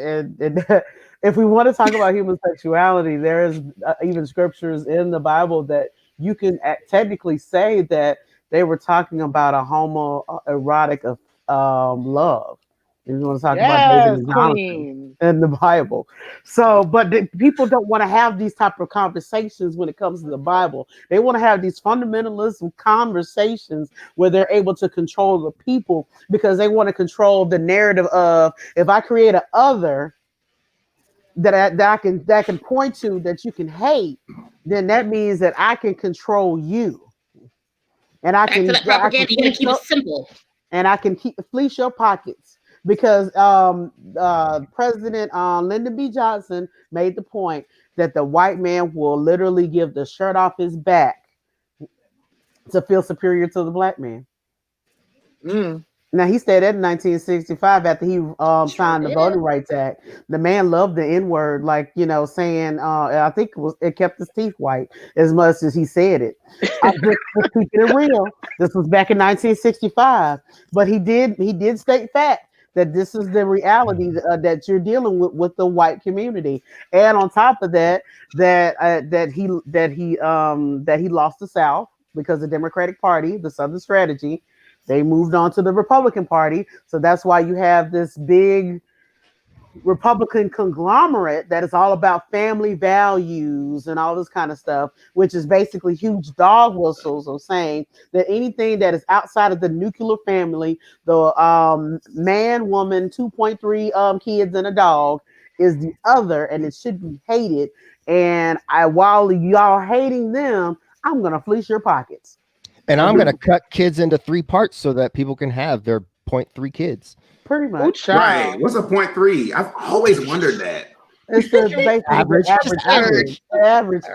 Speaker 2: if we want to talk about homosexuality, there is even scriptures in the Bible that you can technically say that they were talking about a homoerotic love. If you want to talk about David and Jonathan in the Bible. So, but people don't want to have these type of conversations when it comes to the Bible. They want to have these fundamentalist conversations where they're able to control the people because they want to control the narrative of, if I create an other that I can point to that you can hate, then that means that I can control you. And I can,
Speaker 7: propaganda, you gotta keep it simple.
Speaker 2: And I can fleece your pockets. Because President Lyndon B. Johnson made the point that the white man will literally give the shirt off his back to feel superior to the black man. Now, he said that in 1965 after he signed the Voting Rights Act. The man loved the N-word, like, saying, I think it kept his teeth white as much as he said it. I'm just keeping it real. This was back in 1965. But he did state fact that this is the reality that you're dealing with the white community, and on top of that, that he lost the South because the Democratic Party, the Southern strategy, they moved on to the Republican Party. So that's why you have this big Republican conglomerate that is all about family values and all this kind of stuff, which is basically huge dog whistles of saying that anything that is outside of the nuclear family, the man, woman, 2.3 kids and a dog, is the other, and it should be hated. And while y'all hating them, I'm gonna fleece your pockets.
Speaker 5: And I'm gonna cut kids into 3 parts so that people can have their 0.3 kids.
Speaker 2: Pretty much.
Speaker 1: Right. What's a 0.3? I've always wondered that.
Speaker 2: It's the average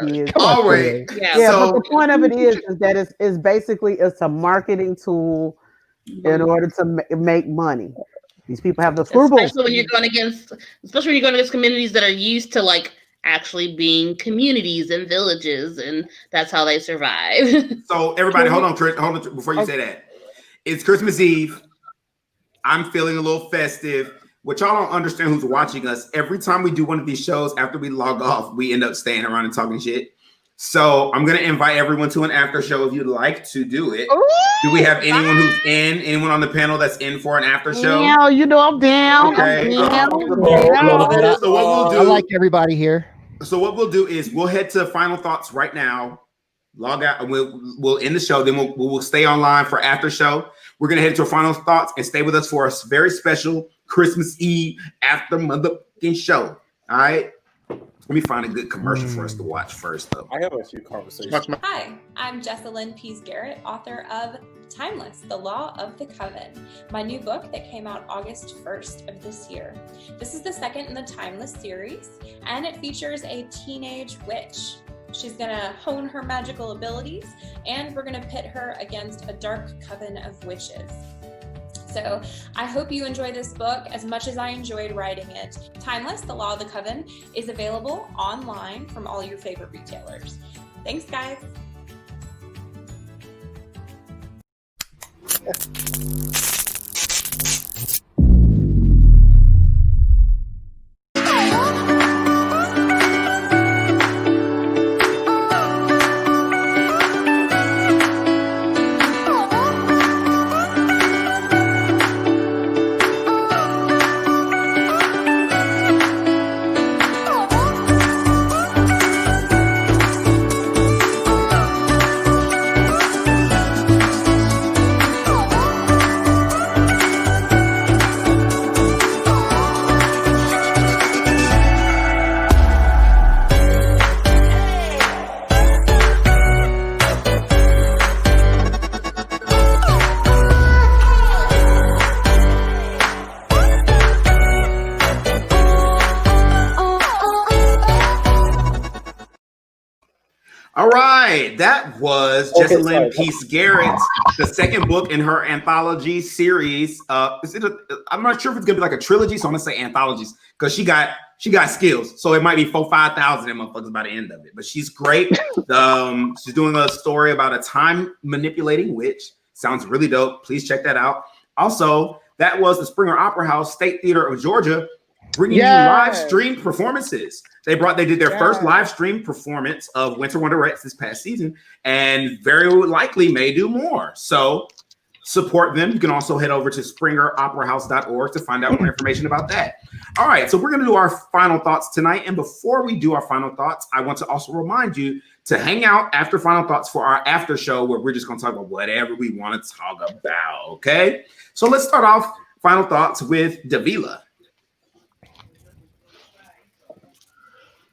Speaker 2: kid.
Speaker 1: Always.
Speaker 2: Yeah, but the point of it is that it's basically a marketing tool in order to make money. These people have the scruples.
Speaker 7: Especially when you're going against communities that are used to like actually being communities and villages, and that's how they survive.
Speaker 1: So everybody, hold on before you say that. It's Christmas Eve. I'm feeling a little festive. What y'all don't understand who's watching us, every time we do one of these shows, after we log off, we end up staying around and talking shit. So I'm going to invite everyone to an after show if you'd like to do it. Ooh, do we have anyone who's anyone on the panel that's in for an after show?
Speaker 2: Yeah, I'm down.
Speaker 1: Okay.
Speaker 2: I'm down.
Speaker 1: So what we'll do,
Speaker 5: I like everybody here.
Speaker 1: So what we'll do is we'll head to final thoughts right now. Log out and we'll end the show. Then we'll stay online for after show. We're gonna head to our final thoughts and stay with us for a very special Christmas Eve after motherfucking show. All right. Let me find a good commercial for us to watch first, though.
Speaker 6: I have a few conversations.
Speaker 14: Hi, I'm Jessalyn Pease Garrett, author of Timeless, The Law of the Coven, my new book that came out August 1st of this year. This is the second in the Timeless series, and it features a teenage witch. She's gonna hone her magical abilities, and we're gonna pit her against a dark coven of witches. So I hope you enjoy this book as much as I enjoyed writing it. Timeless, The Law of the Coven is available online from all your favorite retailers. Thanks, guys.
Speaker 1: right, that was Jessalyn Peace Garrett's the second book in her anthology series. I'm not sure if it's gonna be like a trilogy, so I'm gonna say anthologies because she got skills. So it might be 5,000 motherfuckers by the end of it. But she's great. She's doing a story about a time manipulating witch. Sounds really dope. Please check that out. Also, that was the Springer Opera House State Theater of Georgia bringing you live stream performances. They did their first live stream performance of Winter Wonderettes this past season, and very likely may do more. So support them. You can also head over to springeroperahouse.org to find out more information about that. All right, so we're going to do our final thoughts tonight. And before we do our final thoughts, I want to also remind you to hang out after final thoughts for our after show where we're just going to talk about whatever we want to talk about. Okay, so let's start off final thoughts with Davila.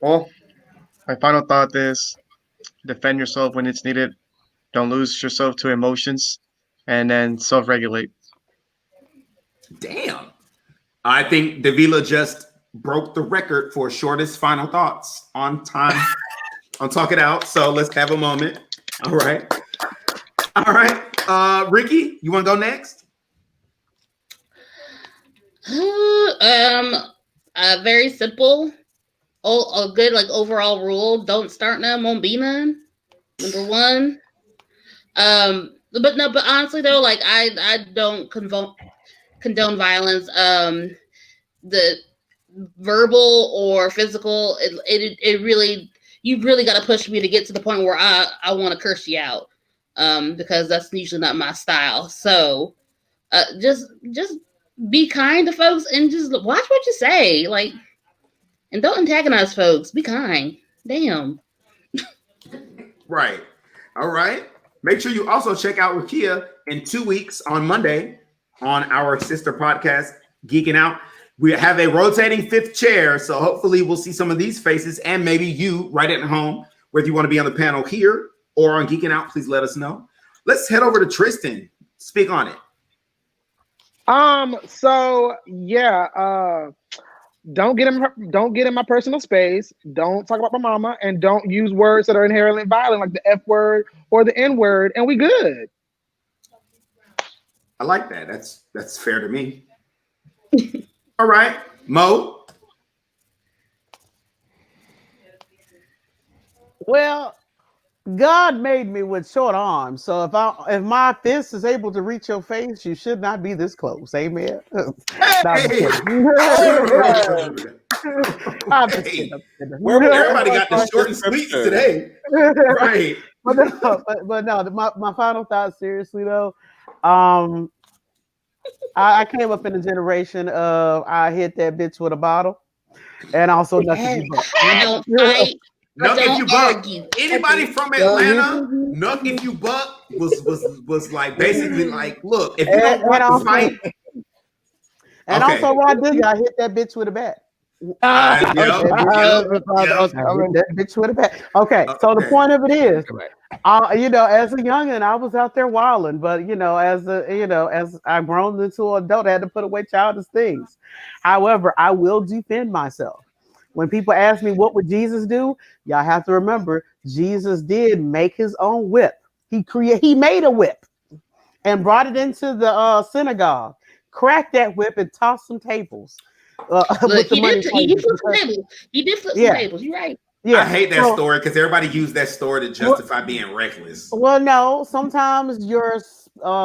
Speaker 4: Well, my final thought is defend yourself when it's needed. Don't lose yourself to emotions, and then self-regulate.
Speaker 1: Damn. I think Davila just broke the record for shortest final thoughts on time on Talk It Out. So let's have a moment. All right. Ricky, you want to go next?
Speaker 7: Very simple. A good overall rule: don't start none, won't be none. Number one. But honestly though, I don't condone violence. The verbal or physical, it really, you really got to push me to get to the point where I want to curse you out, because that's usually not my style. So just be kind to folks and just watch what you say, and don't antagonize folks. Be kind. Damn.
Speaker 1: Right. All right. Make sure you also check out Rakia in 2 weeks on Monday on our sister podcast, Geeking Out. We have a rotating fifth chair, so hopefully we'll see some of these faces and maybe you right at home, whether you want to be on the panel here or on Geeking Out, please let us know. Let's head over to Tristan. Speak on it.
Speaker 3: Don't get in my personal space. Don't talk about my mama, and don't use words that are inherently violent, like the F word or the N word, and we good.
Speaker 1: I like that. That's fair to me. All right, Mo.
Speaker 2: Well, God made me with short arms, so if my fist is able to reach your face, you should not be this close. Amen.
Speaker 1: Everybody got the short and sweet today, right?
Speaker 2: But no, my final thought, seriously though, I came up in a generation of I hit that bitch with a bottle, and also nothing.
Speaker 1: Nuck if you buck. Anybody from Atlanta, Nuck if you buck was basically look, if you don't want to fight.
Speaker 2: And also, why did I hit that bitch with a bat? That bitch with a bat. Okay, so the point of it is, as a youngin', I was out there wilding, but as I've grown into an adult, I had to put away childish things. However, I will defend myself. When people ask me what would Jesus do, y'all have to remember Jesus did make his own whip. He made a whip and brought it into the synagogue, cracked that whip and tossed some tables.
Speaker 7: He did flip some tables. He did flip some tables. You're right.
Speaker 1: Yeah, I hate that story because everybody used that story to justify being reckless.
Speaker 2: Well, no, sometimes your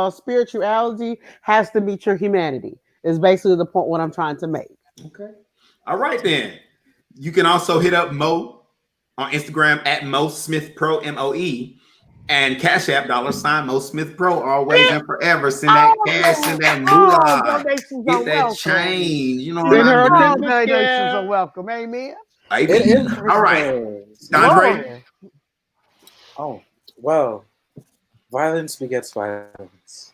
Speaker 2: spirituality has to meet your humanity. Is basically the point what I'm trying to make.
Speaker 1: Okay. All right then. You can also hit up Mo on Instagram at Mo Smith Pro, MOE, and Cash App $ Mo Smith Pro, always and forever. Send that cash, send that moolah, get that change. You know what I mean?
Speaker 2: Donations are welcome. Amen.
Speaker 1: All right, Andre.
Speaker 6: Oh well, violence begets violence,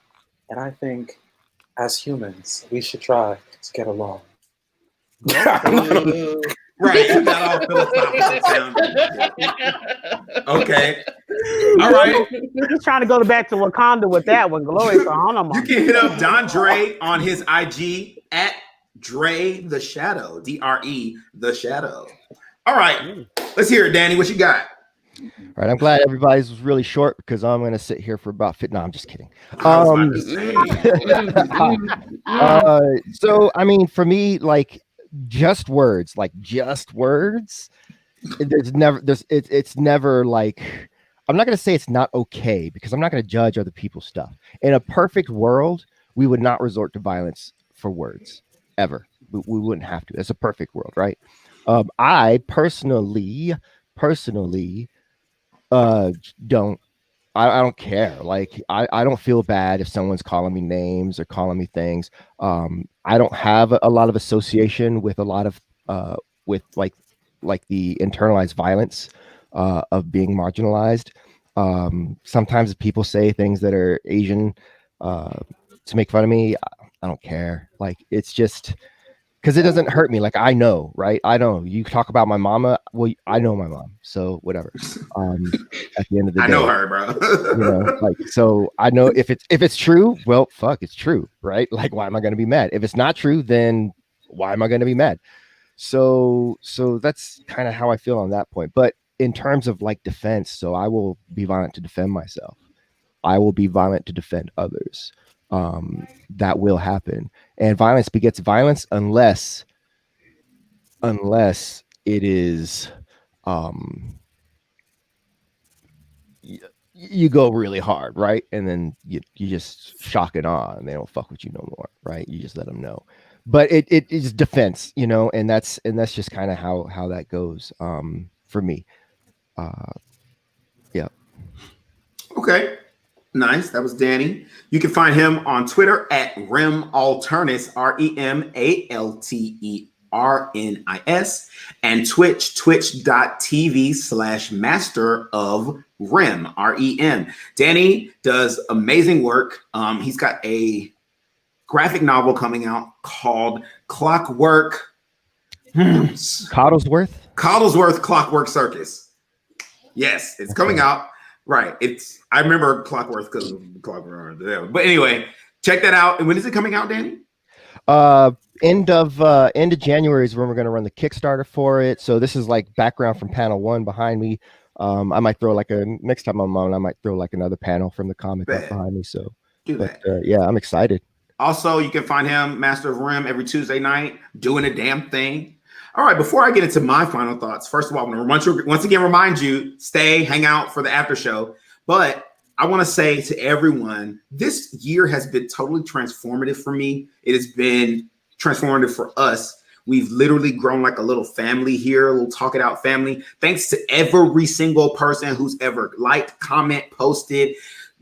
Speaker 6: and I think as humans we should try to get along.
Speaker 1: Right, not all philosophical sounding. Okay. All right.
Speaker 2: He's trying to go back to Wakanda with that one. Glory to Honor.
Speaker 1: You can hit up Don Dre on his IG at Dre the Shadow. DRE the Shadow. All right. Let's hear it, Danny. What you got?
Speaker 5: All right, I'm glad everybody's was really short because I'm going to sit here for about No, I'm just kidding. So I mean, for me, like just words, it's never like, I'm not going to say it's not okay because I'm not going to judge other people's stuff. In a perfect world, we would not resort to violence for words ever. We wouldn't have to. It's a perfect world, right? I personally don't I don't care. Like I don't feel bad if someone's calling me names or calling me things. I don't have a lot of association with a lot of with like the internalized violence of being marginalized. Sometimes people say things that are Asian to make fun of me. I don't care. Like it's just because it doesn't hurt me. Like I know, right? I know you talk about my mama. Well, I know my mom, so whatever. At the end of the day,
Speaker 1: I know her, bro.
Speaker 5: like so. I know if it's true. Well, fuck, it's true, right? Like, why am I going to be mad? If it's not true, then why am I going to be mad? So that's kind of how I feel on that point. But in terms of like defense, so I will be violent to defend myself. I will be violent to defend others. That will happen, and violence begets violence unless it is you go really hard, right? And then you just shock and awe, and they don't fuck with you no more, right? You just let them know. But it is defense, and that's just kind of how that goes for me. Yeah.
Speaker 1: Okay. Nice. That was Danny. You can find him on Twitter at Rem Alternis, REMALTERNIS, and twitch.tv/master of Rem, REM. Danny does amazing work. He's got a graphic novel coming out called Clockwork.
Speaker 5: Coddlesworth
Speaker 1: Clockwork Circus. Yes, it's coming out. Right. I remember Clockwork because of Clockwork. But anyway, check that out. And when is it coming out, Danny?
Speaker 5: End of January is when we're going to run the Kickstarter for it. So this is like background from panel 1 behind me. I might throw next time I'm on, I might throw like another panel from the comic up behind me. So yeah, I'm excited.
Speaker 1: Also, you can find him, Master of Rem, every Tuesday night doing a damn thing. All right, before I get into my final thoughts, first of all, I'm going to once again remind you, hang out for the after show. But I want to say to everyone, this year has been totally transformative for me. It has been transformative for us. We've literally grown like a little family here, a little Talk It Out family. Thanks to every single person who's ever liked, comment, posted,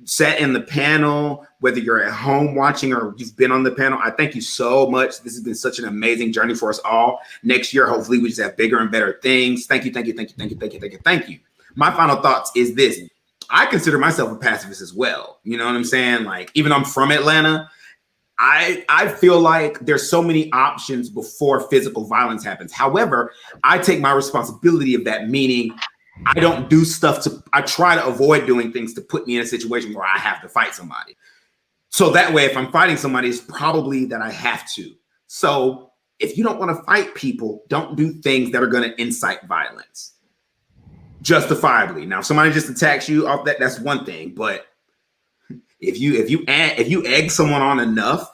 Speaker 1: sat in the panel, whether you're at home watching or you've been on the panel. I thank you so much. This has been such an amazing journey for us all. Next year, hopefully we just have bigger and better things. Thank you. My final thoughts is this. I consider myself a pacifist as well. You know what I'm saying? Like, even though I'm from Atlanta, I feel like there's so many options before physical violence happens. However, I take my responsibility of that, meaning I don't do stuff I try to avoid doing things to put me in a situation where I have to fight somebody. So that way, if I'm fighting somebody, it's probably that I have to. So if you don't want to fight people, don't do things that are going to incite violence. Justifiably. Now, if somebody just attacks you off that's one thing. But if you egg someone on enough,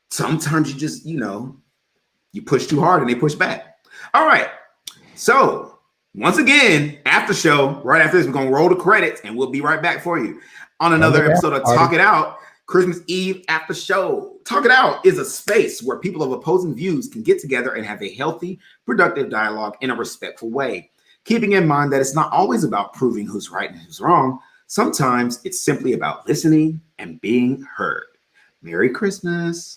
Speaker 1: sometimes you just, you push too hard and they push back. All right. So once again, after show, right after this, we're going to roll the credits and we'll be right back for you on another episode of Talk It Out, Christmas Eve after show. Talk It Out is a space where people of opposing views can get together and have a healthy, productive dialogue in a respectful way, keeping in mind that it's not always about proving who's right and who's wrong. Sometimes it's simply about listening and being heard. Merry Christmas.